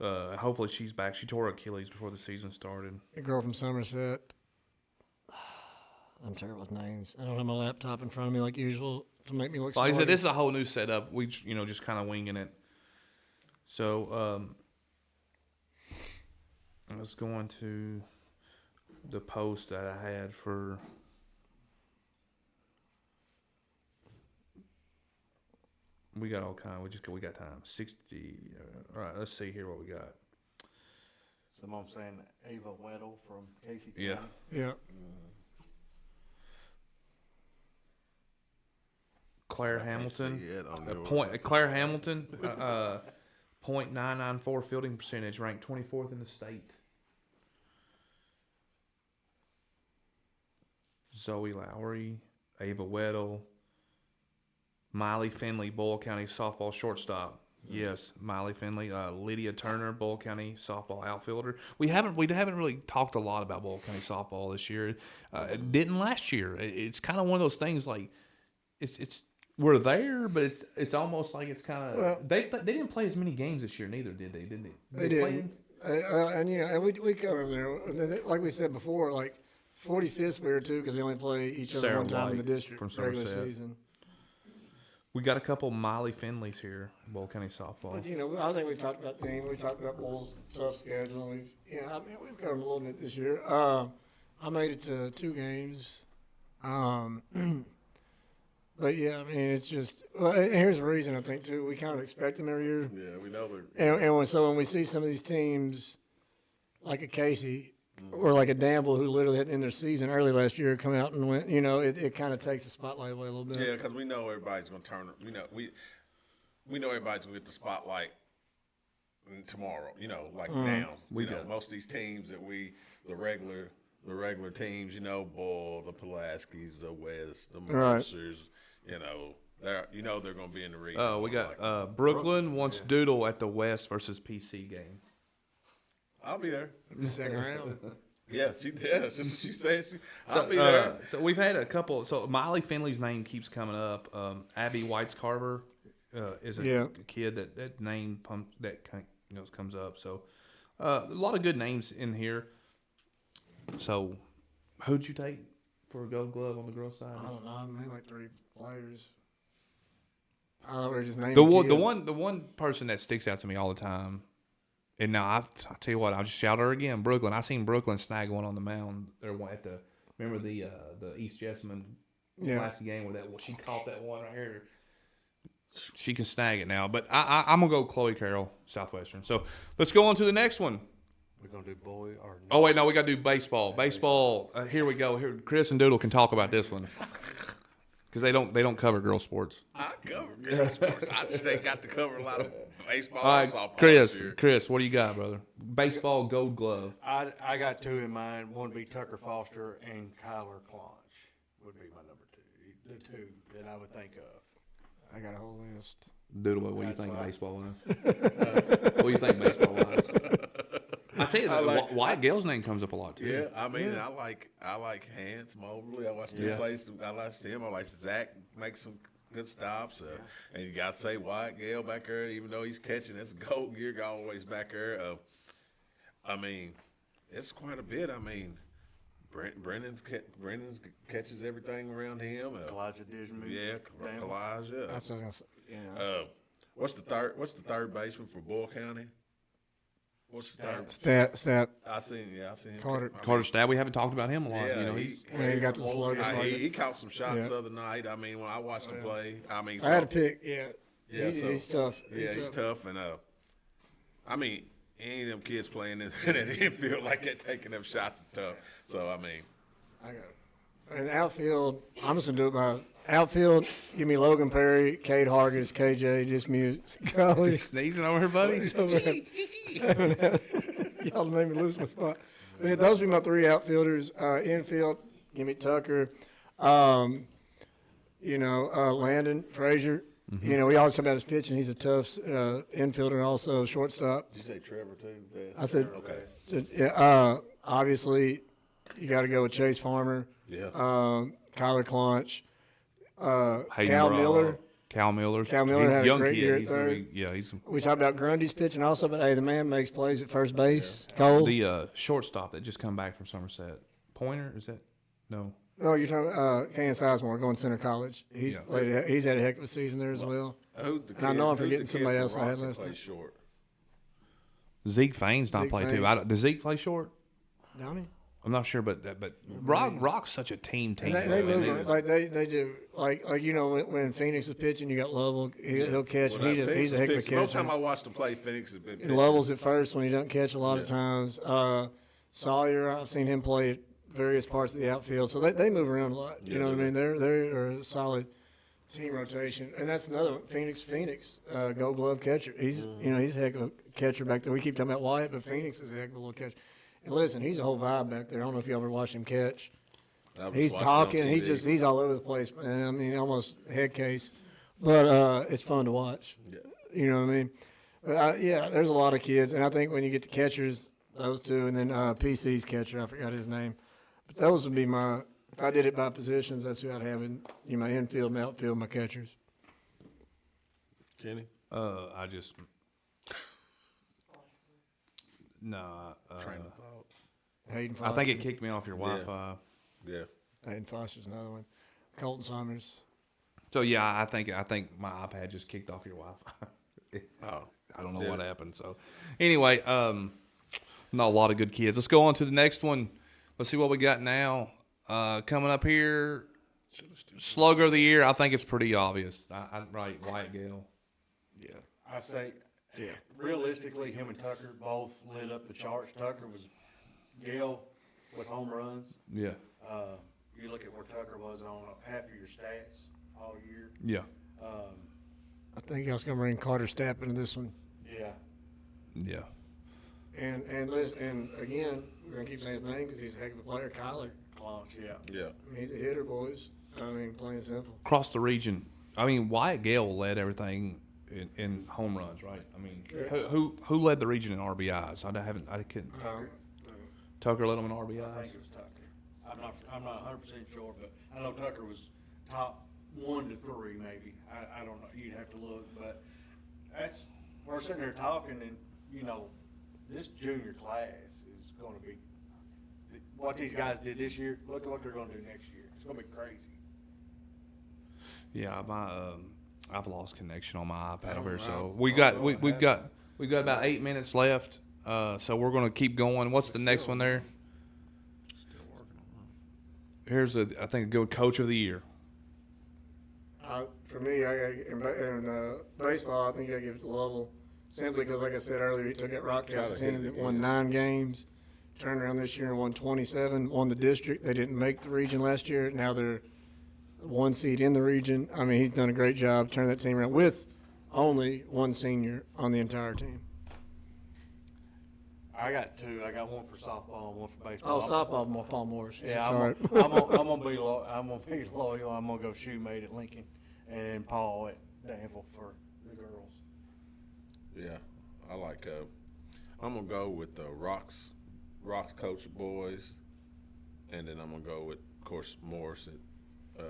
Hopefully she's back. She tore her Achilles before the season started. The girl from Somerset. I'm terrible with names. I don't have my laptop in front of me like usual to make me look Like I smart. said, this is a whole new setup. We, just kind of winging it. So, let's go on to the post that I had for. We got all kind. We got time. 60. All right. Let's see here what we got. Someone saying Ava Weddle from Casey County. Yeah. Yeah. Claire I can't Hamilton. see it on there. Claire Hamilton. .994 fielding percentage, ranked 24th in the state. Zoe Lowry, Ava Weddle, Miley Finley, Boyle County softball shortstop. Yes, Miley Finley. Lydia Turner, Boyle County softball outfielder. We haven't really talked a lot about Boyle County softball this year. It didn't last year. It's kind of one of those things like it's we're there, but it's almost like it's kind of they didn't play as many games this year neither, did they? Didn't they? They did. And you know, and we covered there, like we said before, like 45th we were too because they only play each other Sarah one time in the White district from regular Somerset. season. We got a couple Miley Finleys here, Boyle County softball. But you know, I think we talked about Dean. We talked about Bull's tough schedule. We've covered a little bit this year. I made it to 2 games. But yeah, I mean, it's just. Well, and here's the reason I think too. We kind of expect them every year, Yeah, we know they're. and when we see some of these teams, like a Casey or like a Danville, who literally had in their season early last year, come out and win. You know, it kind of takes the spotlight away a little bit. Yeah, because we know everybody's going to turn. We know everybody's going to get the spotlight tomorrow. You know, like now. Most of these teams that the regular teams. You know, Bull, the Pulaskis, the West, the Mercers. You know, they're going to be in the region. Oh, we got Brooklyn wants Doodle at the West versus PC game. I'll be there. The second round. Yeah, she said. I'll be there. So we've had a couple. So Miley Finley's name keeps coming up. Abby Whites Carver is a kid that name comes up. So a lot of good names in here. So who'd you take for a Gold Glove on the girls' side? I don't know. I made like 3 players. I thought we were just naming The kids. one person that sticks out to me all the time. And now I'll tell you what, I'll just shout her again. Brooklyn. I seen Brooklyn snag one on the mound. Remember the East Jessamine classic game where she caught that one right here. She can snag it now. But I'm gonna go Chloe Carroll, Southwestern. So let's go on to the next one. We're gonna do boy or Oh wait, no, we gotta do baseball. Baseball. Here we go. Here, Chris and Doodle can talk about this one because they don't cover girl sports. I cover girl sports. I just ain't got to cover a lot of baseball All and right, softball this year. Chris, what do you got, brother? Baseball Gold Glove. I got 2 in mind. One would be Tucker Foster and Kyler Clonch would be my number 2. The 2 that I would think of. I got a whole list. Doodle, what do you That's think right. baseball wise? What do you think baseball wise? I tell you, Wyatt Gale's name comes up a lot too. Yeah, I mean, I like Hans Mobley. I watched him play. I watched him. I like Zach make some good stops. And you got to say Wyatt Gale back there, even though he's catching, that's a gold gear always back there. I mean, it's quite a bit. I mean, Brennan's catches everything around him. Elijah Dismuke. Yeah, Elijah. That's what I was gonna say. Yeah. What's the third baseman for Boyle County? What's the third? Stat. I seen him. Carter. Carter Stab, we haven't talked about him a lot. Yeah, you know, he got the slugger. he caught some shots Yeah. the other night. I mean, when I watched him play, I mean, I had to pick. Yeah. Yeah, He's tough. He's tough, and I mean, any of them kids playing in that infield like that, taking them shots is tough. So I mean, I got it. And outfield, I'm just gonna do it by outfield. Give me Logan Perry, Cade Hargis, KJ, just mute. Golly. he's sneezing over here, buddy. Y'all made me lose my spot. Yeah, those would be my three outfielders. Infield, give me Tucker. Landon Frazier. Mm-hmm. You know, we always talk about his pitching. He's a tough infielder, also shortstop. did you say Trevor too? Best? I said, okay. yeah. Obviously, you got to go with Chase Farmer. Yeah. Kyler Claunch. Hayden Cal Brown. Miller. Cal Miller. Cal Miller He's had a young great kid. year at He's third. gonna be- he's We talked about Grundy's pitching also, but hey, the man makes plays at first base. Cole. the shortstop that just come back from Somerset. Pointer, is that? No. Oh, you're talking Ken Sizemore going to Center College. He's Yeah. he's had a heck of a season there as well. Who's the kid? And I know I'm who's the forgetting kid somebody from else I had Rock that last plays night. short? Zeke Fain's not Zeke play Fain. too. Does Zeke play short? Downey? I'm not sure, but Rock's such a team. They move like they do. Like you know when Phoenix is pitching, you got Lovell. He'll catch. Well, He's a heck of a Most time I catcher. watched him play, Phoenix has been And pitching. Lovell's at first when he doesn't catch a lot of times. Sawyer, I've seen him play at various parts of the outfield, so they move around a lot. You know what I mean? They're a solid team rotation, and that's another one. Phoenix, Gold Glove catcher. He's he's a heck of a catcher back there. We keep talking about Wyatt, but Phoenix is a heck of a little catcher. And listen, he's a whole vibe back there. I don't know if you ever watched him catch. I was He's watching on talking. TV. He's all over the place, man. I mean, almost head case, but it's fun to watch. Yeah. You know what I mean? But, yeah, there's a lot of kids, and I think when you get the catchers, those two, and then PC's catcher, I forgot his name, but those would be my. If I did it by positions, that's who I'd have in my infield, my outfield, my catchers. Kenny. I just no. Train of thought. Hayden I Foster. think it kicked me off your Wi-Fi. Yeah. Hayden Foster's another one. Colton Summers. So yeah, I think my iPad just kicked off your Wi-Fi. Oh. I don't know Yeah. what happened. So anyway, not a lot of good kids. Let's go on to the next one. Let's see what we got now. Coming up here, Slugger of the Year. I think it's pretty obvious. Right, Wyatt Gale. Yeah. I say, realistically, him and Tucker both lit up the charts. Tucker was Gale with home runs. Yeah. You look at where Tucker was on half of your stats all year. Yeah. I think I was going to bring Carter Stapp into this one. Yeah. Yeah. And listen, and again, we're going to keep saying his name because he's a heck of a player, Kyler. Launch, yeah. Yeah. I mean, he's a hitter, boys. I mean, plain and simple. Across the region, I mean, Wyatt Gale led everything in home runs, right? I mean, Correct. who led the region in RBIs? I couldn't. Tucker led them in I RBIs. think it was Tucker. I'm not 100% sure, but I know Tucker was top 1 to 3 maybe. I don't know. You'd have to look, but we're sitting there talking, and this junior class is going to be what these guys did this year. Look at what they're going to do next year. It's going to be crazy. Yeah, I've lost connection on my iPad over here, so we've got about 8 minutes left. So we're gonna keep going. What's the next one there? Still working on Here's I think a good Coach of the Year. For me, in baseball, I think I give it to Lovell simply because, like I said earlier, he took that Rockcastle team that won 9 games, turned around this year and won 27, won the district. They didn't make the region last year. Now they're 1 seed in the region. I mean, he's done a great job turning that team around with only 1 senior on the entire team. I got 2. I got one for softball and one for baseball. Oh, softball, Paul Morris. Yeah, sorry. I'm gonna be loyal. I'm gonna be loyal. I'm gonna go shoemate at Lincoln, and Paul at Danville for the girls. Yeah, I like. I'm gonna go with the Rocks coach boys, and then I'm gonna go with, of course, Morris at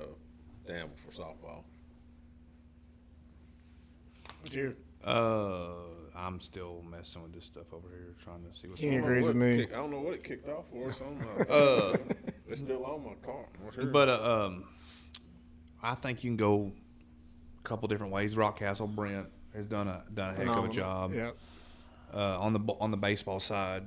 Danville for softball. What's your? I'm still messing with this stuff over here, trying to see what's Kenny going on. agrees with me. I don't know what it kicked off for. So it's still on my car. But I think you can go a couple different ways. Rockcastle Brent has done a heck of a job. Yep. On the baseball side.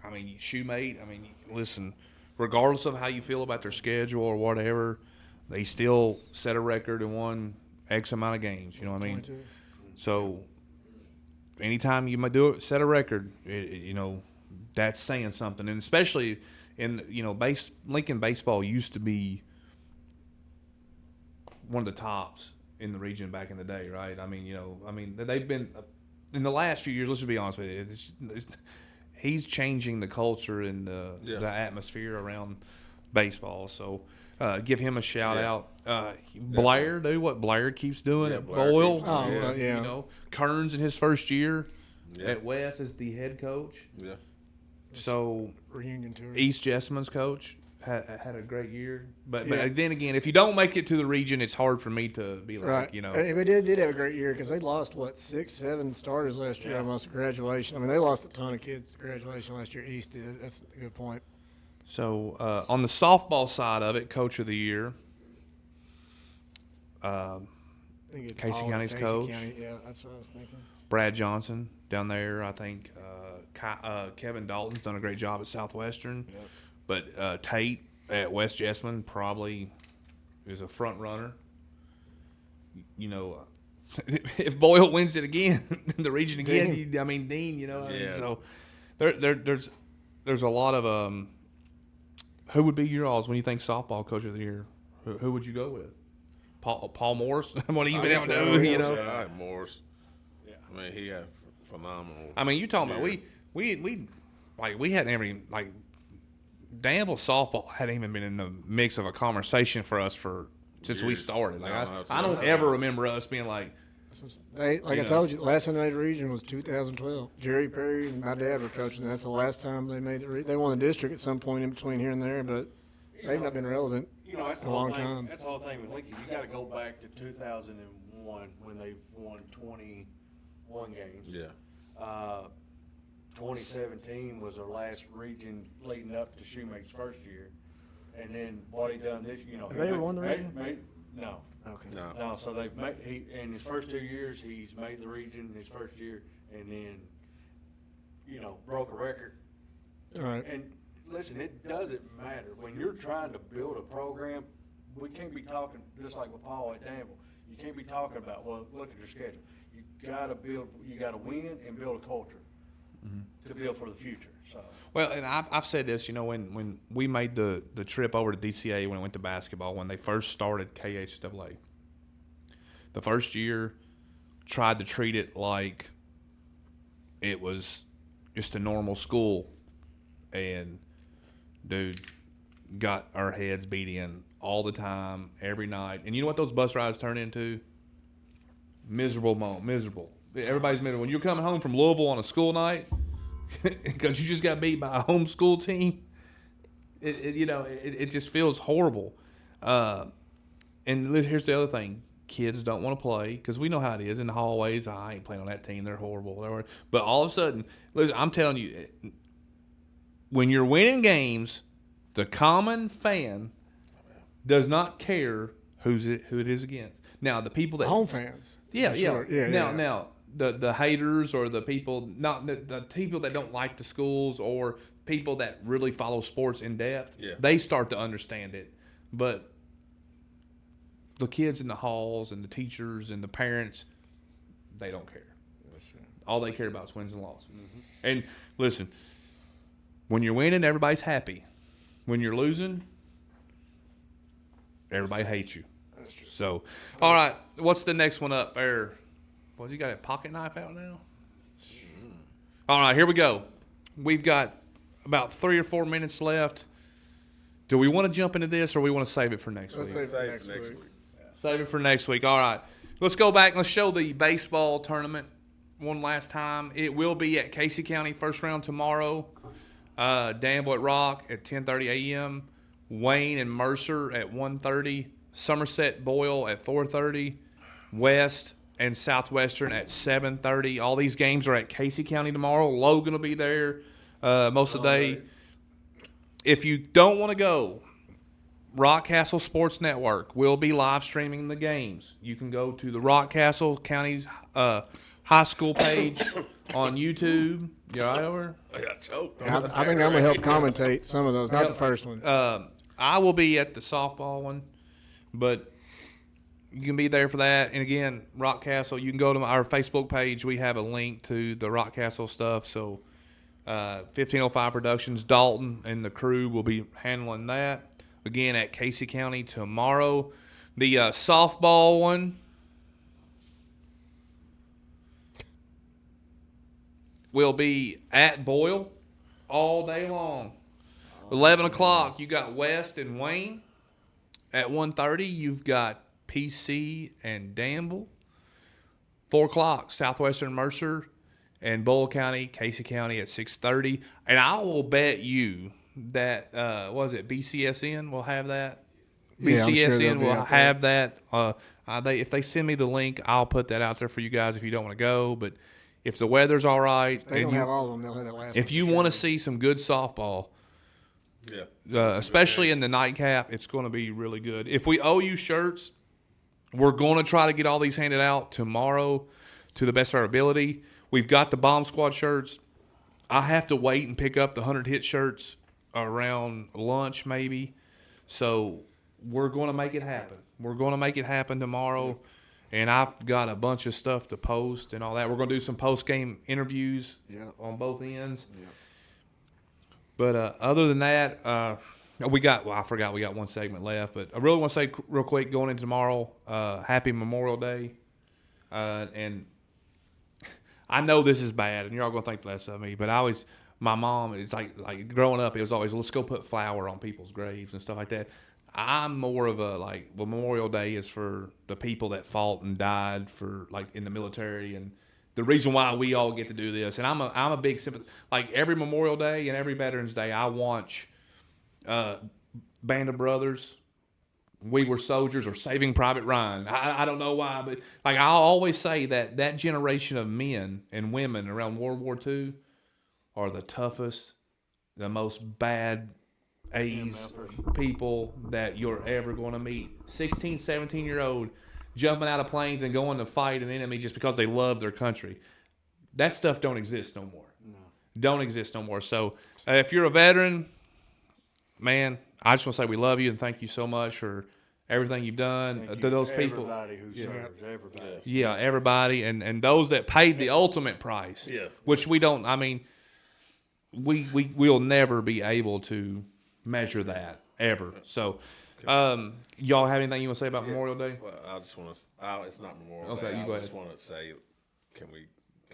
I mean, Shoemate. I mean, listen, regardless of how you feel about their schedule or whatever, they still set a record and won X amount of games. You know what I mean? 22. So anytime you might do it, set a record. That's saying something, and especially in Lincoln baseball used to be one of the tops in the region back in the day, right? I mean, they've been in the last few years. Let's just be honest with you. He's changing the culture and the atmosphere around baseball. So give him a shout out. Blair, do what Blair keeps doing at Boyle. Kearns in his first year at West as the head coach. Yeah. So Reunion tour. East Jessamyn's coach had a great year, but then again, if you don't make it to the region, it's hard for me to be like, Right. And they did have a great year because they lost 6, 7 starters last year almost to graduation. I mean, they lost a ton of kids to graduation last year. East did. That's a good point. So on the softball side of it, coach of the year, Casey County's coach. Yeah, that's what I was thinking. Brad Johnson down there, I think. Kevin Dalton's done a great job at Southwestern. Yep. But Tate at West Jessamyn probably is a front runner. If Boyle wins it again, the region again, Dean, so there's a lot of who would be your odds when you think softball coach of the year? Who would you go with? Paul Morris? What have you been able to do? Yeah, Morris. Yeah. I mean, he had phenomenal. I mean, you're talking about we hadn't even Danville softball hadn't even been in the mix of a conversation for us since we started. I don't ever remember us being like. I told you, last time they made the region was 2012. Jerry Perry and my dad were coaching. That's the last time they made the region. They won the district at some point in between here and there, but they've not been relevant that's a long time. That's the whole thing with Lincoln. You got to go back to 2001 when they won 21 games. Yeah. 2017 was their last region leading up to Shoemate's first year, and then what he done this, Have they ever won the region? No. Okay. No. So they've made in his first 2 years he's made the region his first year, and then broke a record. All right. And listen, it doesn't matter when you're trying to build a program. We can't be talking just like with Paul at Danville. You can't be talking about look at your schedule. You got to win and build a culture to build for the future. So. Well, and I've said this, when we made the trip over to DCA when I went to basketball, when they first started KHAA, the first year tried to treat it like it was just a normal school, and dude, got our heads beat in all the time, every night. And you know what those bus rides turn into? Miserable. Everybody's miserable. When you're coming home from Louisville on a school night because you just got beat by a homeschool team, it just feels horrible. And here's the other thing. Kids don't want to play because we know how it is in the hallways. I ain't playing on that team. They're horrible. But all of a sudden, listen, I'm telling you, when you're winning games, the common fan does not care who it is against. Now, the people that home fans. Yeah. Sure. Now, the haters or the people, not the people that don't like the schools or people that really follow sports in depth, they start to understand it. But the kids in the halls and the teachers and the parents, they don't care. All they care about is wins and losses. Mm-hmm. And listen, when you're winning, everybody's happy. When you're losing, everybody hates you. So, all right, what's the next one up there? Well, you got a pocket knife out now? All right, here we go. We've got about 3 or 4 minutes left. Do we want to jump into this or we want to save it for next week? Save it next week. Save it for next week. All right. Let's go back and let's show the baseball tournament one last time. It will be at Casey County first round tomorrow. Danville at Rock at 10:30 a.m. Wayne and Mercer at 1:30. Somerset Boyle at 4:30. West and Southwestern at 7:30. All these games are at Casey County tomorrow. Logan will be there most of the day. If you don't want to go, Rockcastle Sports Network will be live streaming the games. You can go to the Rockcastle County's high school page on YouTube. You all right over? I got choked. I think I'm going to help commentate some of those, not the first one. I will be at the softball one, but you can be there for that. And again, Rockcastle, you can go to our Facebook page. We have a link to the Rockcastle stuff. So 1505 Productions, Dalton and the crew will be handling that. Again, at Casey County tomorrow. The softball one will be at Boyle all day long. 11 o'clock, you got West and Wayne. At 1:30, you've got PC and Danville. 4 o'clock, Southwestern Mercer and Bull County, Casey County at 6:30. And I will bet you that, BCSN will have that? Yeah, I'm sure they'll BCSN be will out there. have that. If they send me the link, I'll put that out there for you guys if you don't want to go. But if the weather's all right, They and don't have all of them. They'll have that last if one you for want to sure. see some good softball, Yeah. especially in the nightcap, it's going to be really good. If we owe you shirts, we're going to try to get all these handed out tomorrow to the best of our ability. We've got the Bomb Squad shirts. I have to wait and pick up the 100 hit shirts around lunch maybe. So we're going to make it happen. We're going to make it happen tomorrow. And I've got a bunch of stuff to post and all that. We're going to do some post-game interviews on both ends. Yeah. But other than that, I forgot we got one segment left. But I really want to say real quick, going into tomorrow, happy Memorial Day. And I know this is bad, and you're all going to think less of me, but my mom, it's like growing up, it was always, let's go put flour on people's graves and stuff like that. I'm more of a, Memorial Day is for the people that fought and died for, in the military, and the reason why we all get to do this. And I'm a big sympathy. Every Memorial Day and every Veterans Day, I watch Band of Brothers, We Were Soldiers, or Saving Private Ryan. I don't know why, but I'll always say that generation of men and women around World War II are the toughest, the most bad A's people that you're ever going to meet. 16, 17-year-old jumping out of planes and going to fight an enemy just because they love their country. That stuff don't exist no more. Don't exist no more. So if you're a veteran, man, I just want to say we love you and thank you so much for everything you've done to those people. Everybody who serves, everybody. Yeah, everybody, and those that paid the ultimate price. Yeah. Which we don't. I mean, we'll never be able to measure that ever. So, y'all have anything you want to say about Memorial Day? Well, I just want to. It's not Memorial Okay, Day. you go I ahead. just want to say, can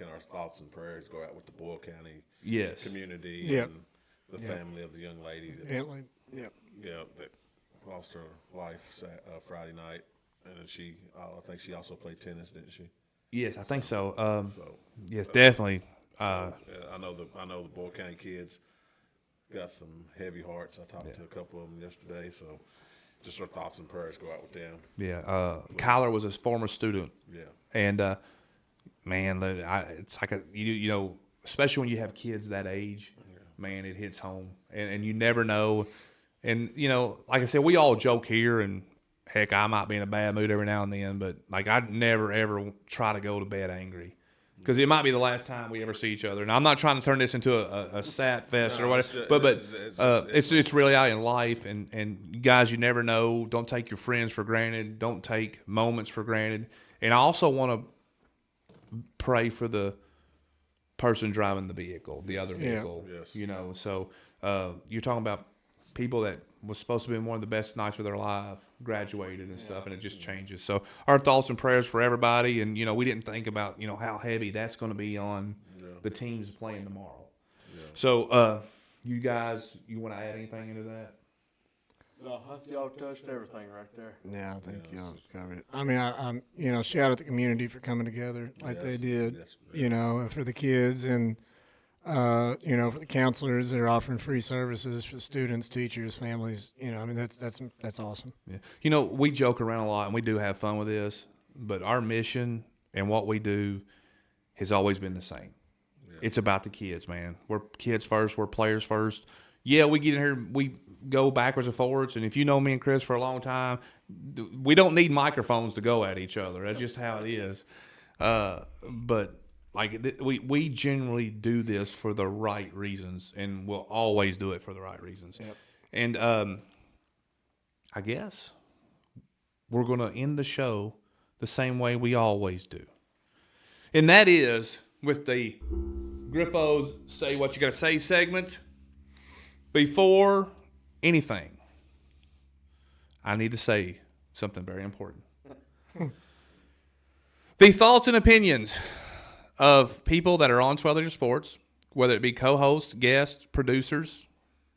our thoughts and prayers go out with the Boyle County Yes. community Yep. and the family of the young lady that, Bentley. Yep. that lost her life Friday night, and then I think she also played tennis, didn't she? Yes, I think so. So Yes, definitely. I know the Boyle County kids got some heavy hearts. I talked to a couple of them yesterday, so just our thoughts and prayers go out with them. Yeah. Kyler was his former student. Yeah. And man, it's like especially when you have kids that age, man, it hits home, and you never know. And like I said, we all joke here, and heck, I might be in a bad mood every now and then, but I'd never ever try to go to bed angry, because it might be the last time we ever see each other. And I'm not trying to turn this into a sat fest or whatever, but it's really out in life, and guys, you never know. Don't take your friends for granted. Don't take moments for granted. And I also want to pray for the person driving the vehicle, the other vehicle. Yes. So you're talking about people that was supposed to be one of the best nights of their life, graduated and stuff, and it just changes. So our thoughts and prayers for everybody, and we didn't think about how heavy that's going to be on the teams playing tomorrow. Yeah. So you guys, you want to add anything into that? No, I think y'all touched everything right there. Yeah, I think y'all covered it. I mean, I'm shout out the community for coming together like they did. Yes. For the kids and for the counselors that are offering free services for the students, teachers, families. That's awesome. Yeah. We joke around a lot, and we do have fun with this, but our mission and what we do has always been the same. Yeah. It's about the kids, man. We're kids first. We're players first. Yeah, we get in here, we go backwards and forwards, and if you know me and Chris for a long time, we don't need microphones to go at each other. That's just how it is. But like we generally do this for the right reasons, and we'll always do it for the right reasons. Yep. And I guess we're going to end the show the same way we always do, and that is with the Grippo's Say What You Gotta Say segment. Before anything, I need to say something very important. The thoughts and opinions of people that are on 12 Leader Sports, whether it be co-hosts, guests, producers,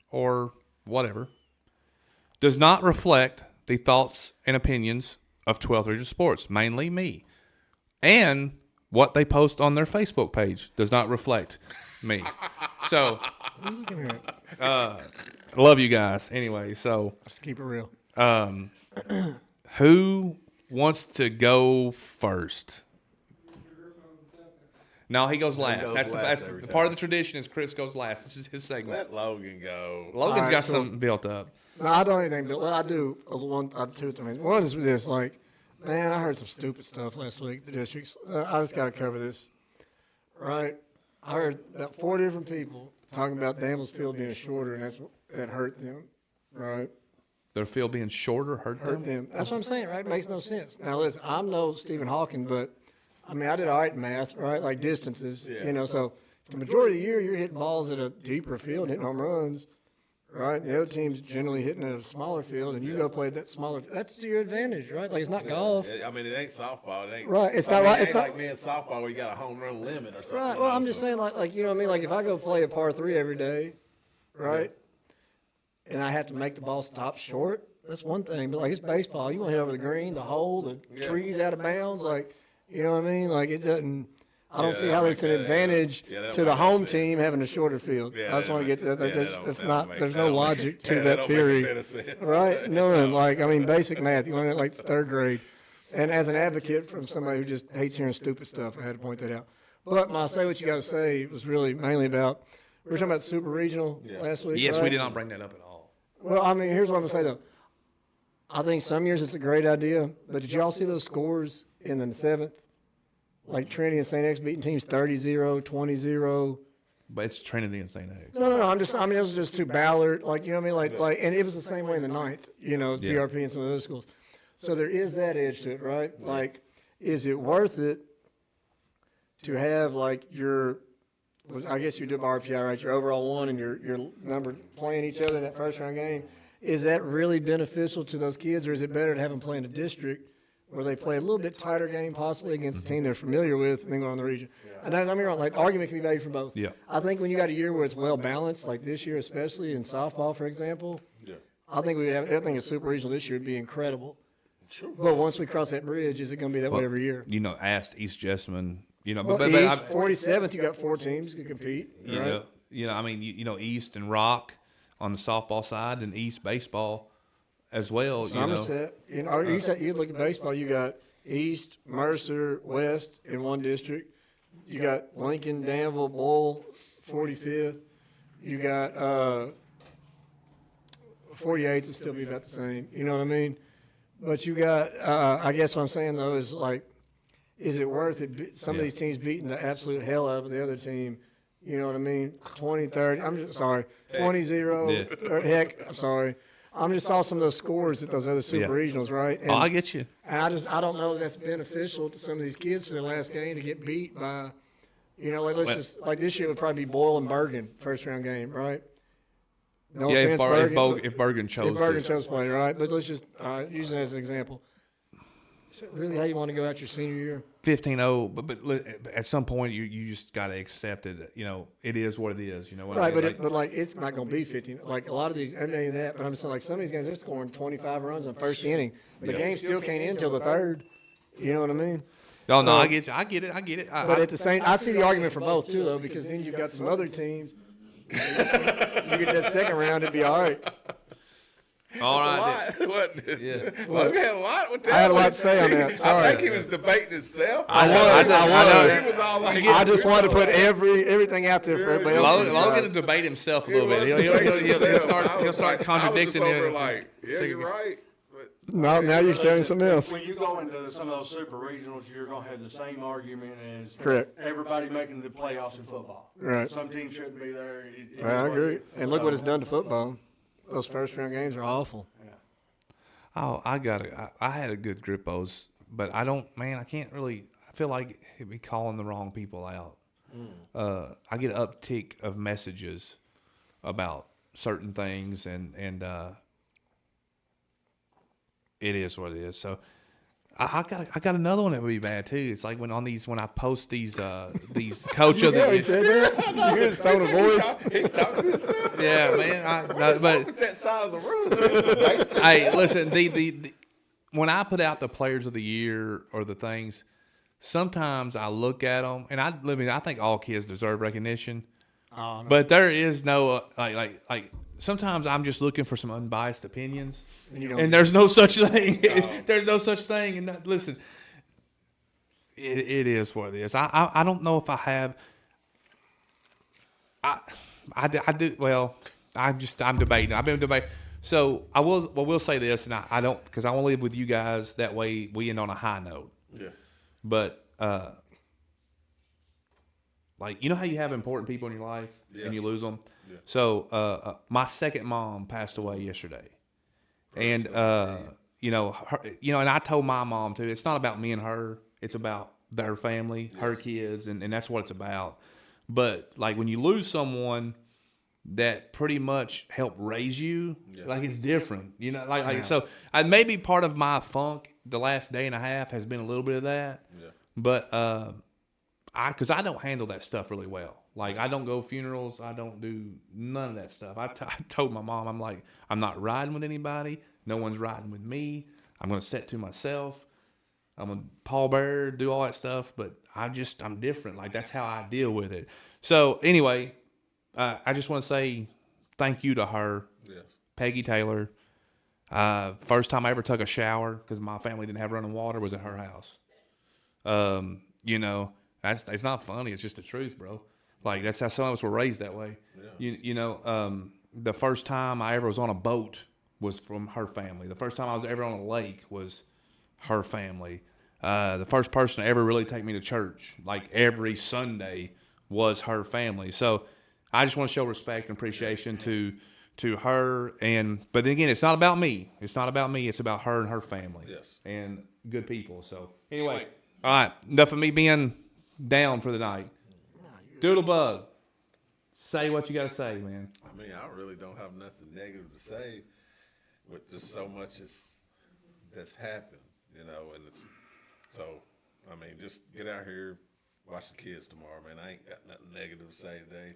or whatever, does not reflect the thoughts and opinions of 12 Leader Sports, mainly me. And what they post on their Facebook page does not reflect me. So, love you guys. Anyway, so let's keep it real. Who wants to go first? No, he goes last. That's the part of the tradition is Chris goes last. This is his segment. Let Logan go. Logan's got something built up. No, I don't anything built. Well, I do two things. One is this, like, man, I heard some stupid stuff last week. The districts. I just got to cover this, right? I heard about 4 different people talking about Danville's field being shorter, and that hurt them, right? Their field being shorter hurt them? That's what I'm saying, right? It makes no sense. Now, listen, I'm no Stephen Hawking, but, I mean, I did all right in math, right? Like distances, you know, so the majority of the year you're hitting balls at a deeper field, hitting home runs, right? The other team's generally hitting at a smaller field, and you go play that smaller. That's to your advantage, right? Like, it's not golf. I mean, it ain't softball. It ain't right. It's not like me in softball where you got a home run limit or something. Right. Well, I'm just saying, like you know what I mean. Like if I go play a par 3 every day, right, and I have to make the ball stop short, that's one thing. But like it's baseball, you want to hit over the green, the hole, the trees out of bounds, like you know what I mean. Like it doesn't. I don't see how that's an advantage to the home team having a shorter field. I just want to get to that. That's not. There's no logic to that theory, right? No, like I mean, basic math. You learn it like 3rd grade. And as an advocate from somebody who just hates hearing stupid stuff, I had to point that out. But my Say What You Gotta Say was really mainly about. We were talking about Super Regional last week. Yes, right? we did not bring that up at all. Well, I mean, here's what I'm gonna say though. I think some years it's a great idea, but did y'all see those scores in the 7th? Like Trinity and St. X beating teams 30-0, 20-0. But it's Trinity and St. X. No. I mean, it was just to Ballard. Like, you know what I mean? Like, and it was the same way in the 9th, you know, PRP and some of those schools. So there is that edge to it, right? Like, is it worth it to have, like, I guess you do RPI, right? Your overall one and your number playing each other in that first round game. Is that really beneficial to those kids, or is it better to have them play in a district where they play a little bit tighter game, possibly against a team they're familiar with, and then go on the region? And don't get me wrong, like the argument can be made for both. Yeah. I think when you got a year where it's well balanced, like this year, especially in softball, for example, I think I think a super regional this year would be incredible. Sure. But once we cross that bridge, is it going to be that way every year? You know, asked East Jessamine. You know, but East, 47th, you got 4 teams to compete. Right? You know, I mean, you know, East and Rock on the softball side, and East baseball as well. Somerset, you know, you look at baseball, you got East, Mercer, West in one district. You got Lincoln, Danville, Bull, 45th. You got 48th would still be about the same. You know what I mean? But you got, I guess what I'm saying though is like, is it worth it? Some of these teams beating the absolute hell out of the other team. You know what I mean? 20, 30. I'm just sorry. 20-0. Or heck, I'm sorry. I just saw some of those scores at those other super regionals, right? And, I get you. And I don't know if that's beneficial to some of these kids for their last game to get beat by, you know, like like this year it would probably be Boyle and Bergen first round game, right? No offense, Bergen, if Bergen chose to play, right? But let's just use it as an example. Is that really how you want to go out your senior year? 15-0, but at some point you just got to accept it. You know, it is what it is. You know what right, I mean? But it's not going to be 15. Like a lot of these, I mean that, but I'm just saying like some of these guys they're scoring 25 runs in the first inning. The game still can't end until the 3rd. You know what I mean? No, I get you. I get it. But at the same, I see the argument for both too, though, because then you've got some other teams. You get that second round, it'd be all right. All That's right. a lot, wasn't it? Yeah. Logan had a lot with that. I had a lot to say on that. I Sorry. think he was debating himself. I was. He was all like, I just wanted to put everything out there for everybody else. to Logan decide. will debate himself a He little bit. was He'll debating himself. he'll start contradicting I was just over it. like, yeah, you're right. But No, now you're saying something else. When you go into some of those super regionals, you're going to have the same argument as Correct. everybody making the playoffs in football. Right. Some teams shouldn't be there. I agree. And look what it's done to football. Those first-round games are awful. Oh, I had a good Grippos, but I can't really. I feel like it'd be calling the wrong people out. I get an uptick of messages about certain things, and it is what it is. So I got another one that would be bad too. It's like when I post these coach of the Yeah, he said that. Did you hear his tone of voice? he's talking to himself. yeah, man. But With that side of the room. hey, listen, the when I put out the players of the year or the things, sometimes I look at them and I think all kids deserve recognition. Oh, no. But there is no like sometimes I'm just looking for some unbiased opinions, And you don't- and there's no such thing. There's no such thing. And listen, it is what it is. I don't know if I have. I do well. I'm debating. I've been debating. So I will say this, and I don't, because I want to live with you guys. That way we end on a high note. Yeah. But like, you know how you have important people in your life and you lose them. Yeah. So my second mom passed away yesterday, and and I told my mom too. It's not about me and her. It's about their family, her kids, and that's what it's about. But like when you lose someone that pretty much helped raise you, like it's different, so maybe part of my funk the last day and a half has been a little bit of that. Yeah. But because I don't handle that stuff really well. Like I don't go funerals. I don't do none of that stuff. I told my mom, I'm like, I'm not riding with anybody. No one's riding with me. I'm going to sit to myself. I'm a pallbearer, do all that stuff. But I'm different. Like that's how I deal with it. So anyway, I just want to say thank you to her, Yes. Peggy Taylor. First time I ever took a shower because my family didn't have running water was at her house. It's not funny. It's just the truth, bro. Like that's how some of us were raised that way. Yeah. The first time I ever was on a boat was from her family. The first time I was ever on a lake was her family. The first person to ever really take me to church, like every Sunday, was her family. So I just want to show respect and appreciation to her. But then again, it's not about me. It's not about me. It's about her and her family. Yes. And good people. So anyway, all right. Enough of me being down for the night. Doodlebug, say what you got to say, man. I mean, I really don't have nothing negative to say with just so much that's happened, and it's so, I mean, just get out here, watch the kids tomorrow, man. I ain't got nothing negative to say today.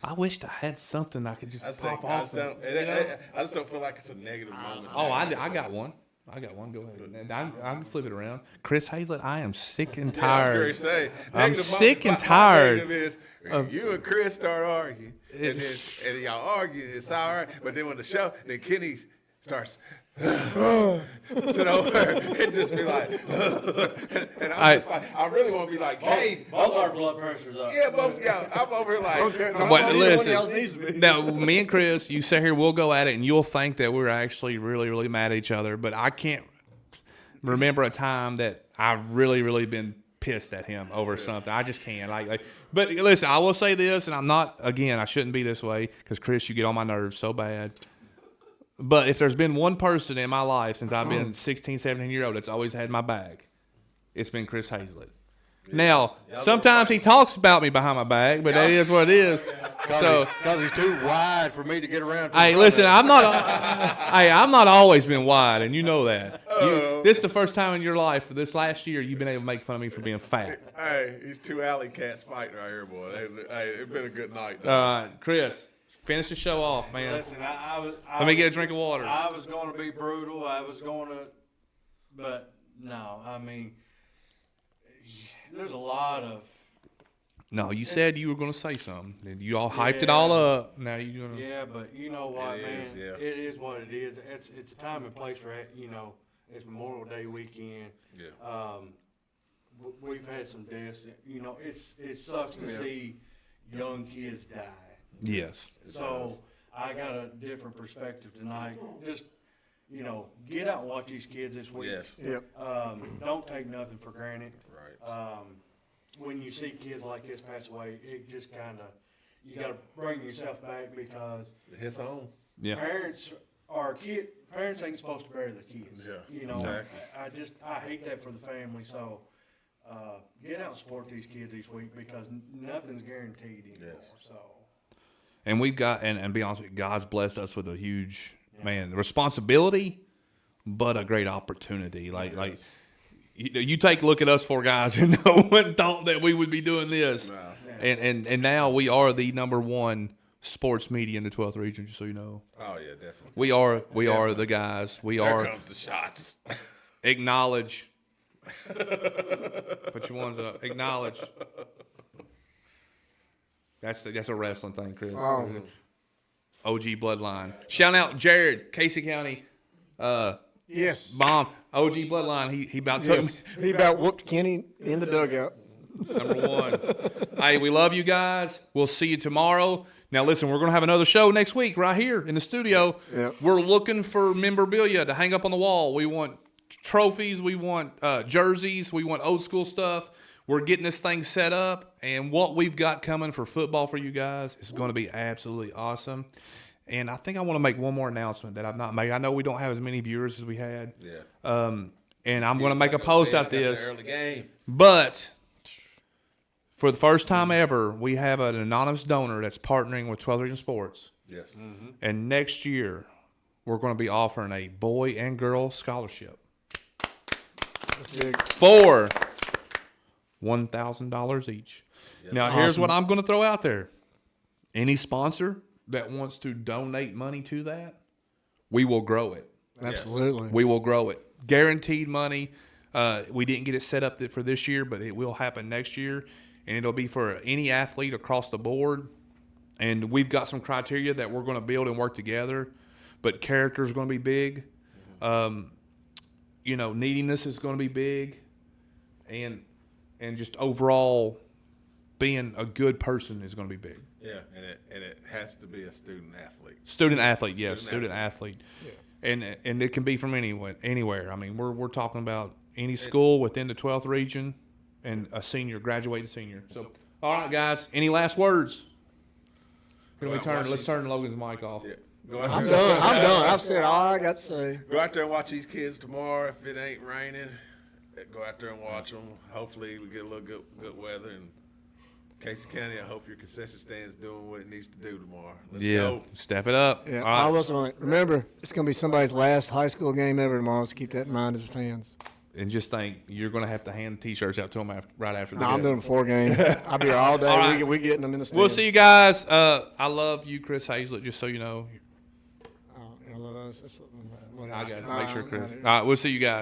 I wished I had something I could just pop off. I just don't feel like it's a negative moment. Oh, I got one. Go ahead. I can flip it around. Chris Hazlett, I am sick and tired. I was going to say, I'm negative sick and my tired. negative is you and Chris start arguing, and y'all argue, it's all right. But then when the show, then Kenny starts sit over and just be like, and I'm just like, I really want to be like, hey, Both our blood pressure's up. yeah, both of y'all. I'm over here like, But listen, now me and Chris, you sit here, we'll go at it, and you'll think that we're actually really, really mad at each other. But I can't remember a time that I've really, really been pissed at him over something. I just can't. But listen, I will say this, and I'm not. Again, I shouldn't be this way because Chris, you get on my nerves so bad. But if there's been one person in my life since I've been 16, 17-year-old that's always had my back, it's been Chris Hazlett. Now, sometimes he talks about me behind my back, but that is what it is. So, Because he's too wide for me to get around. hey, listen, I'm not always been wide, and you know that. This is the first time in your life, this last year, you've been able to make fun of me for being fat. hey, these two alley cats fighting right here, boy. Hey, it's been a good night. Chris, finish the show off, man. Listen, Let me get a drink of water. I was going to be brutal. But no, I mean, there's a lot of No, you said you were going to say something. And you all hyped it all up. Now you going to. Yeah, but you know what, It man? is, yeah. It is what it is. It's a time and place for it. It's Memorial Day weekend. Yeah. We've had some deaths. It sucks to see young kids die. Yes. So I got a different perspective tonight. Just get out and watch these kids this week. Yes. Yep. Don't take nothing for granted. Right. When you see kids like this pass away, it just kind of, you got to bring yourself back because It hits home. Yeah. parents ain't supposed to bury their kids. Yeah, exactly. I hate that for the family. So get out and support these kids this week because nothing's guaranteed anymore. Yes. So. And we've got, and be honest with you, God's blessed us with a huge, responsibility, but a great opportunity. Like you take a look at us four guys and no one thought that we would be doing this. Wow. And now we are the #1 sports media in the 12th region, just so you know. Oh yeah, definitely. We are the guys. We There are comes the shots. acknowledge. Put your ones up. Acknowledge. That's a wrestling thing, Chris. Oh. OG bloodline. Shout out Jared, Casey County. Yes. Mom, OG bloodline. He about took me. He about whooped Kenny in the dugout. #1. Hey, we love you guys. We'll see you tomorrow. Now, listen, we're going to have another show next week right here in the studio. Yep. We're looking for memorabilia to hang up on the wall. We want trophies. We want jerseys. We want old school stuff. We're getting this thing set up, and what we've got coming for football for you guys is going to be absolutely awesome. And I think I want to make one more announcement that I've not made. I know we don't have as many viewers as we had. Yeah. And I'm going to make a post out this. Early game. But for the first time ever, we have an anonymous donor that's partnering with 12th Region Sports. Yes. And next year, we're going to be offering a boy and girl scholarship That's big. for $1,000 each. Yes. Now, here's what I'm going to throw out there. Any sponsor that wants to donate money to that, we will grow it. Absolutely. We will grow it. Guaranteed money. We didn't get it set up for this year, but it will happen next year. And it'll be for any athlete across the board. And we've got some criteria that we're going to build and work together. But character is going to be big. Neediness is going to be big. And just overall being a good person is going to be big. Yeah, and it has to be a student athlete. Student athlete, yes, student athlete. athlete. Yeah. And it can be from anywhere. I mean, we're talking about any school within the 12th region and a senior, graduated senior. So, all right, guys, any last words? Let's turn Logan's mic off. Yeah. Go out I'm there- done. I'm done. I've said all I got to say. Go out there and watch these kids tomorrow. If it ain't raining, go out there and watch them. Hopefully, we get a little good weather. And Casey County, I hope your concession stand's doing what it needs to do tomorrow. Let's go. Step it up. Yeah, All I right. was on it. Remember, it's going to be somebody's last high school game ever tomorrow, so keep that in mind as fans. And just think, you're going to have to hand T-shirts out to them right after the No, I'm game. doing a 4 game. I'll be here all day. All right. We getting them in the stands. We'll see you guys. I love you, Chris Hazlett, just so you know. Oh, you know, that's what I got to make sure, I Chris. do. All right, we'll see you guys.